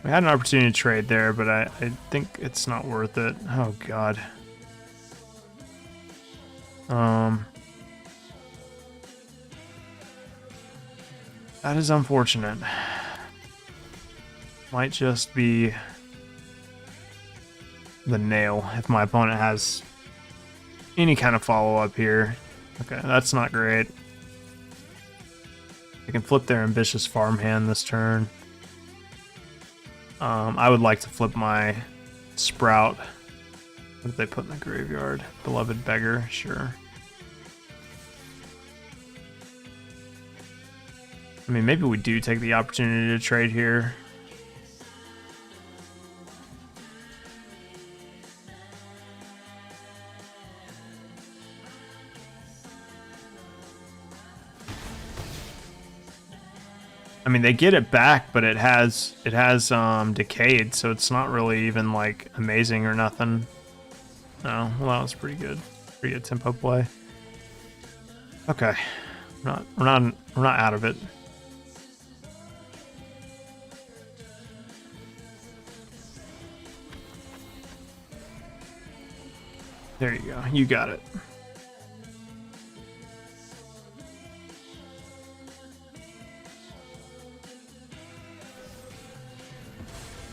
Speaker 1: We had an opportunity to trade there, but I think it's not worth it. Oh, God. That is unfortunate. Might just be the nail if my opponent has any kind of follow-up here. Okay, that's not great. They can flip their ambitious farmhand this turn. I would like to flip my sprout. What did they put in the graveyard? Beloved beggar, sure. I mean, maybe we do take the opportunity to trade here. I mean, they get it back, but it has decayed, so it's not really even like amazing or nothing. Oh, well, that was pretty good. Pretty good tempo play. Okay, we're not out of it. There you go. You got it.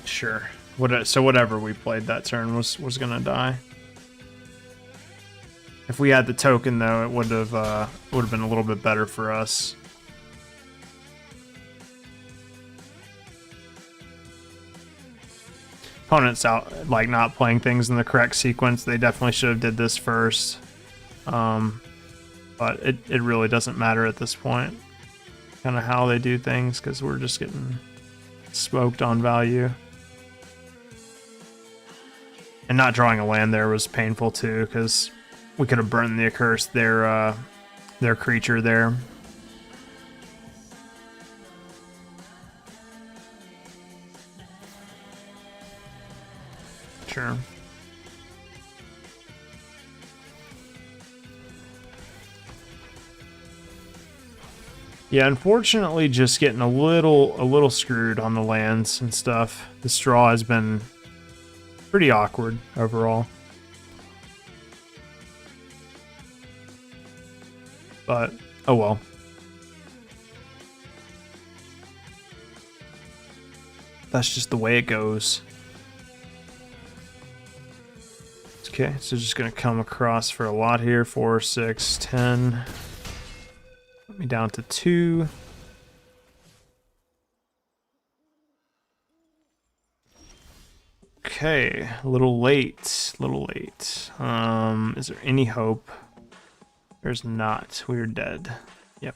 Speaker 1: Sure. So whatever we played that turn was gonna die. If we had the token, though, it would have been a little bit better for us. Opponents out like not playing things in the correct sequence. They definitely should have did this first. But it really doesn't matter at this point. Kind of how they do things, because we're just getting smoked on value. And not drawing a land there was painful too, because we could have burned the accursed their creature there. Sure. Yeah, unfortunately, just getting a little screwed on the lands and stuff. This draw has been pretty awkward overall. But, oh well. That's just the way it goes. Okay, so just gonna come across for a lot here. 4, 6, 10. Put me down to 2. Okay, a little late. Is there any hope? There's not. We're dead. Yep.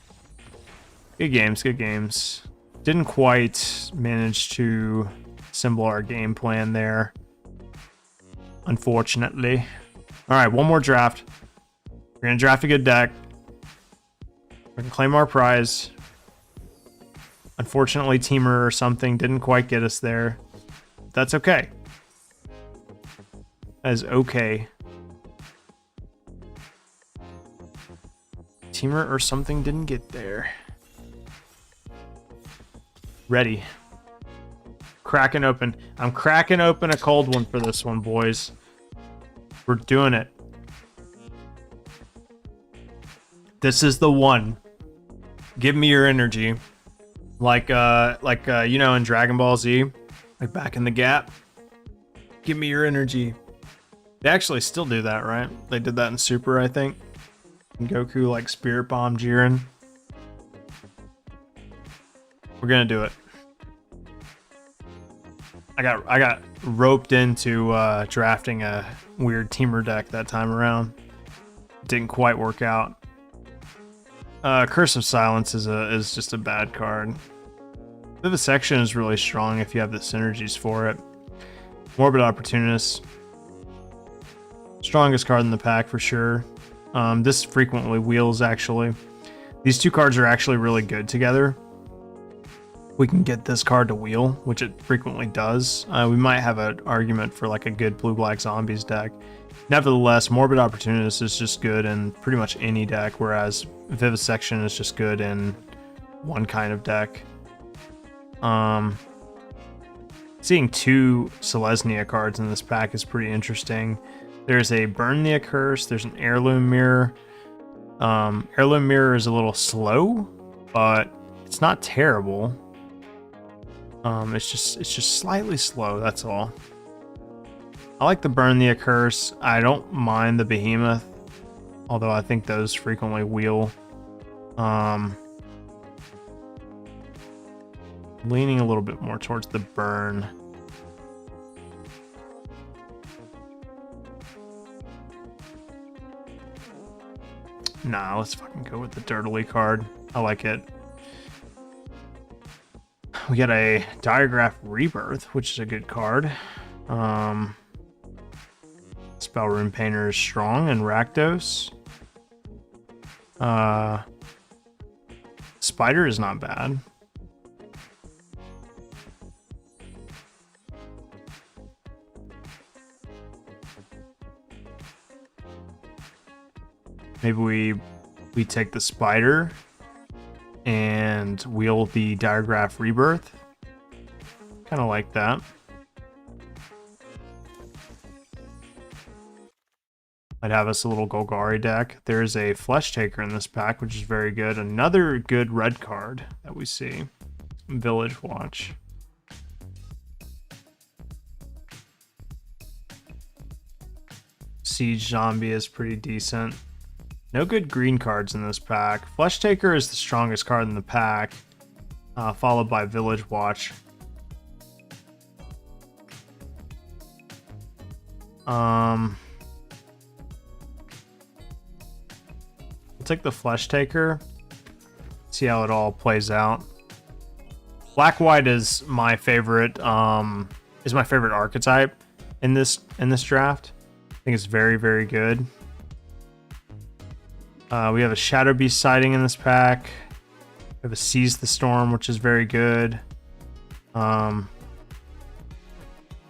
Speaker 1: Good games. Didn't quite manage to assemble our game plan there, unfortunately. Alright, one more draft. We're gonna draft a good deck. We can claim our prize. Unfortunately, Teamer or something didn't quite get us there. That's okay. That is okay. Teamer or something didn't get there. Ready. Cracking open. I'm cracking open a cold one for this one, boys. We're doing it. This is the one. Give me your energy. Like you know, in Dragon Ball Z, like back in the gap. Give me your energy. They actually still do that, right? They did that in Super, I think. And Goku like Spirit Bomb Jiren. We're gonna do it. I got roped into drafting a weird teamer deck that time around. Didn't quite work out. Curse of Silence is just a bad card. Vivisection is really strong if you have the synergies for it. Morbid Opportunist, strongest card in the pack for sure. This frequently wheels actually. These two cards are actually really good together. We can get this card to wheel, which it frequently does. We might have an argument for like a good blue-black zombies deck. Nevertheless, Morbid Opportunist is just good in pretty much any deck, whereas Vivisection is just good in one kind of deck. Seeing two Selesnya cards in this pack is pretty interesting. There's a Burn the Accursed, there's an Heirloom Mirror. Heirloom Mirror is a little slow, but it's not terrible. It's just slightly slow, that's all. I like the Burn the Accursed. I don't mind the Behemoth, although I think those frequently wheel. Leaning a little bit more towards the Burn. Nah, let's fucking go with the Dirtily card. I like it. We got a Diregraph Rebirth, which is a good card. Spell Rune Painter is strong, and Rakdos. Spider is not bad. Maybe we take the Spider and wheel the Diregraph Rebirth. Kind of like that. Might have us a little Golgari deck. There's a Flesh Taker in this pack, which is very good. Another good red card that we see. Village Watch. Siege Zombie is pretty decent. No good green cards in this pack. Flesh Taker is the strongest card in the pack, followed by Village Watch. I'll take the Flesh Taker. See how it all plays out. Black White is my favorite. Is my favorite archetype in this draft. I think it's very, very good. We have a Shadow Beast sighting in this pack. We have a Seize the Storm, which is very good.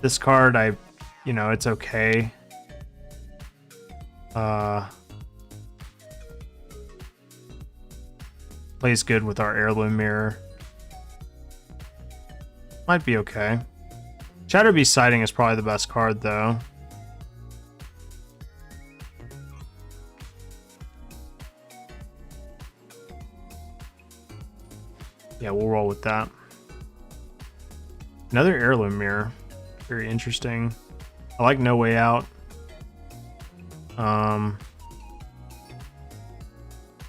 Speaker 1: This card, it's okay. Plays good with our Heirloom Mirror. Might be okay. Shadow Beast sighting is probably the best card, though. Yeah, we'll roll with that. Another Heirloom Mirror. Very interesting. I like No Way Out.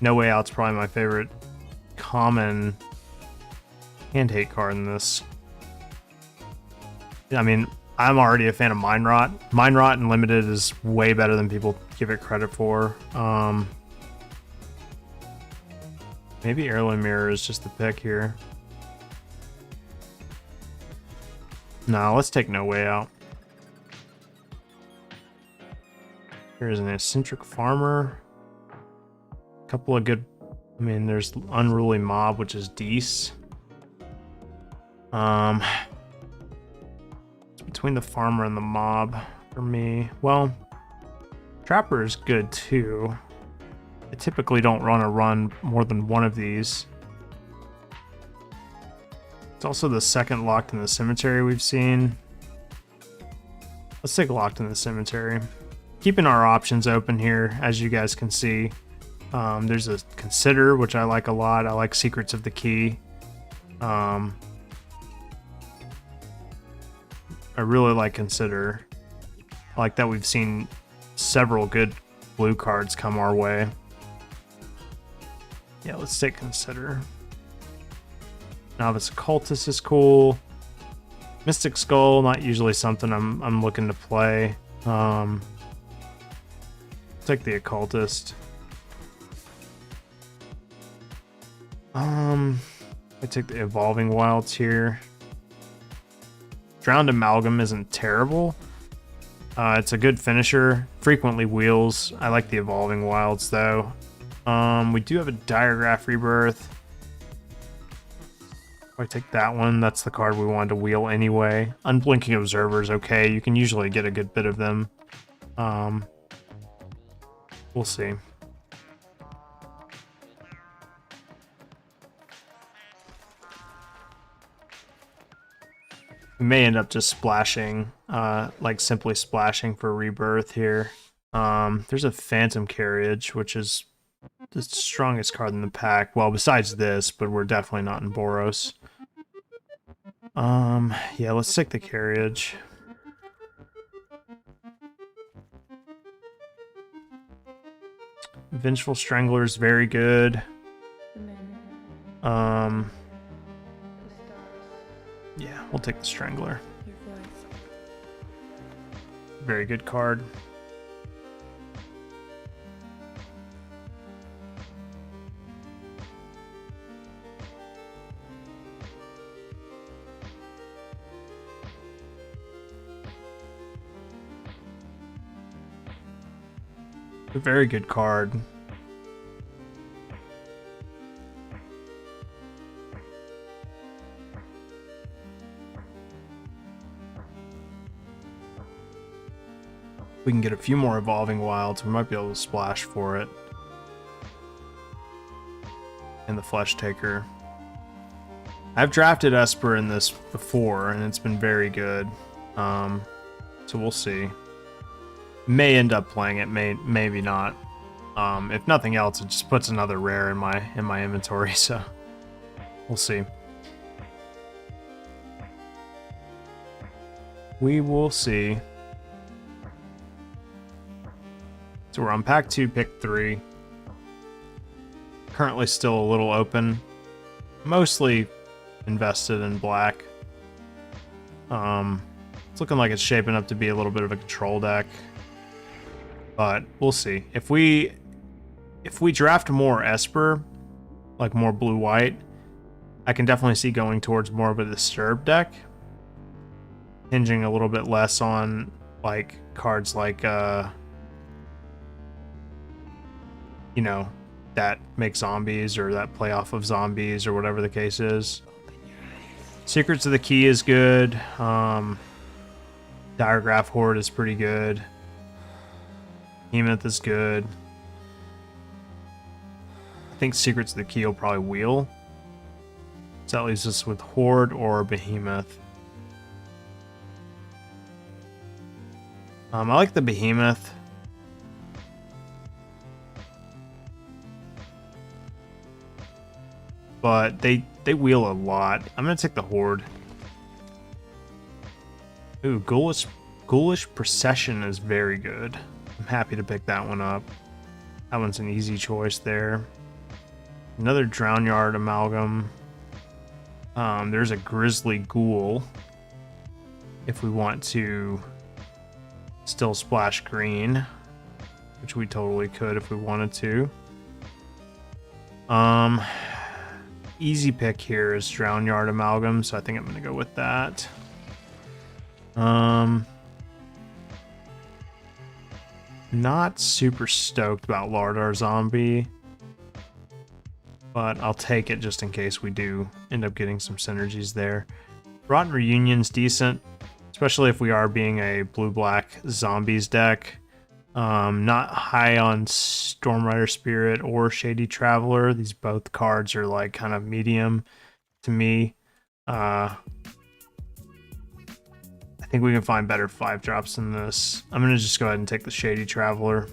Speaker 1: No Way Out's probably my favorite common hand hate card in this. I mean, I'm already a fan of Mind Rot. Mind Rot in Limited is way better than people give it credit for. Maybe Heirloom Mirror is just the pick here. No, let's take No Way Out. Here's an Eccentric Farmer. A couple of good... I mean, there's Unruly Mob, which is Deece. It's between the Farmer and the Mob for me. Well, Trapper is good too. I typically don't run more than one of these. It's also the second Locked in the Cemetery we've seen. Let's take Locked in the Cemetery. Keeping our options open here, as you guys can see. There's a Consider, which I like a lot. I like Secrets of the Key. I really like Consider. I like that we've seen several good blue cards come our way. Yeah, let's take Consider. Novice Occultist is cool. Mystic Skull, not usually something I'm looking to play. Take the Occultist. I take the Evolving Wilds here. Drowned Amalgam isn't terrible. It's a good finisher. Frequently wheels. I like the Evolving Wilds though. We do have a Diregraph Rebirth. I take that one. That's the card we wanted to wheel anyway. Unblinking Observer is okay. You can usually get a good bit of them. We'll see. We may end up just splashing, like simply splashing for Rebirth here. There's a Phantom Carriage, which is the strongest card in the pack. Well, besides this, but we're definitely not in Boros. Yeah, let's take the Carriage. Vengeful Strangler is very good. Yeah, we'll take the Strangler. Very good card. A very good card. We can get a few more Evolving Wilds. We might be able to splash for it. And the Flesh Taker. I've drafted Esper in this before, and it's been very good. So we'll see. May end up playing it, maybe not. If nothing else, it just puts another rare in my inventory, so we'll see. We will see. So we're on pack 2, pick 3. Currently still a little open. Mostly invested in black. It's looking like it's shaping up to be a little bit of a control deck. But we'll see. If we draft more Esper, like more blue-white, I can definitely see going towards more of a Disturb deck. Hinging a little bit less on like cards like you know, that make zombies or that play off of zombies or whatever the case is. Secrets of the Key is good. Diregraph Horde is pretty good. Behemoth is good. I think Secrets of the Key will probably wheel. So that leaves us with Horde or Behemoth. I like the Behemoth. But they wheel a lot. I'm gonna take the Horde. Ooh, Ghoulish Procession is very good. I'm happy to pick that one up. That one's an easy choice there. Another Drownyard Amalgam. There's a Grizzly Ghoul. If we want to still splash green, which we totally could if we wanted to. Easy pick here is Drownyard Amalgam, so I think I'm gonna go with that. Not super stoked about Lardar Zombie, but I'll take it just in case we do end up getting some synergies there. Rotten Reunion's decent, especially if we are being a blue-black zombies deck. Not high on Stormrider Spirit or Shady Traveler. These both cards are like kind of medium to me. I think we can find better 5-drops than this. I'm gonna just go ahead and take the Shady Traveler.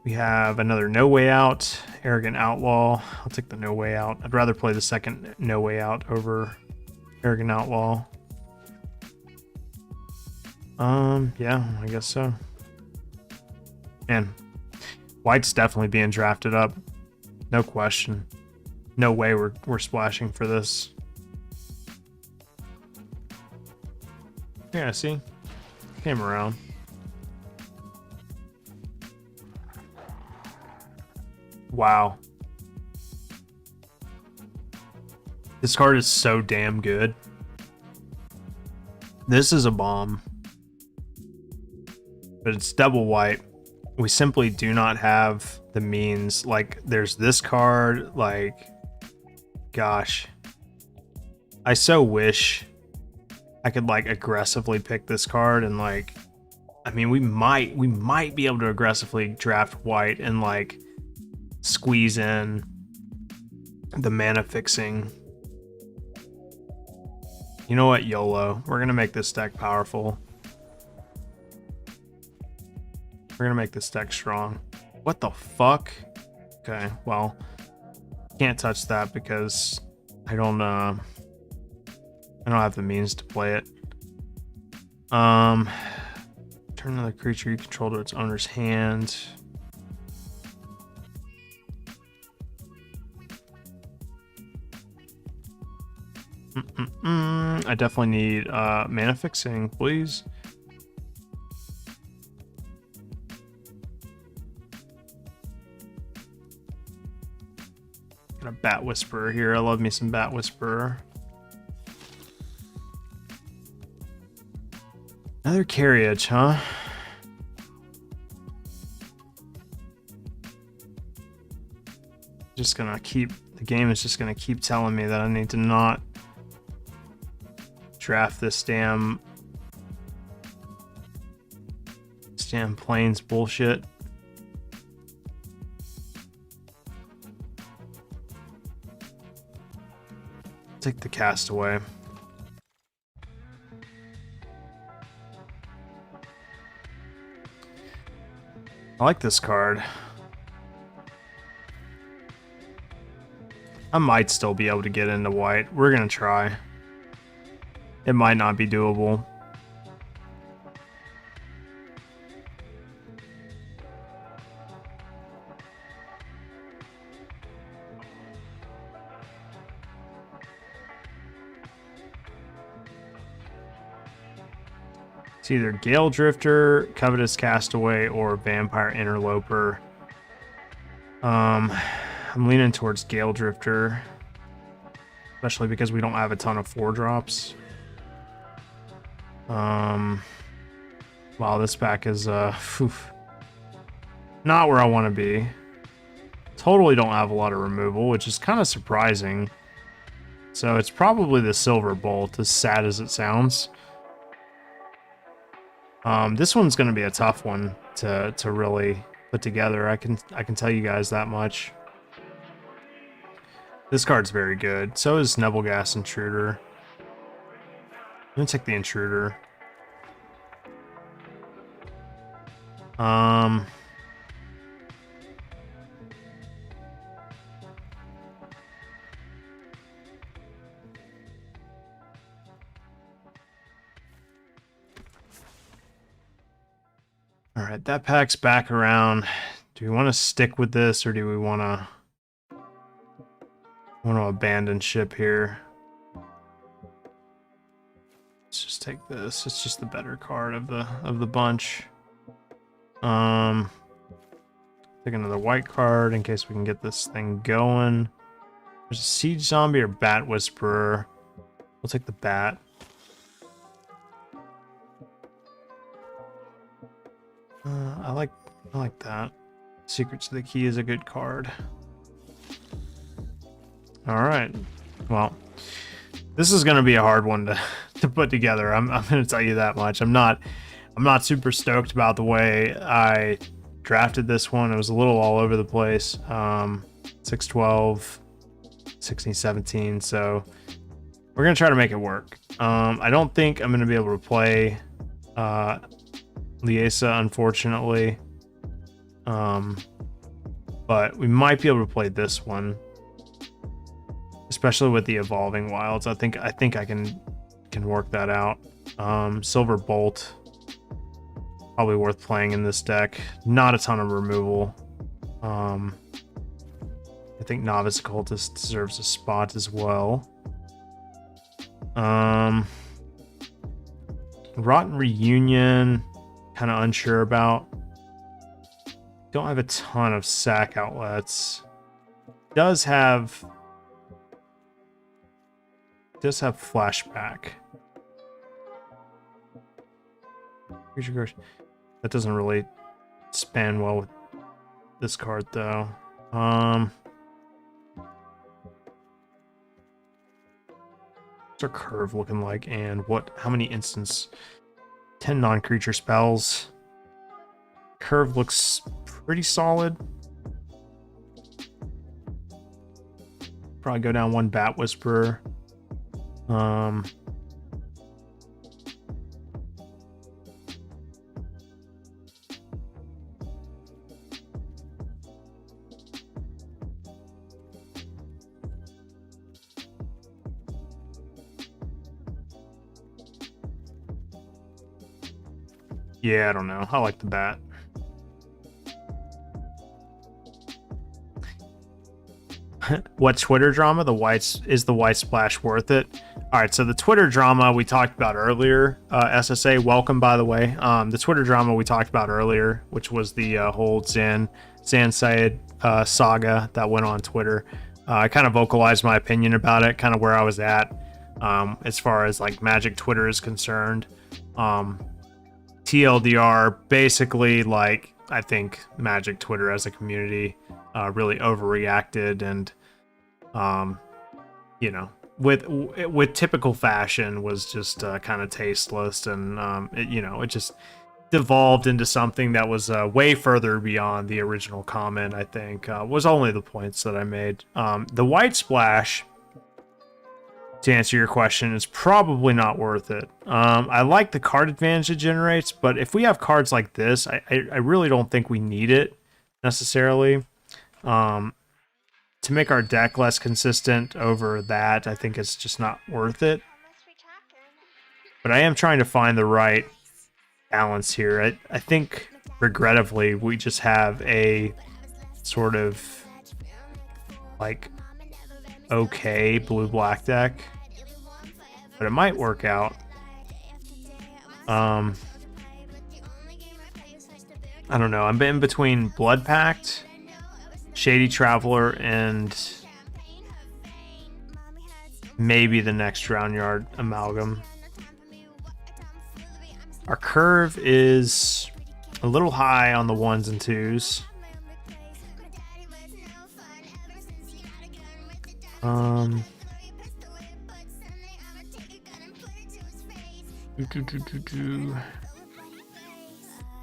Speaker 1: We have another No Way Out, Arrogant Outlaw. I'll take the No Way Out. I'd rather play the second No Way Out over Arrogant Outlaw. Yeah, I guess so. Man, White's definitely being drafted up. No question. No way we're splashing for this. Yeah, see? Came around. Wow. This card is so damn good. This is a bomb. But it's double white. We simply do not have the means. Like, there's this card, like, gosh. I so wish I could, like, aggressively pick this card and, like, I mean, we might be able to aggressively draft white and, like, squeeze in the mana fixing. You know what, YOLO. We're gonna make this deck powerful. We're gonna make this deck strong. What the fuck? Okay, well, can't touch that because I don't have the means to play it. Turn another creature you control to its owner's hand. I definitely need mana fixing, please. Got a Bat Whisperer here. I love me some Bat Whisperer. Another carriage, huh? Just gonna keep, the game is just gonna keep telling me that I need to not draft this damn plains bullshit. Take the Castaway. I like this card. I might still be able to get into white. We're gonna try. It might not be doable. It's either Gale Drifter, Covetous Castaway, or Vampire Interloper. I'm leaning towards Gale Drifter, especially because we don't have a ton of 4-drops. Wow, this pack is not where I want to be. Totally don't have a lot of removal, which is kind of surprising. So it's probably the Silver Bolt, as sad as it sounds. This one's going to be a tough one to really put together. I can tell you guys that much. This card's very good. So is Nebelgast Intruder. I'm gonna take the Intruder. All right, that pack's back around. Do we want to stick with this, or do we want to abandon ship here? Let's just take this. It's just the better card of the bunch. Take another white card in case we can get this thing going. There's a Siege Zombie or Bat Whisperer. We'll take the Bat. I like that. Secrets of the Key is a good card. All right. Well, this is going to be a hard one to put together. I'm going to tell you that much. I'm not super stoked about the way I drafted this one. It was a little all over the place. 6-12, 16-17. So we're going to try to make it work. I don't think I'm going to be able to play Liesa, unfortunately. But we might be able to play this one, especially with the Evolving Wilds. I think I can work that out. Silver Bolt, probably worth playing in this deck. Not a ton of removal. I think Novice Occultist deserves a spot as well. Rotten Reunion, kind of unsure about. Don't have a ton of sack outlets. Does have flashback. That doesn't really span well with this card though. What's our curve looking like, and how many instants? 10 non-creature spells. Curve looks pretty solid. Probably go down one Bat Whisperer. Yeah, I don't know. I like the bat. What Twitter drama? Is the white splash worth it? All right, so the Twitter drama we talked about earlier, SSA, welcome, by the way. The Twitter drama we talked about earlier, which was the whole Zan Syed saga that went on Twitter. I kind of vocalized my opinion about it, kind of where I was at as far as like Magic Twitter is concerned. TLDR, basically, like, I think Magic Twitter as a community really overreacted, and you know, with typical fashion, was just kind of tasteless, and it just devolved into something that was way further beyond the original comment. I think was only the points that I made. The white splash, to answer your question, is probably not worth it. I like the card advantage it generates, but if we have cards like this, I really don't think we need it necessarily. To make our deck less consistent over that, I think it's just not worth it. But I am trying to find the right balance here. I think, regrettably, we just have a sort of like okay blue-black deck, but it might work out. I don't know. I'm in between Blood Pact, Shady Traveler, and maybe the next Drowneyard Amalgam. Our curve is a little high on the 1s and 2s. We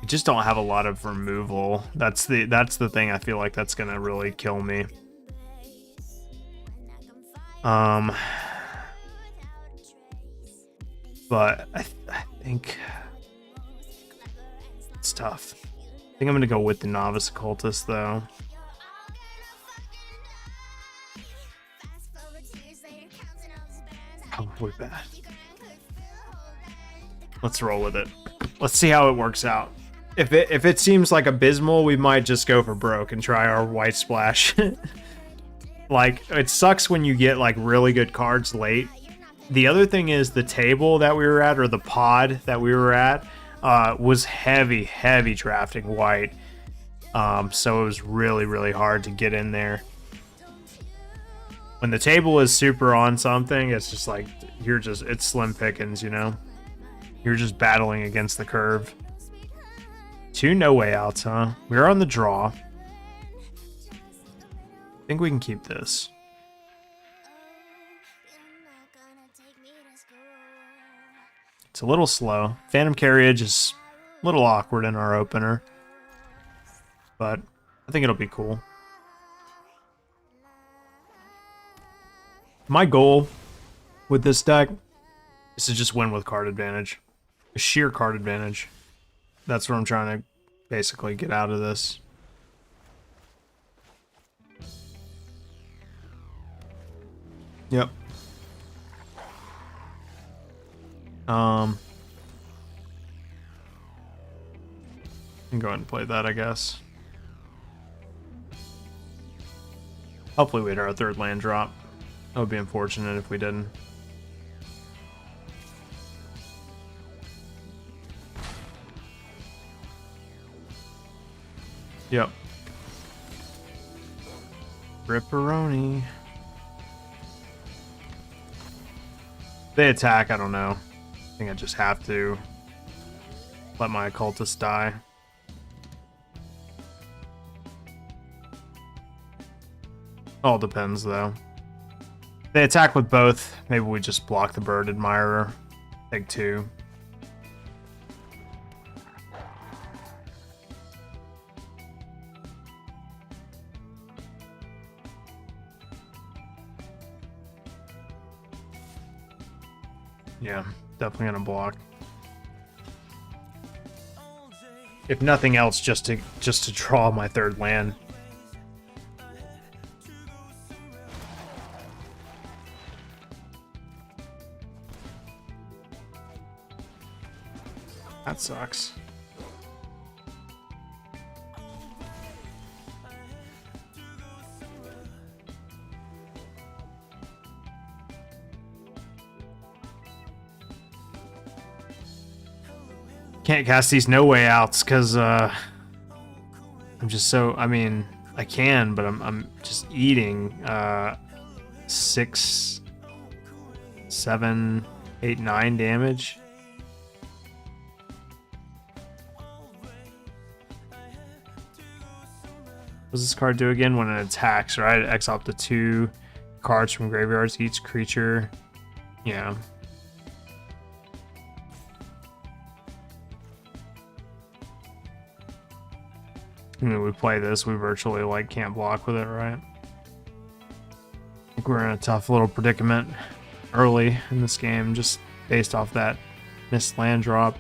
Speaker 1: just don't have a lot of removal. That's the thing. I feel like that's gonna really kill me. But I think it's tough. I think I'm gonna go with the Novice Occultist though. Probably bad. Let's roll with it. Let's see how it works out. If it seems like abysmal, we might just go for broke and try our white splash. Like, it sucks when you get like really good cards late. The other thing is the table that we were at, or the pod that we were at, was heavy drafting white. So it was really hard to get in there. When the table is super on something, it's just like it's slim pickings, you know? You're just battling against the curve. 2 no way outs, huh? We're on the draw. I think we can keep this. It's a little slow. Phantom Carriage is a little awkward in our opener, but I think it'll be cool. My goal with this deck is to just win with card advantage. A sheer card advantage. That's what I'm trying to basically get out of this. Yep. I can go ahead and play that, I guess. Hopefully we hit our third land drop. It would be unfortunate if we didn't. Yep. Ripperoni. They attack, I don't know. I think I just have to let my occultist die. All depends, though. They attack with both. Maybe we just block the Bird Admirer. Take 2. Yeah, definitely gonna block. If nothing else, just to draw my third land. That sucks. Can't cast these no way outs because I'm just so, I mean, I can, but I'm just eating 6, 7, 8, 9 damage. What does this card do again? When it attacks, right? It exile up to 2 cards from graveyards each creature. Yeah. I mean, we play this, we virtually like can't block with it, right? I think we're in a tough little predicament early in this game, just based off that missed land drop.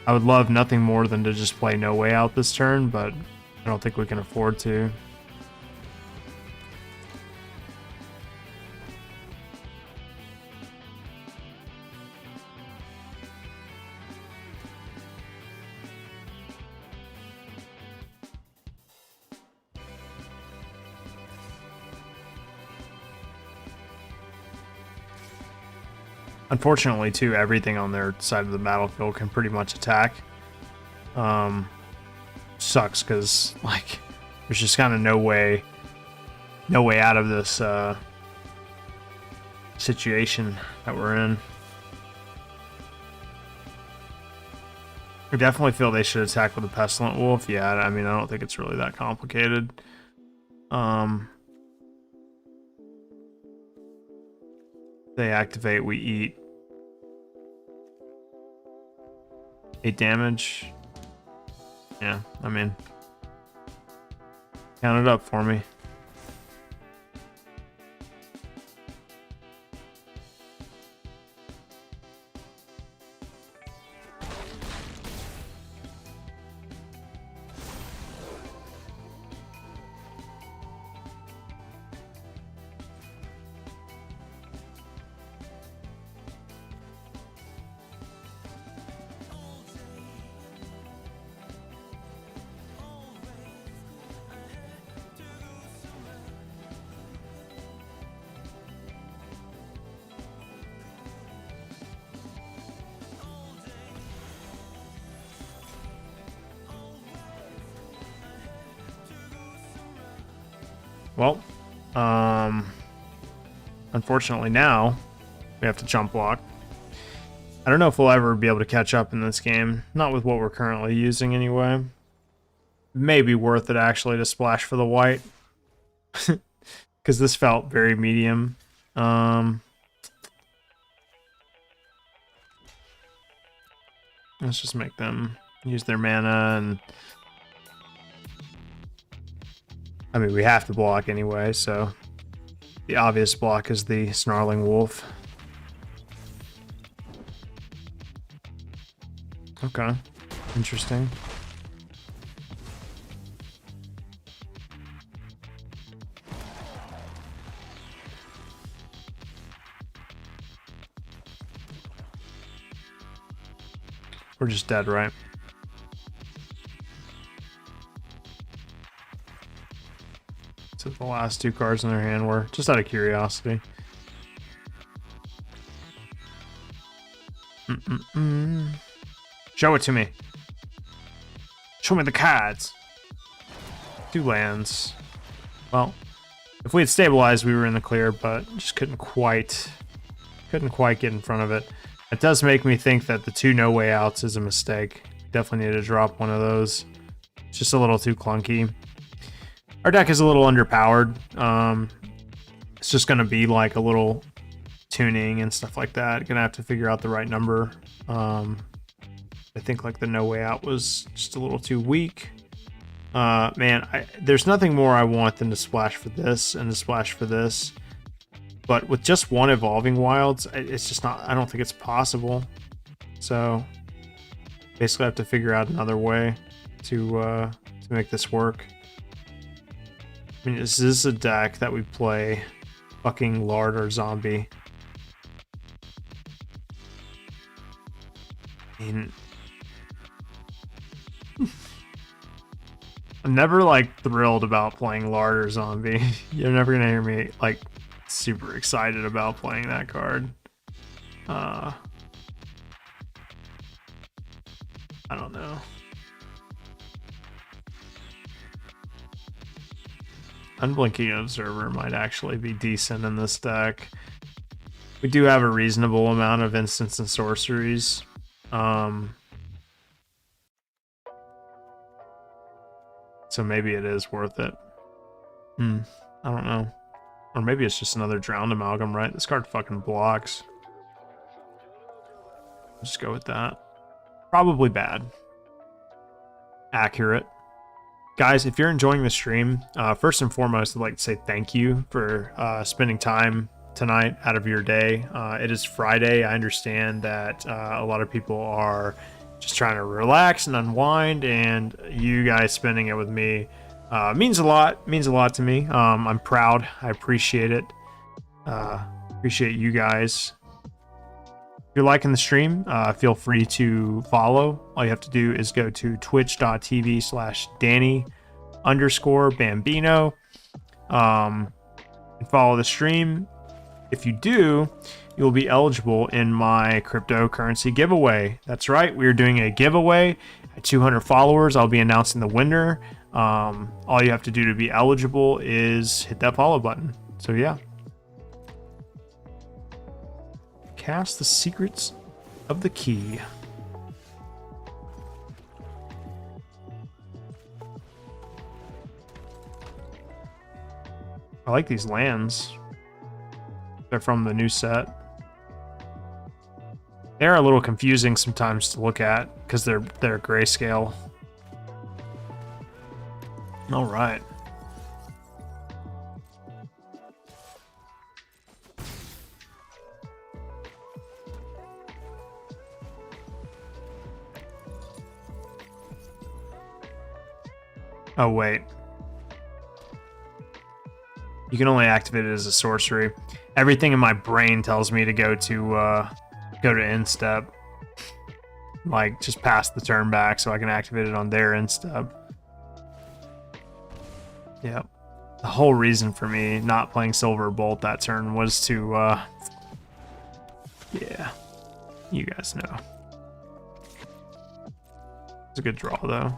Speaker 1: I would love nothing more than to just play no way out this turn, but I don't think we can afford to. Unfortunately, too, everything on their side of the battlefield can pretty much attack. Sucks because like there's just kind of no way out of this situation that we're in. I definitely feel they should attack with a Pestilent Wolf. Yeah, I mean, I don't think it's really that complicated. They activate, we eat 8 damage. Yeah, I mean, count it up for me. Well, unfortunately now we have to jump block. I don't know if we'll ever be able to catch up in this game. Not with what we're currently using anyway. Maybe worth it actually to splash for the white. Because this felt very medium. Let's just make them use their mana and... I mean, we have to block anyway, so the obvious block is the Snarling Wolf. Okay, interesting. We're just dead, right? the last 2 cards in their hand were, just out of curiosity. Show it to me. Show me the cards. 2 lands. Well, if we had stabilized, we were in the clear, but just couldn't quite get in front of it. It does make me think that the 2 no way outs is a mistake. Definitely need to drop one of those. It's just a little too clunky. Our deck is a little underpowered. It's just going to be like a little tuning and stuff like that. Gonna have to figure out the right number. I think like the no way out was just a little too weak. Man, there's nothing more I want than to splash for this and to splash for this. But with just 1 Evolving Wilds, it's just not, I don't think it's possible. So basically I have to figure out another way to make this work. I mean, is this a deck that we play fucking Lard or Zombie? I mean, I'm never like thrilled about playing Lard or Zombie. You're never gonna hear me like super excited about playing that card. I don't know. Unblinking Observer might actually be decent in this deck. We do have a reasonable amount of instants and sorceries. So maybe it is worth it. I don't know. Or maybe it's just another Drowned Amalgam, right? This card fucking blocks. Just go with that. Probably bad. Accurate. Guys, if you're enjoying the stream, first and foremost, I'd like to say thank you for spending time tonight out of your day. It is Friday. I understand that a lot of people are just trying to relax and unwind, and you guys spending it with me means a lot to me. I'm proud. I appreciate it. Appreciate you guys. If you're liking the stream, feel free to follow. All you have to do is go to twitch.tv/Danny_Bambino and follow the stream. If you do, you'll be eligible in my cryptocurrency giveaway. That's right, we're doing a giveaway at 200 followers. I'll be announcing the winner. All you have to do to be eligible is hit that follow button. So yeah. Cast the Secrets of the Key. I like these lands. They're from the new set. They're a little confusing sometimes to look at because they're grayscale. All right. Oh wait. You can only activate it as a sorcery. Everything in my brain tells me to go to instep. Like just pass the turn back so I can activate it on their instep. Yep. The whole reason for me not playing Silver Bolt that turn was to yeah. You guys know. It's a good draw though.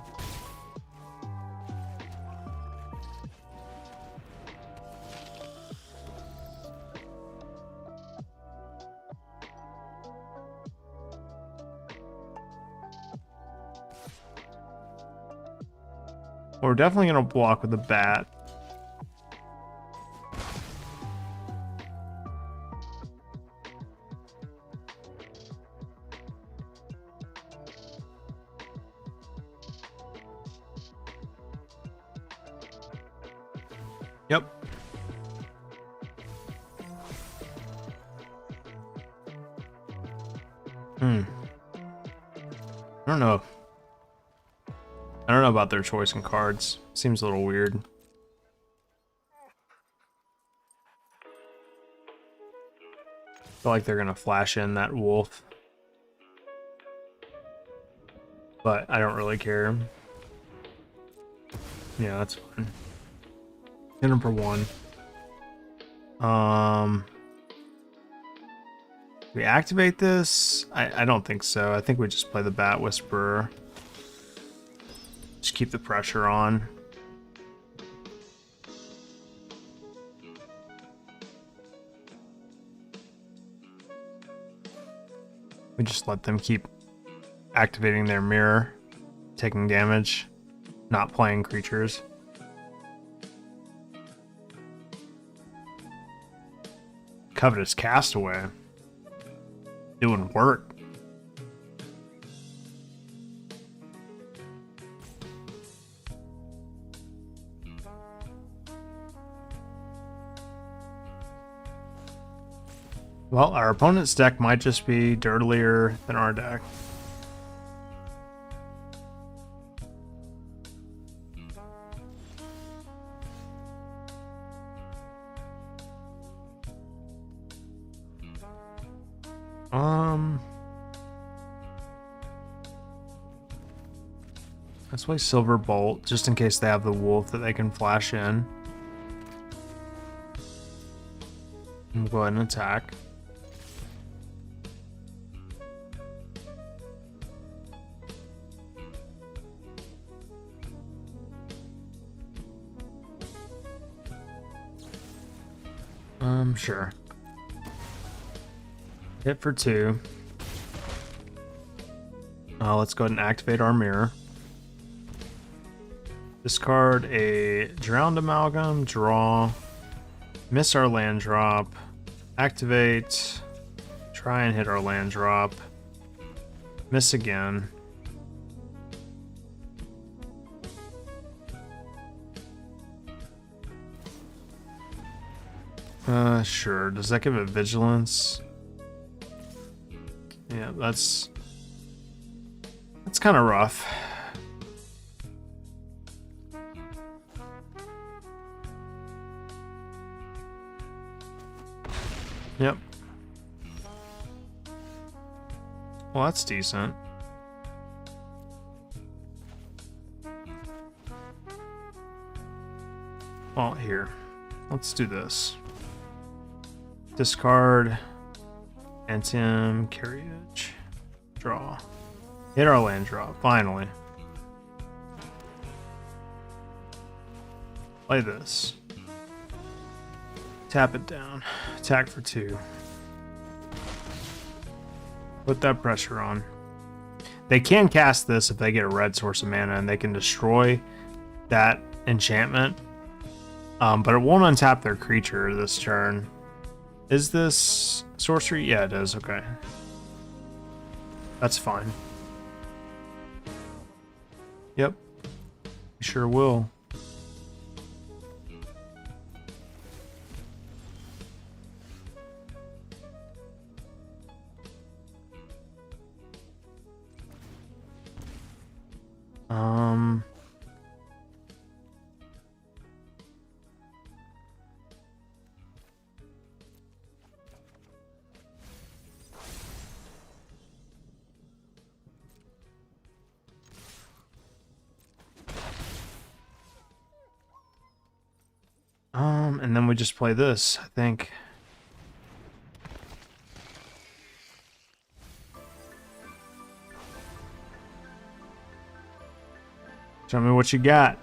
Speaker 1: We're definitely going to block with the bat. Yep. I don't know. I don't know about their choice in cards. Seems a little weird. I feel like they're gonna flash in that wolf. But I don't really care. Yeah, that's fine. Hit him for 1. Do we activate this? I don't think so. I think we just play the Bat Whisperer. Just keep the pressure on. We just let them keep activating their mirror, taking damage, not playing creatures. Covetous Castaway. Doing work. Well, our opponent's deck might just be dirtier than our deck. Let's play Silver Bolt, just in case they have the wolf that they can flash in. And we'll go ahead and attack. Sure. Hit for 2. Let's go ahead and activate our mirror. Discard a Drowned Amalgam, draw, miss our land drop, activate, try and hit our land drop, miss again. Sure. Does that give it vigilance? Yeah, that's kind of rough. Yep. Well, that's decent. Well, here. Let's do this. Discard. Antim, Carriage. Draw. Hit our land drop, finally. Play this. Tap it down. Attack for 2. Put that pressure on. They can cast this if they get a red source of mana, and they can destroy that enchantment. But it won't untap their creature this turn. Is this sorcery? Yeah, it is. Okay. That's fine. Yep. We sure will. And then we just play this, I think. Show me what you got.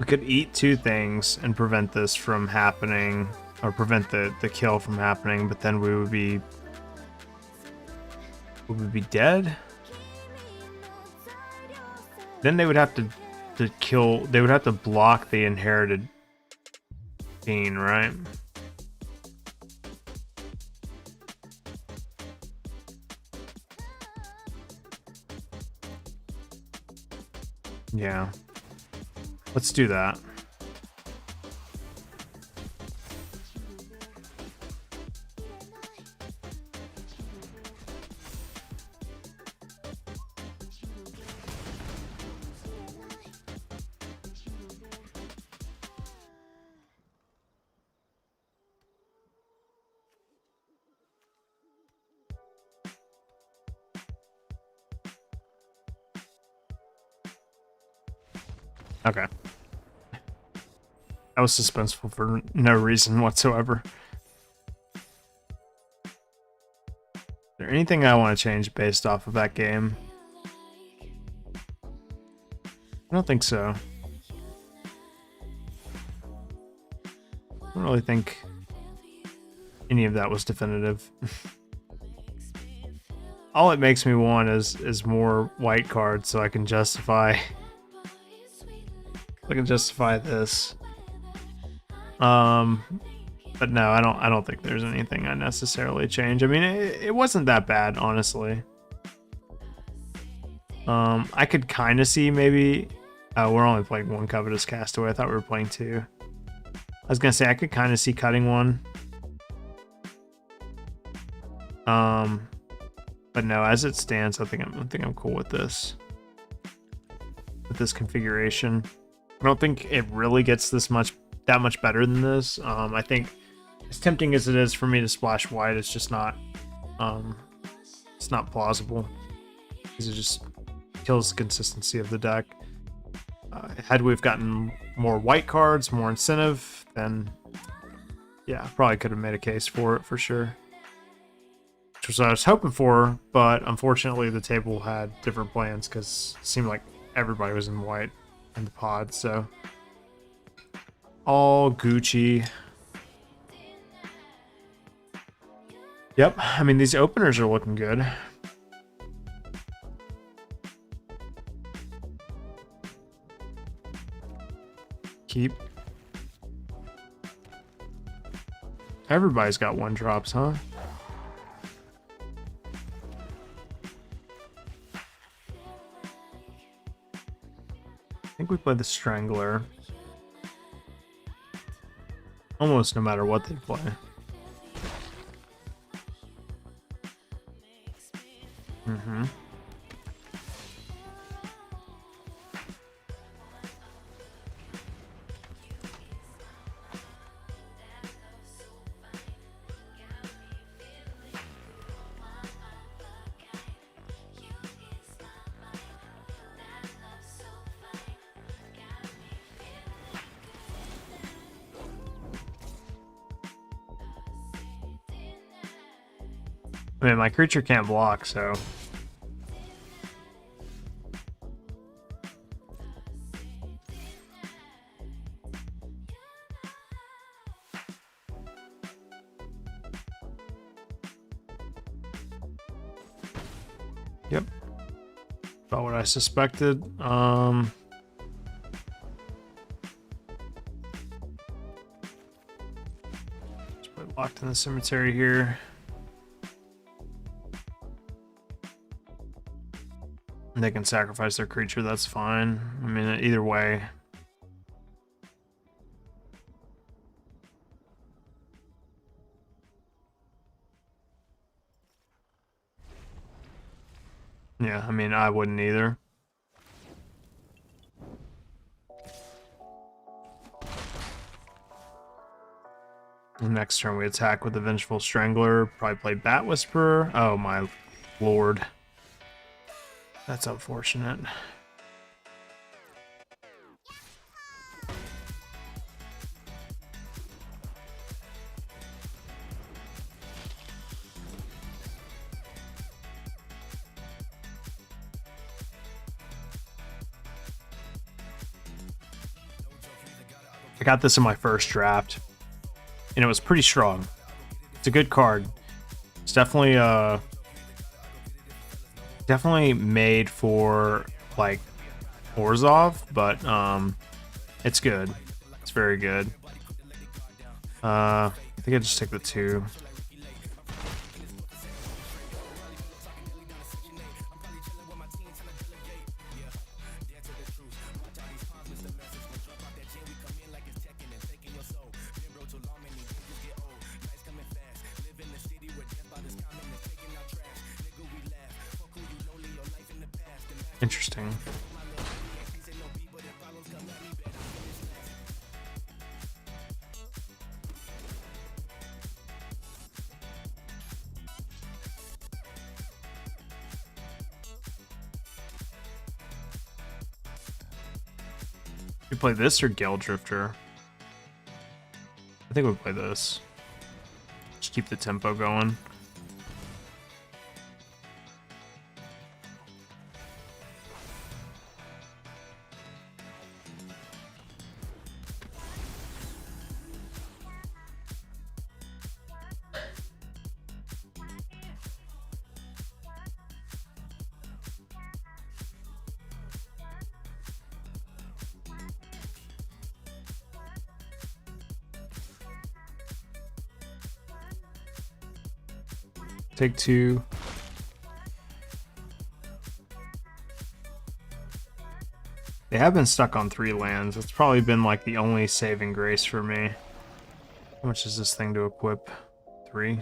Speaker 1: We could eat 2 things and prevent this from happening, or prevent the kill from happening, but then we would be dead? Then they would have to kill, they would have to block the inherited gene, right? Yeah. Let's do that. Okay. That was suspenseful for no reason whatsoever. Is there anything I want to change based off of that game? I don't think so. I don't really think any of that was definitive. All it makes me want is more white cards so I can justify this. But no, I don't think there's anything I necessarily change. I mean, it wasn't that bad, honestly. I could kind of see maybe we're only playing 1 Covetous Castaway. I thought we were playing 2. I was gonna say I could kind of see cutting 1. But no, as it stands, I think I'm cool with this configuration. I don't think it really gets that much better than this. I think as tempting as it is for me to splash white, it's just not it's not plausible because it just kills the consistency of the deck. Had we've gotten more white cards, more incentive, then yeah, probably could have made a case for it for sure. Which was what I was hoping for, but unfortunately the table had different plans because it seemed like everybody was in white in the pod, so all Gucci. Yep, I mean, these openers are looking good. Keep. Everybody's got 1-drops, huh? I think we play the Strangler. Almost no matter what they play. Mm-hmm. I mean, my creature can't block, so... Yep. About what I suspected. Just put locked in the cemetery here. They can sacrifice their creature, that's fine. I mean, either way. Yeah, I mean, I wouldn't either. Next turn we attack with the Vengeful Strangler. Probably play Bat Whisperer. Oh my lord. That's unfortunate. I got this in my first draft, and it was pretty strong. It's a good card. It's definitely made for like Orzhov, but it's good. It's very good. I think I just take the 2. Interesting. We play this or Gale Drifter? I think we play this. Just keep the tempo going. Take 2. They have been stuck on 3 lands. It's probably been like the only saving grace for me. How much is this thing to equip? 3.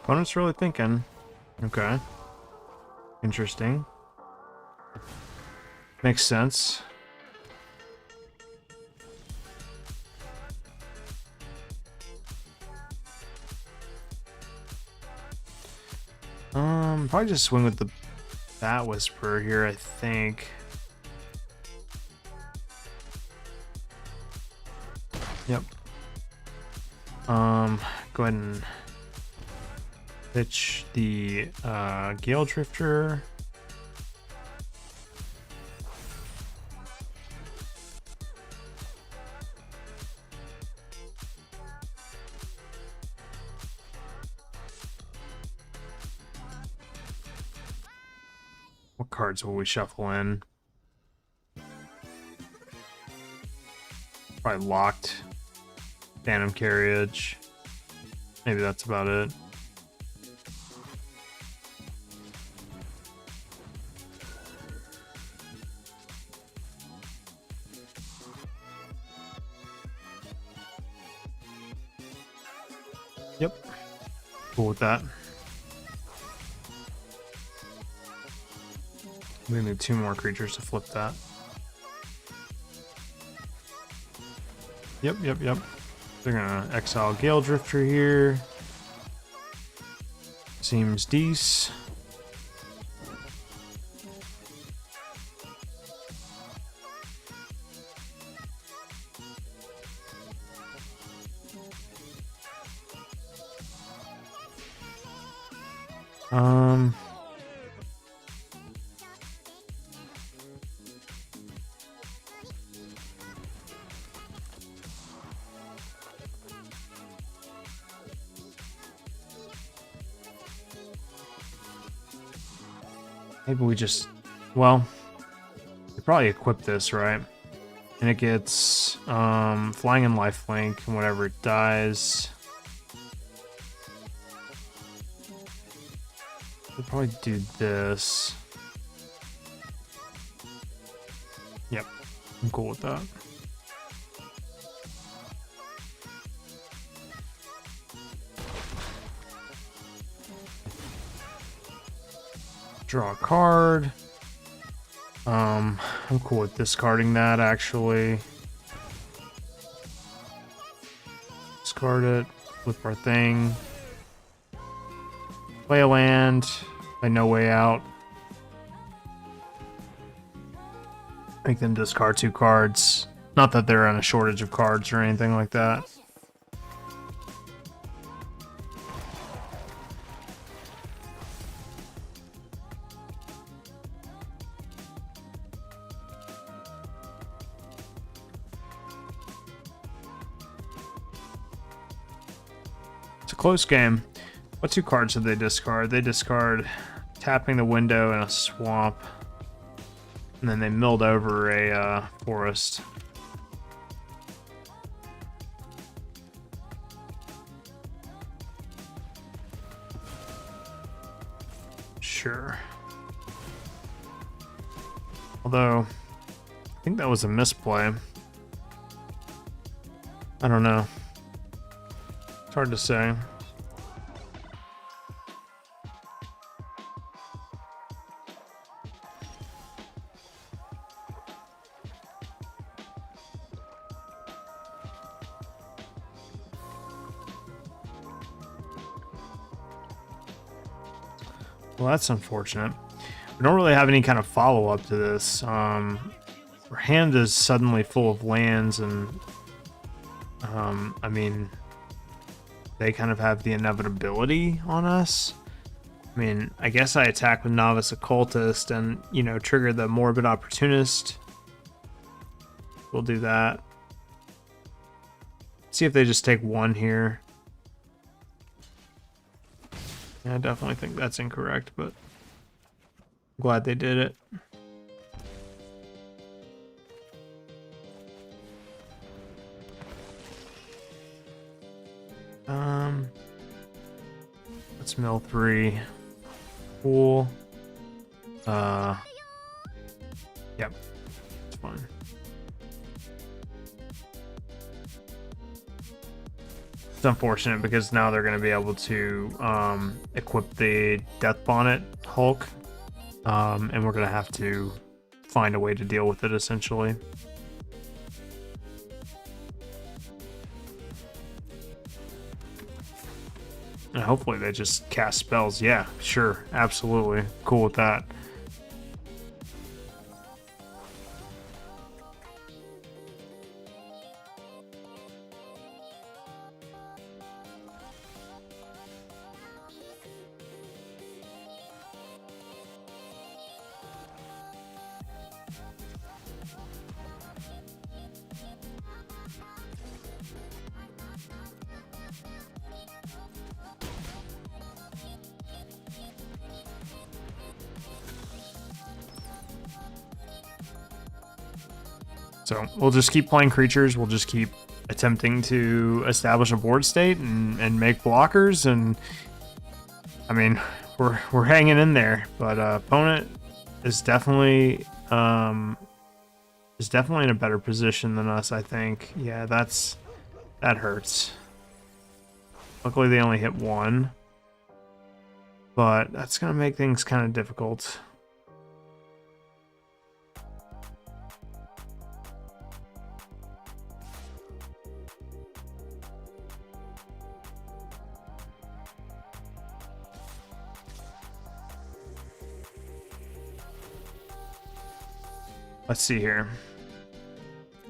Speaker 1: Opponent's really thinking. Okay. Interesting. Makes sense. Probably just swing with the Bat Whisperer here, I think. Yep. Go ahead and pitch the Gale Drifter. What cards will we shuffle in? Probably Locked, Phantom Carriage. Maybe that's about it. Yep. Cool with that. We need 2 more creatures to flip that. Yep. They're gonna exile Gale Drifter here. Seems decent. Maybe we just, well, we probably equip this, right? And it gets flying and lifelink, and whenever it dies, we'll probably do this. Yep, I'm cool with that. Draw a card. I'm cool with discarding that, actually. Discard it. Flip our thing. Play a land. Play No Way Out. Make them discard 2 cards. Not that they're in a shortage of cards or anything like that. It's a close game. What 2 cards did they discard? They discard Tapping the Window and a Swamp. And then they milled over a Forest. Sure. Although, I think that was a misplay. I don't know. It's hard to say. Well, that's unfortunate. We don't really have any kind of follow-up to this. Our hand is suddenly full of lands, and I mean, they kind of have the inevitability on us. I mean, I guess I attack with Novice Occultist and, you know, trigger the Morbid Opportunist. We'll do that. See if they just take 1 here. Yeah, I definitely think that's incorrect, but I'm glad they did it. Let's mill 3. Cool. Yep. It's fine. It's unfortunate because now they're going to be able to equip the Death Bonnet Hulk, and we're going to have to find a way to deal with it, essentially. And hopefully they just cast spells. Yeah, sure, absolutely. Cool with that. So we'll just keep playing creatures. We'll just keep attempting to establish a board state and make blockers. And I mean, we're hanging in there. But opponent is definitely in a better position than us, I think. Yeah, that hurts. Luckily, they only hit 1, but that's gonna make things kind of difficult. Let's see here.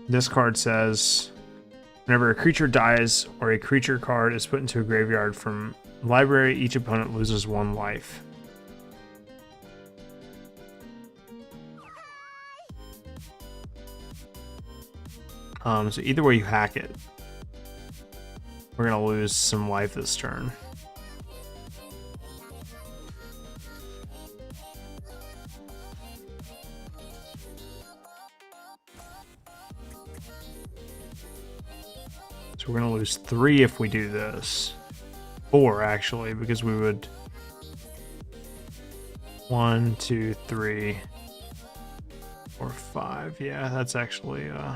Speaker 1: This card says, whenever a creature dies or a creature card is put into a graveyard from library, each opponent loses 1 life. So either way you hack it, we're gonna lose some life this turn. So we're gonna lose 3 if we do this. 4 actually, because we would 1, 2, 3, 4, 5. Yeah, that's actually all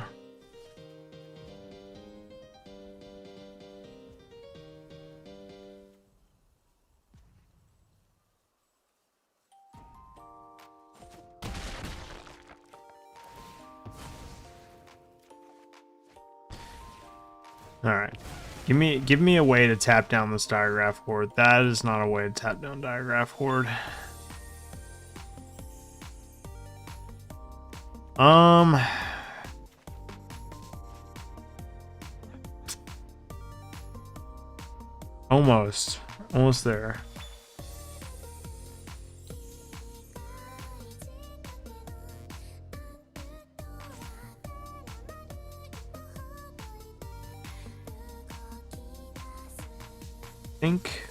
Speaker 1: right. Give me a way to tap down this Diagraph Horde. That is not a way to tap down Diagraph Horde. Um, almost there. I think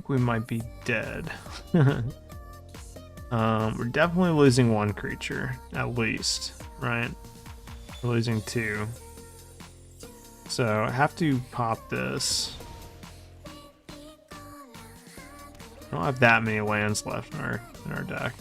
Speaker 1: we might be dead. We're definitely losing one creature, at least, right? We're losing two. So I have to pop this. I don't have that many lands left in our deck.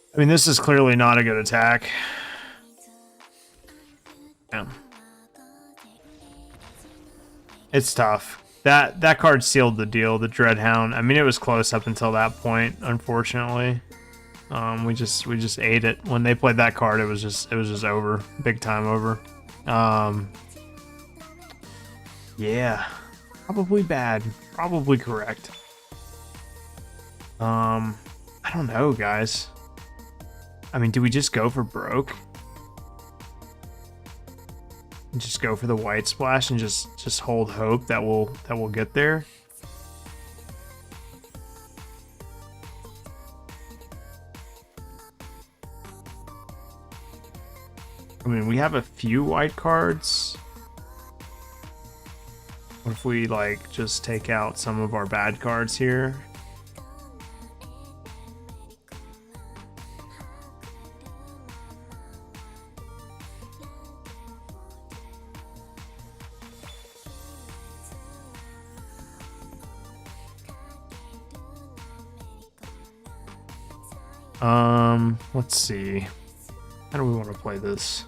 Speaker 1: I mean, this is clearly not a good attack. Yeah. It's tough. That card sealed the deal, the Dreadhound. I mean, it was close up until that point, unfortunately. We just ate it. When they played that card, it was just over. Big time over. Yeah. Probably bad. Probably correct. I don't know, guys. I mean, do we just go for broke? And just go for the white splash and just hold hope that we'll get there? I mean, we have a few white cards. What if we like just take out some of our bad cards here? Let's see. How do we want to play this?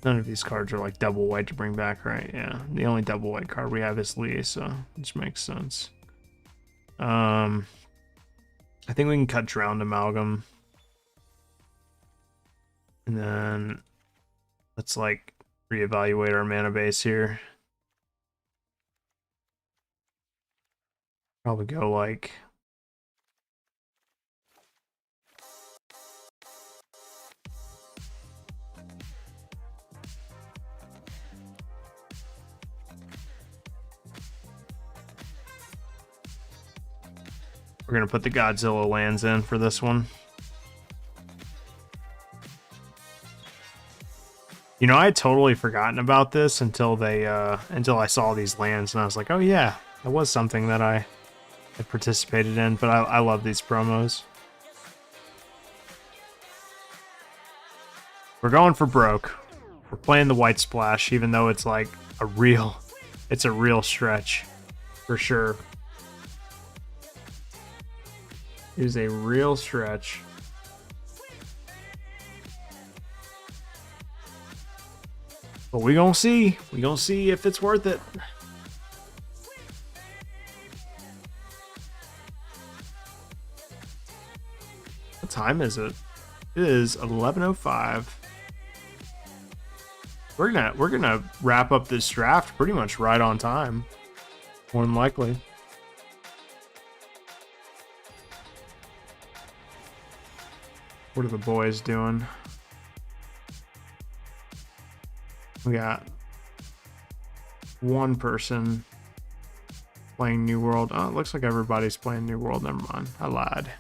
Speaker 1: None of these cards are like double white to bring back, right? Yeah. The only double white card we have is Lee, so which makes sense. I think we can cut Drowned Amalgam. And then let's like reevaluate our mana base here. Probably go like we're gonna put the Godzilla lands in for this one. You know, I had totally forgotten about this until until I saw these lands and I was like, oh yeah, that was something that I participated in, but I love these promos. We're going for broke. We're playing the white splash, even though it's like it's a real stretch for sure. It is a real stretch. But we gonna see. We gonna see if it's worth it. What time is it? It is 11:05. We're gonna wrap up this draft pretty much right on time. More than likely. What are the boys doing? We got one person playing New World. Oh, it looks like everybody's playing New World. Never mind. I lied.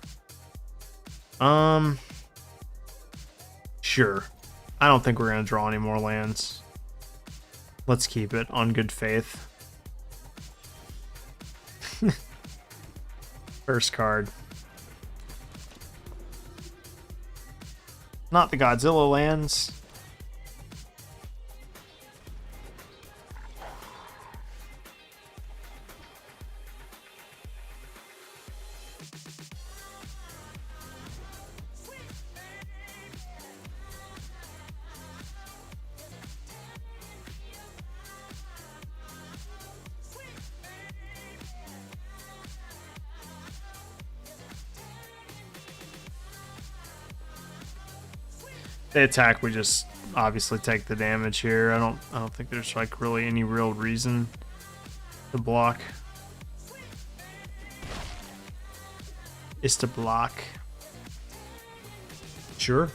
Speaker 1: Sure. I don't think we're gonna draw any more lands. Let's keep it on good faith. First card. Not the Godzilla lands. They attack, we just obviously take the damage here. I don't think there's like really any real reason to block. Is to block. Sure.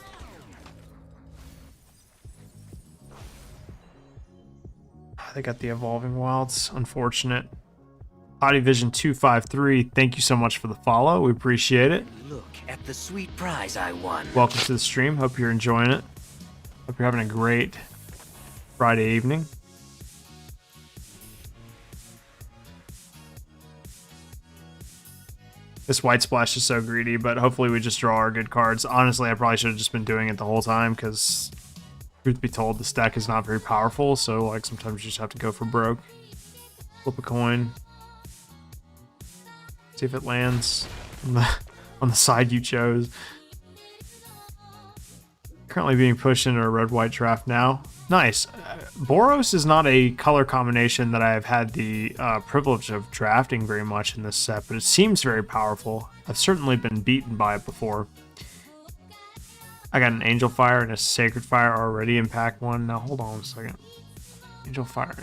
Speaker 1: They got the Evolving Wilds. Unfortunate. Body Vision 253, thank you so much for the follow. We appreciate it.
Speaker 2: Look at the sweet prize I won.
Speaker 1: Welcome to the stream. Hope you're enjoying it. Hope you're having a great Friday evening. This White Splash is so greedy, but hopefully we just draw our good cards. Honestly, I probably should have just been doing it the whole time because, truth be told, this deck is not very powerful. So, like, sometimes you just have to go for broke. Flip a coin. See if it lands on the side you chose. Currently being pushed into a red-white draft now. Nice. Boros is not a color combination that I have had the privilege of drafting very much in this set, but it seems very powerful. I've certainly been beaten by it before. I got an Angel Fire and a Sacred Fire already in pack 1. Now, hold on a second. Angel Fire.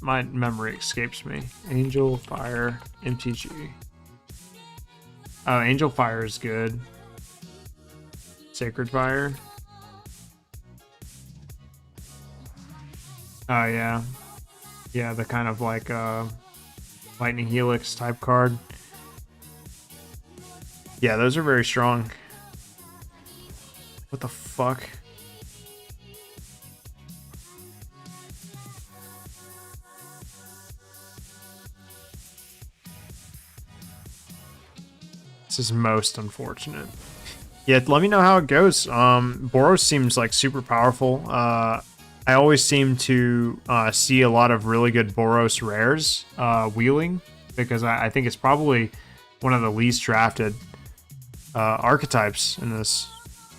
Speaker 1: My memory escapes me. Angel Fire, MTG. Oh, Angel Fire is good. Sacred Fire. Oh, yeah. Yeah, the kind of like Lightning Helix type card. Yeah, those are very strong. What the fuck? This is most unfortunate. Yeah, let me know how it goes. Boros seems like super powerful. I always seem to see a lot of really good Boros rares wheeling because I think it's probably one of the least drafted archetypes in this.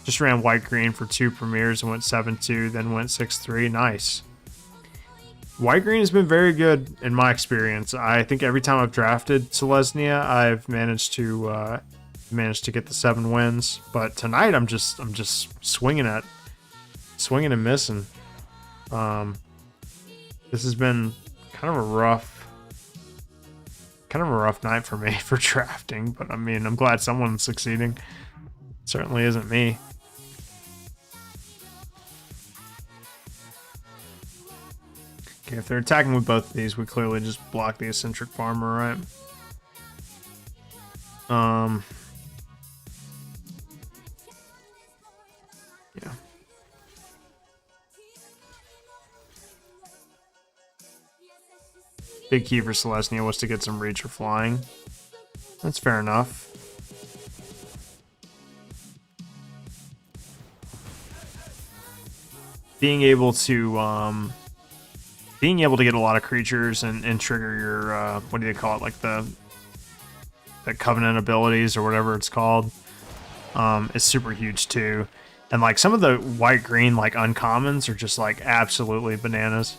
Speaker 1: Just ran white-green for 2 premieres and went 7-2, then went 6-3. Nice. White-green has been very good in my experience. I think every time I've drafted Selesnya, I've managed to get the 7 wins. But tonight, I'm just swinging and missing. This has been kind of a rough night for me for drafting. But I mean, I'm glad someone's succeeding. It certainly isn't me. Okay, if they're attacking with both of these, we clearly just block the Eccentric Farmer, right? Yeah. Big key for Selesnya was to get some reach or flying. That's fair enough. Being able to get a lot of creatures and trigger your what do you call it, like the Covenant abilities or whatever it's called, is super huge too. And like some of the white-green like uncommons are just like absolutely bananas.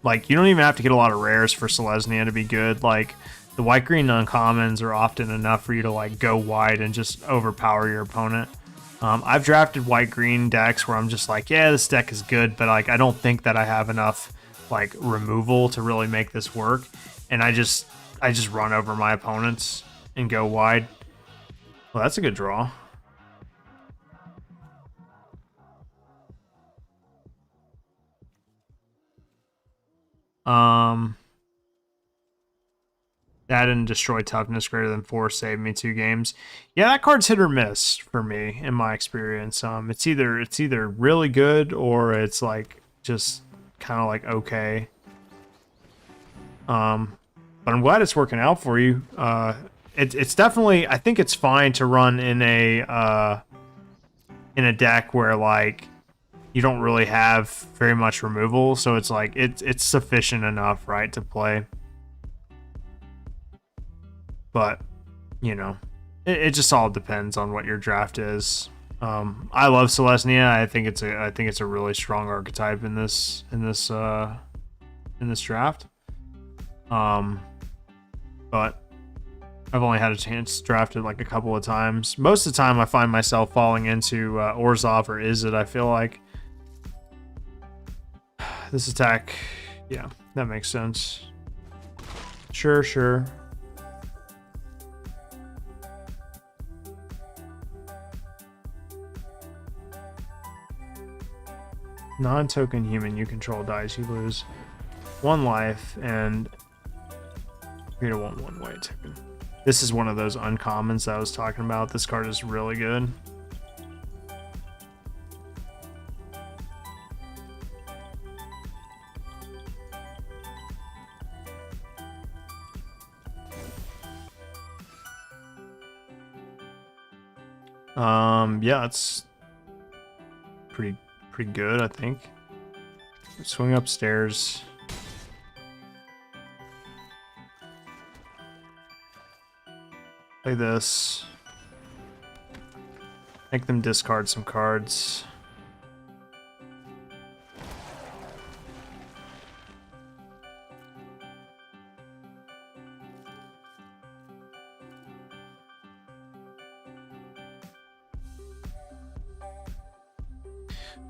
Speaker 1: Like you don't even have to get a lot of rares for Selesnya to be good. Like the white-green uncommons are often enough for you to like go wide and just overpower your opponent. I've drafted white-green decks where I'm just like, yeah, this deck is good, but like I don't think that I have enough like removal to really make this work, and I just run over my opponents and go wide. Well, that's a good draw. That and destroy toughness greater than 4 saved me 2 games. Yeah, that card's hit or miss for me in my experience. It's either really good or it's like just kind of like okay. But I'm glad it's working out for you. It's definitely, I think it's fine to run in a deck where like you don't really have very much removal, so it's like it's sufficient enough, right, to play. But, you know, it just all depends on what your draft is. I love Selesnya. I think it's a really strong archetype in this draft. But I've only had a chance to draft it like a couple of times. Most of the time I find myself falling into Orzhov or Izzet, I feel like. This attack, yeah, that makes sense. Sure, sure. Non-token human you control dies, you lose 1 life and create a 1/1 white token. This is one of those uncommons that I was talking about. This card is really good. Yeah, it's pretty good, I think. Swing upstairs. Play this. Make them discard some cards.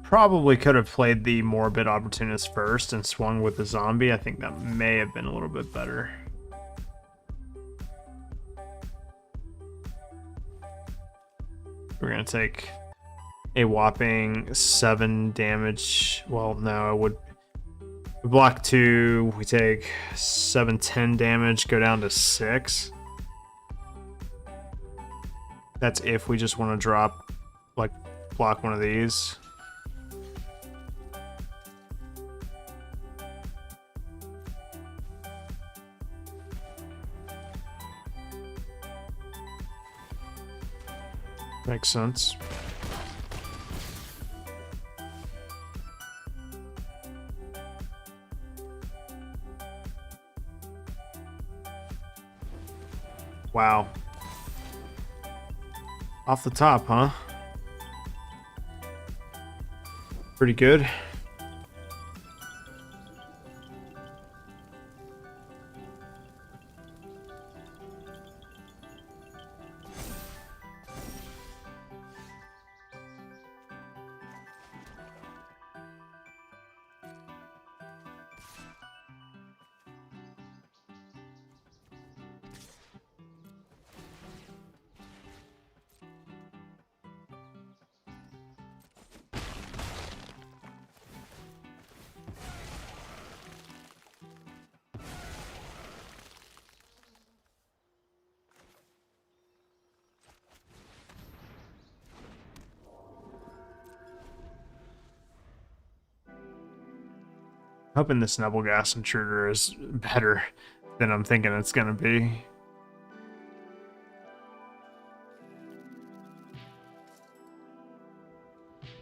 Speaker 1: Probably could have played the Morbid Opportunist first and swung with the zombie. I think that may have been a little bit better. We're going to take a whopping 7 damage. Well, no, I would block 2. We take 7-10 damage, go down to 6. That's if we just want to drop, like, block one of these. Makes sense. Wow. Off the top, huh? Pretty good. Hoping this Nebelgas Intruder is better than I'm thinking it's gonna be.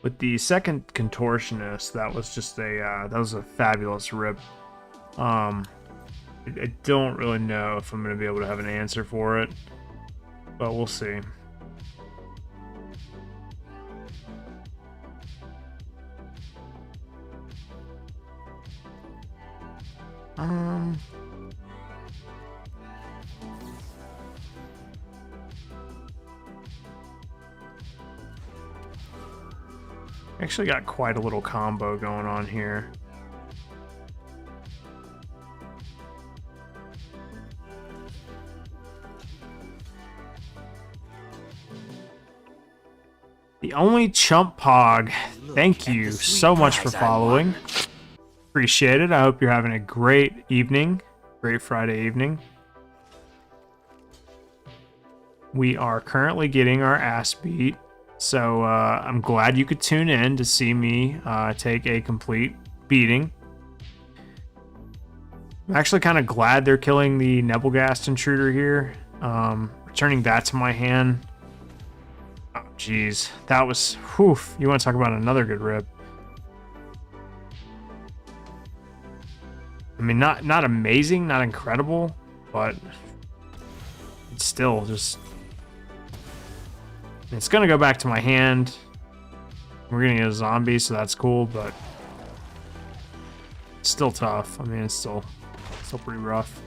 Speaker 1: With the second Contortionist, that was just a fabulous rip. I don't really know if I'm gonna be able to have an answer for it, but we'll see. Actually got quite a little combo going on here. The only chump pog. Thank you so much for following. Appreciate it. I hope you're having a great evening. Great Friday evening. We are currently getting our ass beat. So I'm glad you could tune in to see me take a complete beating. I'm actually kind of glad they're killing the Nebelgast Intruder here. Returning that to my hand. Oh, geez. That was... Whew. You want to talk about another good rip. I mean, not amazing, not incredible, but it's still just... It's gonna go back to my hand. We're gonna get a zombie, so that's cool, but it's still tough. I mean, it's still pretty rough.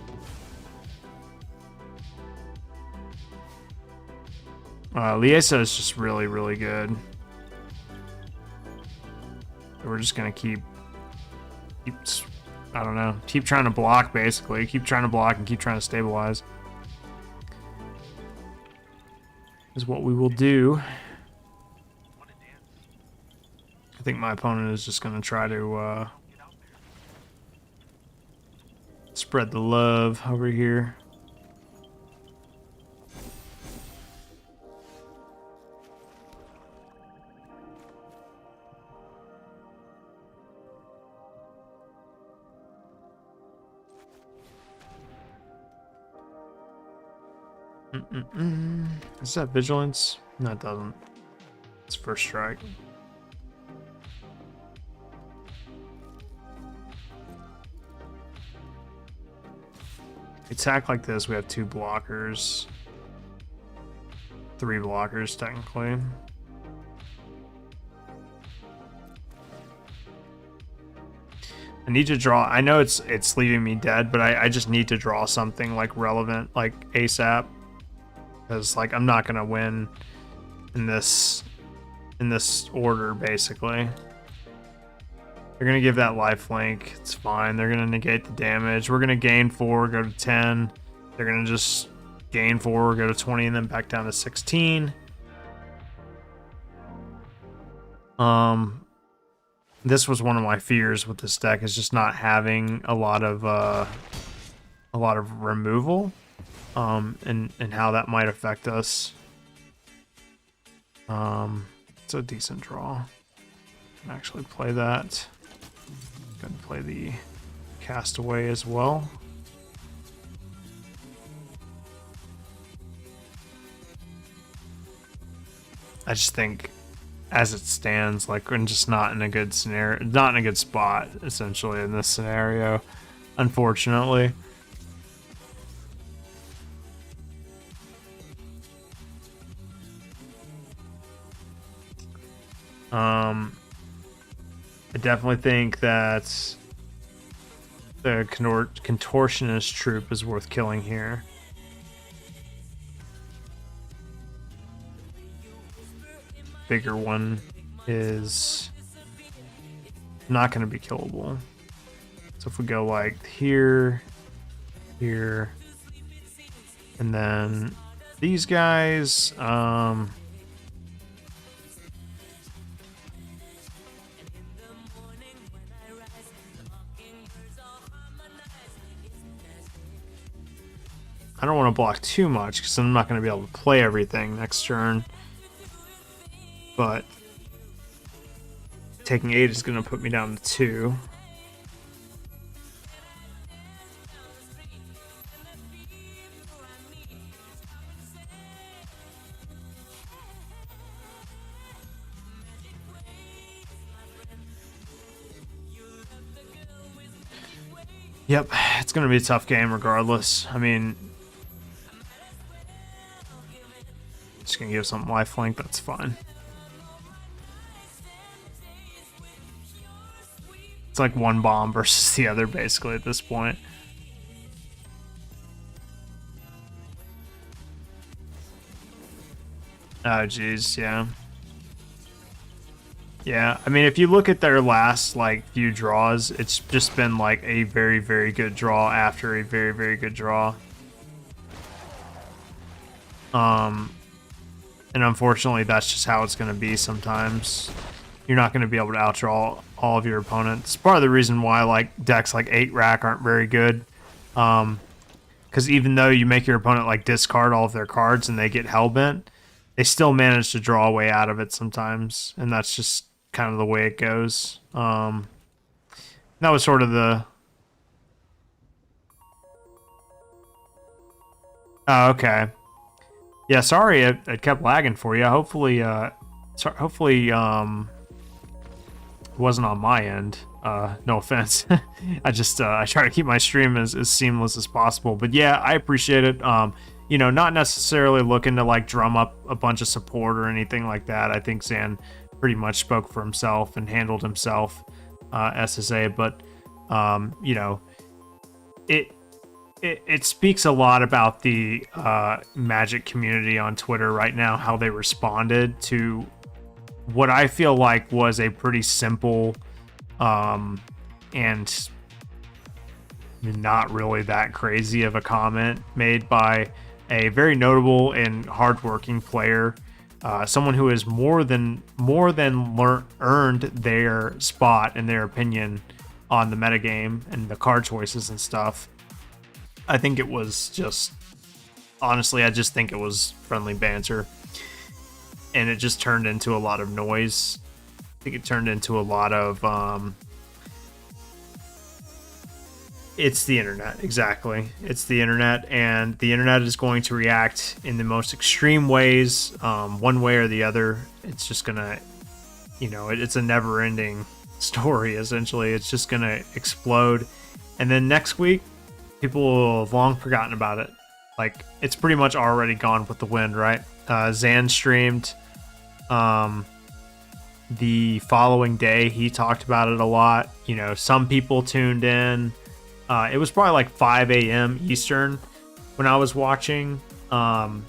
Speaker 1: Liesa is just really, really good. We're just gonna keep, I don't know, keep trying to block basically. Keep trying to block and keep trying to stabilize. Is what we will do. I think my opponent is just gonna try to spread the love over here. Is that vigilance? No, it doesn't. It's first strike. Attack like this, we have 2 blockers. 3 blockers, technically. I need to draw. I know it's leaving me dead, but I just need to draw something like relevant, like ASAP. Because like I'm not gonna win in this order, basically. They're gonna give that lifelink. It's fine. They're gonna negate the damage. We're gonna gain 4, go to 10. They're gonna just gain 4, go to 20, and then back down to 16. This was one of my fears with this deck, is just not having a lot of removal, and how that might affect us. It's a decent draw. Can actually play that. Going to play the Castaway as well. I just think, as it stands, like, we're just not in a good scenario, not in a good spot, essentially, in this scenario, unfortunately. I definitely think that the Contortionist troop is worth killing here. Bigger one is not going to be killable. So if we go like here, here, and then these guys, I don't want to block too much because I'm not going to be able to play everything next turn. But taking 8 is going to put me down to 2. Yep, it's going to be a tough game regardless. I mean, just going to give something lifelink, that's fine. It's like one bomb versus the other, basically, at this point. Oh, geez, yeah. Yeah, I mean, if you look at their last, like, few draws, it's just been, like, a very, very good draw after a very, very good draw. And unfortunately, that's just how it's going to be sometimes. You're not going to be able to outdraw all of your opponents. Part of the reason why, like, decks like 8-rack aren't very good. Because even though you make your opponent, like, discard all of their cards and they get hellbent, they still manage to draw a way out of it sometimes. And that's just kind of the way it goes. That was sort of the... Oh, okay. Yeah, sorry it kept lagging for you. Hopefully, hopefully, it wasn't on my end. No offense. I just, I try to keep my stream as seamless as possible. But yeah, I appreciate it. You know, not necessarily looking to, like, drum up a bunch of support or anything like that. I think Zan pretty much spoke for himself and handled himself, SSA. But, you know, it speaks a lot about the Magic community on Twitter right now, how they responded to what I feel like was a pretty simple and not really that crazy of a comment made by a very notable and hardworking player, someone who has more than earned their spot and their opinion on the metagame and the card choices and stuff. I think it was just, honestly, I just think it was friendly banter, and it just turned into a lot of noise. I think it turned into a lot of it's the internet. Exactly. It's the internet, and the internet is going to react in the most extreme ways, one way or the other. It's just gonna, it's a never-ending story, essentially. It's just gonna explode, and then next week, people will have long forgotten about it. Like, it's pretty much already gone with the wind, right? Zan streamed the following day. He talked about it a lot. Some people tuned in. It was probably like 5 a.m. Eastern when I was watching. And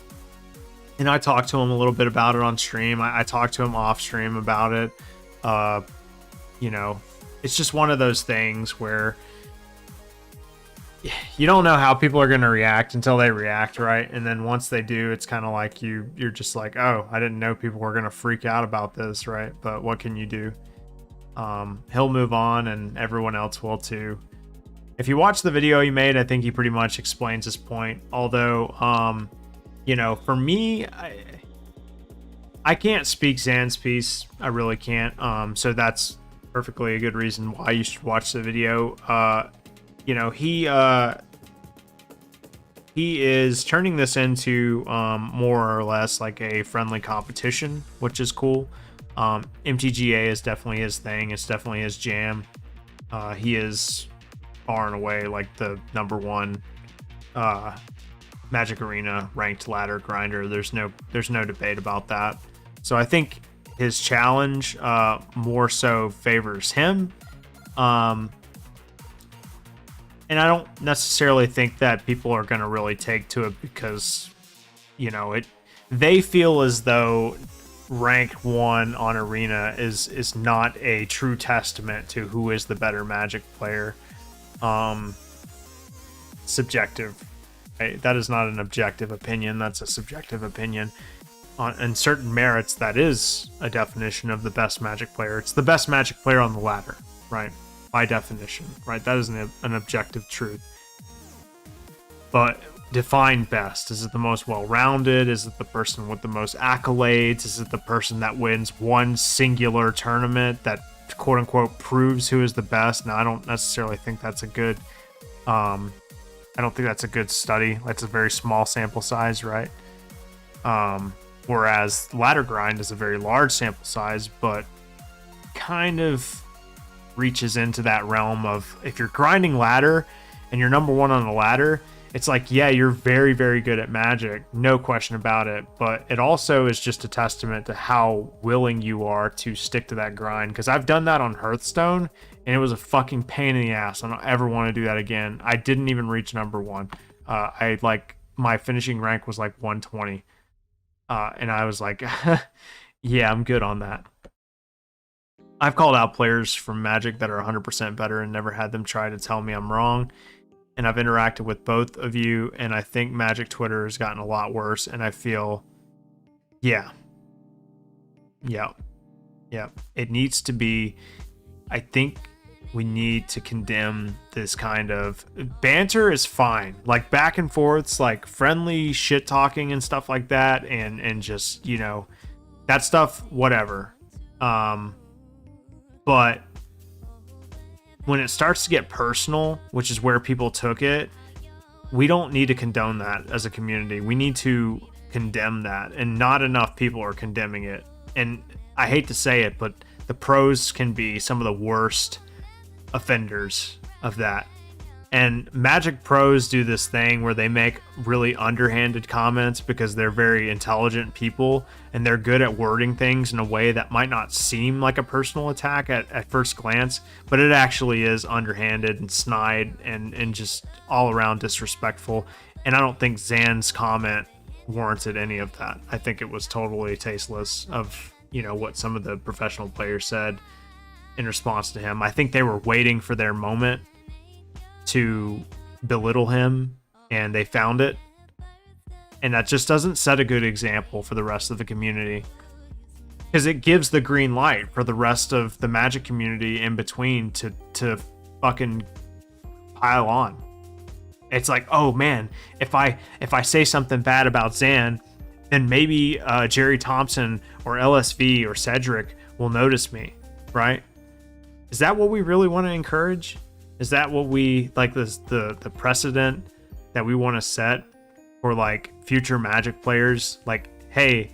Speaker 1: I talked to him a little bit about it on stream. I talked to him off stream about it. It's just one of those things where you don't know how people are going to react until they react, right? And then once they do, it's kind of like you're just like, oh, I didn't know people were going to freak out about this, right? But what can you do? He'll move on, and everyone else will too. If you watch the video he made, I think he pretty much explains his point. Although, for me, I can't speak Zan's piece. I really can't. So that's perfectly a good reason why you should watch the video. He is turning this into more or less like a friendly competition, which is cool. MTGA is definitely his thing. It's definitely his jam. He is far and away like the number one Magic Arena ranked ladder grinder. There's no debate about that. So I think his challenge more so favors him. And I don't necessarily think that people are going to really take to it because, they feel as though rank 1 on Arena is not a true testament to who is the better Magic player. Subjective, right? That is not an objective opinion. That's a subjective opinion. On certain merits, that is a definition of the best Magic player. It's the best Magic player on the ladder, right? By definition, right? That is an objective truth. But define best. Is it the most well-rounded? Is it the person with the most accolades? Is it the person that wins one singular tournament that quote-unquote proves who is the best? Now, I don't necessarily think that's a good study. That's a very small sample size, right? Whereas ladder grind is a very large sample size, but kind of reaches into that realm of, if you're grinding ladder and you're number 1 on the ladder, it's like, yeah, you're very, very good at Magic, no question about it, but it also is just a testament to how willing you are to stick to that grind, because I've done that on Hearthstone, and it was a fucking pain in the ass. I don't ever want to do that again. I didn't even reach number 1. My finishing rank was like 120, and I was like, yeah, I'm good on that. I've called out players from Magic that are 100% better and never had them try to tell me I'm wrong. And I've interacted with both of you, and I think Magic Twitter has gotten a lot worse, and I feel, yeah, it needs to be, I think we need to condemn this kind of banter. Is fine, like back and forths, like friendly shit talking and stuff like that, and just, that stuff, whatever. But when it starts to get personal, which is where people took it, we don't need to condone that as a community. We need to condemn that, and not enough people are condemning it. And I hate to say it, but the pros can be some of the worst offenders of that. And Magic pros do this thing where they make really underhanded comments because they're very intelligent people and they're good at wording things in a way that might not seem like a personal attack at first glance, but it actually is underhanded and snide and just all around disrespectful. And I don't think Zan's comment warranted any of that. I think it was totally tasteless of, you know, what some of the professional players said in response to him. I think they were waiting for their moment to belittle him, and they found it, and that just doesn't set a good example for the rest of the community, because it gives the green light for the rest of the Magic community in between to fucking pile on. It's like, oh man, if I say something bad about Zan, then maybe Jerry Thompson or LSV or Cedric will notice me, right? Is that what we really want to encourage? Is that what we like, the precedent that we want to set for like future Magic players? Like, hey,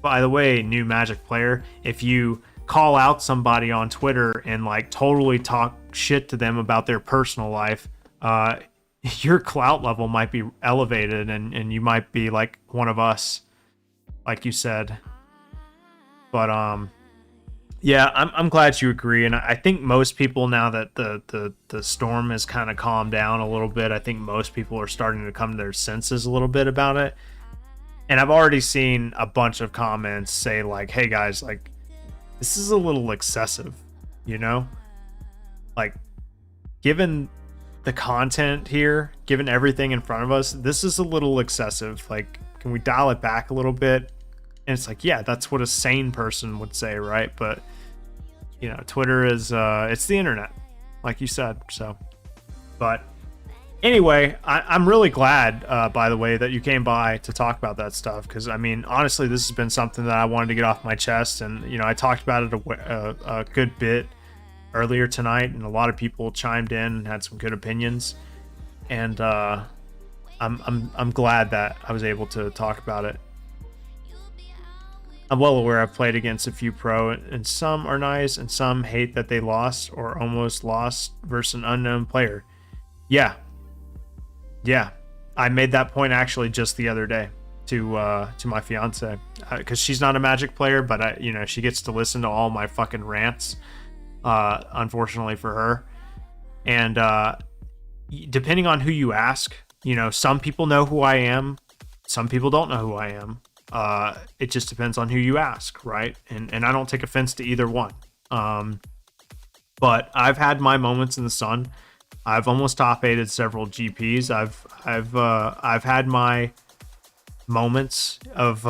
Speaker 1: by the way, new Magic player, if you call out somebody on Twitter and like totally talk shit to them about their personal life, your clout level might be elevated and you might be like one of us, like you said. But yeah, I'm glad you agree, and I think most people, now that the storm has kind of calmed down a little bit, I think most people are starting to come to their senses a little bit about it. And I've already seen a bunch of comments say like, hey guys, like, this is a little excessive, you know? Like, given the content here, given everything in front of us, this is a little excessive. Like, can we dial it back a little bit? And it's like, yeah, that's what a sane person would say, right? But, you know, Twitter is, it's the internet, like you said. So, but anyway, I'm really glad, by the way, that you came by to talk about that stuff. Because, I mean, honestly, this has been something that I wanted to get off my chest. And, you know, I talked about it a good bit earlier tonight, and a lot of people chimed in and had some good opinions. And I'm glad that I was able to talk about it. I'm well aware I've played against a few pro, and some are nice, and some hate that they lost or almost lost versus an unknown player. Yeah, I made that point actually just the other day to my fiance, because she's not a Magic player, but you know, she gets to listen to all my fucking rants. Unfortunately for her, and depending on who you ask, you know, some people know who I am, some people don't know who I am. It just depends on who you ask, right? And I don't take offense to either one. But I've had my moments in the sun. I've almost top 8'd several GPs. I've had my moments of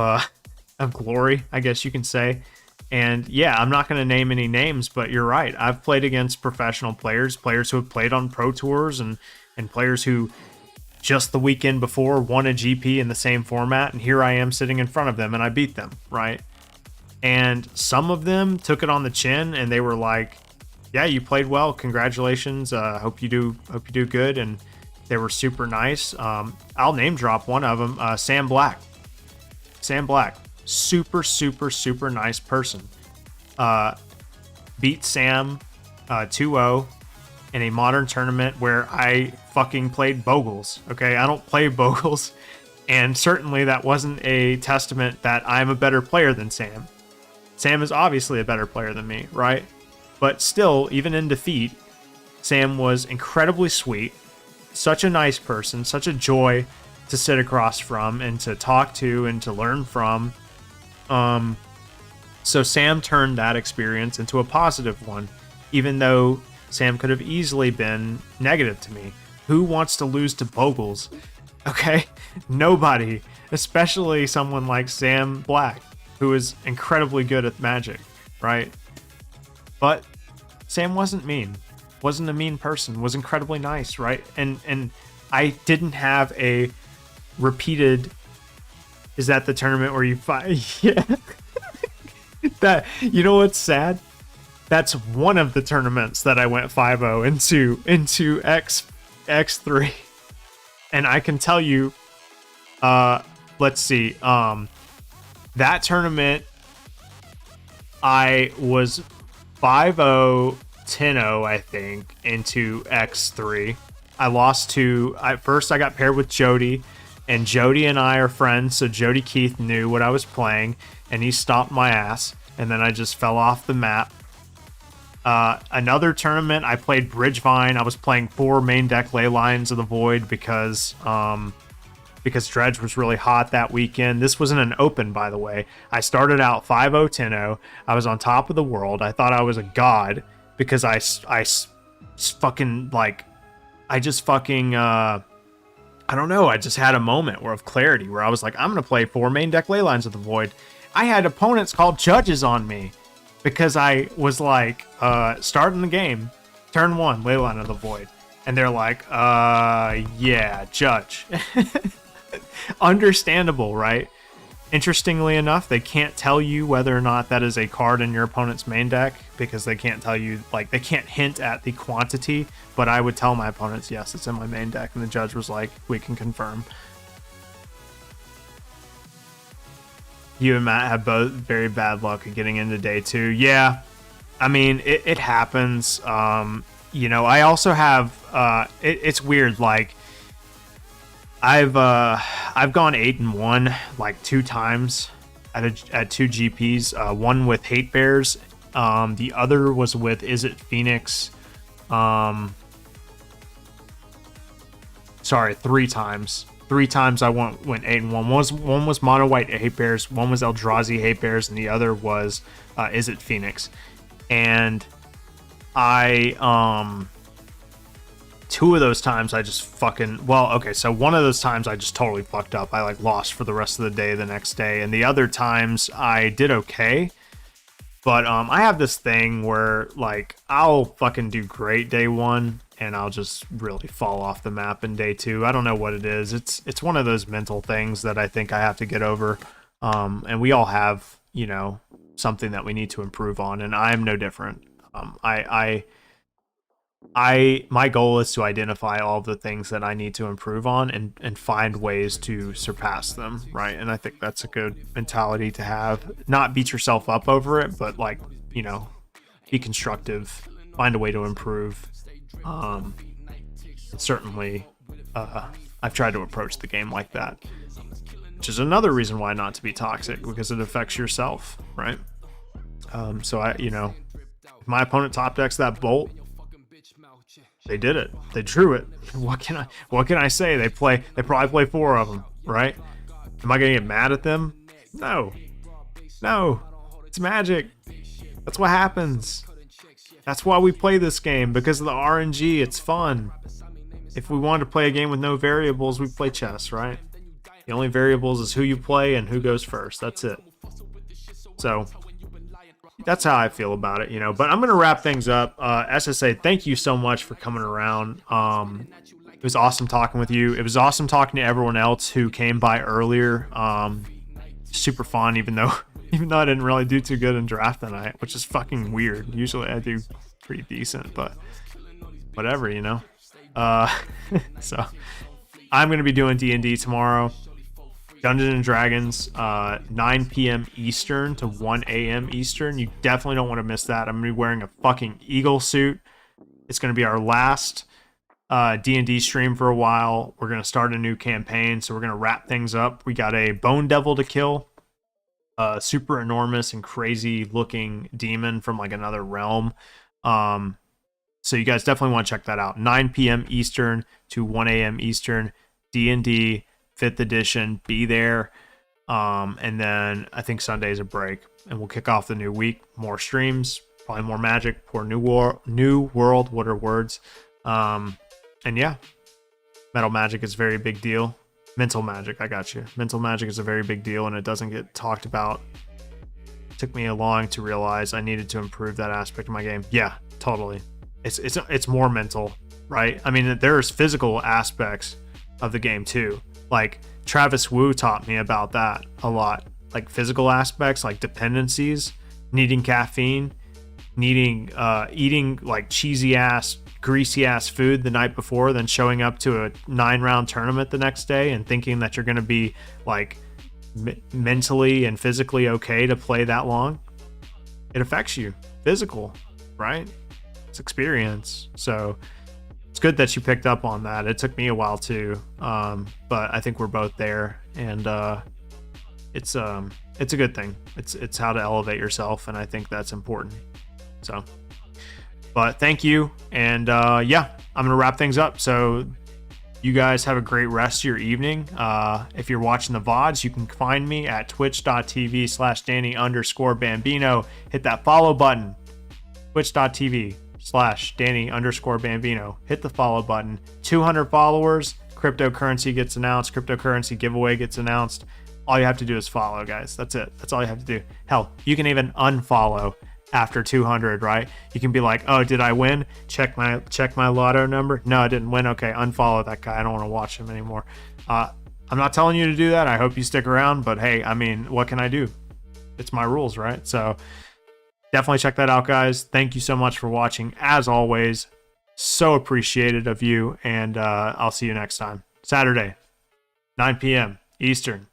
Speaker 1: glory, I guess you can say. And yeah, I'm not going to name any names, but you're right. I've played against professional players who have played on pro tours, and players who just the weekend before won a GP in the same format, and here I am sitting in front of them and I beat them, right? And some of them took it on the chin and they were like, yeah, you played well, congratulations, hope you do good. And they were super nice. I'll name drop one of them, Sam Black, super nice person. Beat Sam 2-0 in a modern tournament where I fucking played Bogles. Okay, I don't play Bogles, and certainly that wasn't a testament that I'm a better player than Sam. Sam is obviously a better player than me, right? But still, even in defeat, Sam was incredibly sweet, such a nice person, such a joy to sit across from and to talk to and to learn from. So Sam turned that experience into a positive one, even though Sam could have easily been negative to me. Who wants to lose to Bogles? Okay, nobody, especially someone like Sam Black, who is incredibly good at Magic, right? But Sam wasn't a mean person, was incredibly nice, right? And I didn't have a repeated, is that the tournament where you fight? Yeah. That, you know what's sad? That's one of the tournaments that I went 5-0 into X3. And I can tell you, let's see, that tournament, I was 5-0, 10-0, I think, into X3. I lost to, at first I got paired with Jody, and Jody and I are friends, so Jody Keith knew what I was playing, and he stomped my ass, and then I just fell off the map. Another tournament, I played Bridgevine. I was playing 4 main deck Ley Lines of the Void because Dredge was really hot that weekend. This wasn't an open, by the way. I started out 5-0, 10-0. I was on top of the world. I thought I was a god because I fucking, like, I just fucking, I don't know. I just had a moment of clarity where I was like, I'm going to play 4 main deck Ley Lines of the Void. I had opponents called judges on me because I was like, starting the game, turn 1, Ley Line of the Void. And they're like, yeah, judge. Understandable, right? Interestingly enough, they can't tell you whether or not that is a card in your opponent's main deck because they can't tell you, like, they can't hint at the quantity, but I would tell my opponents, yes, it's in my main deck, and the judge was like, we can confirm. You and Matt have both very bad luck at getting into day 2. Yeah, I mean, it happens. You know, I also have, it's weird, like, I've gone 8-1 like 2 times at 2 GPs. One with Hate Bears. The other was with Is It Phoenix. Sorry, 3 times. 3 times I went 8-1. One was Mono White Hate Bears. One was Eldrazi Hate Bears, and the other was Is It Phoenix. And I 2 of those times I just fucking, well, okay, so one of those times I just totally fucked up. I like lost for the rest of the day the next day, and the other times I did okay. But I have this thing where, like, I'll fucking do great day 1 and I'll just really fall off the map in day 2. I don't know what it is. It's one of those mental things that I think I have to get over. And we all have, you know, something that we need to improve on, and I'm no different. My goal is to identify all the things that I need to improve on and find ways to surpass them, right? And I think that's a good mentality to have. Not beat yourself up over it, but, like, you know, be constructive, find a way to improve. And certainly, I've tried to approach the game like that, which is another reason why not to be toxic, because it affects yourself, right? So I, you know, if my opponent top decks that Bolt, they did it. They drew it. What can I say? They probably play 4 of them, right? Am I gonna get mad at them? No. It's Magic. That's what happens. That's why we play this game, because of the RNG. It's fun. If we wanted to play a game with no variables, we play chess, right? The only variables is who you play and who goes first. That's it. So that's how I feel about it, you know. But I'm going to wrap things up. SSA, thank you so much for coming around. It was awesome talking with you. It was awesome talking to everyone else who came by earlier. Super fun, even though I didn't really do too good in draft tonight, which is fucking weird. Usually I do pretty decent, but whatever, you know. So I'm going to be doing D&D tomorrow. Dungeons and Dragons, 9 p.m. Eastern to 1 a.m. Eastern. You definitely don't want to miss that. I'm going to be wearing a fucking eagle suit. It's going to be our last D&D stream for a while. We're going to start a new campaign, so we're going to wrap things up. We got a Bone Devil to kill. Super enormous and crazy looking demon from, like, another realm. So you guys definitely want to check that out. 9 p.m. Eastern to 1 a.m. Eastern. D&D 5th edition, be there. And then I think Sunday's a break, and we'll kick off the new week. More streams, probably more Magic, more new world. What are words? And yeah, Metal Magic is a very big deal. Mental Magic, I got you. Mental Magic is a very big deal, and it doesn't get talked about. It took me a long to realize I needed to improve that aspect of my game. Yeah, totally. It's more mental, right? I mean, there's physical aspects of the game too. Like, Travis Wu taught me about that a lot. Like, physical aspects, like dependencies, needing caffeine, needing eating like cheesy ass, greasy ass food the night before, then showing up to a 9-round tournament the next day and thinking that you're going to be, like, mentally and physically okay to play that long. It affects you. Physical, right? It's experience. So it's good that you picked up on that. It took me a while too, but I think we're both there, and it's a good thing. It's how to elevate yourself, and I think that's important. So, but thank you, and yeah, I'm gonna wrap things up. So you guys have a great rest of your evening. If you're watching the VODs, you can find me at twitch.tv/Danny_Bambino. Hit that follow button. Twitch.tv/Danny_Bambino. Hit the follow button. 200 followers, cryptocurrency gets announced, cryptocurrency giveaway gets announced. All you have to do is follow, guys. That's it. That's all you have to do. Hell, you can even unfollow after 200, right? You can be like, oh, did I win? Check my lotto number. No, I didn't win. Okay, unfollow that guy. I don't want to watch him anymore. I'm not telling you to do that. I hope you stick around, but hey, I mean, what can I do? It's my rules, right? So definitely check that out, guys. Thank you so much for watching. As always, so appreciated of you, and I'll see you next time. Saturday, 9 p.m. Eastern.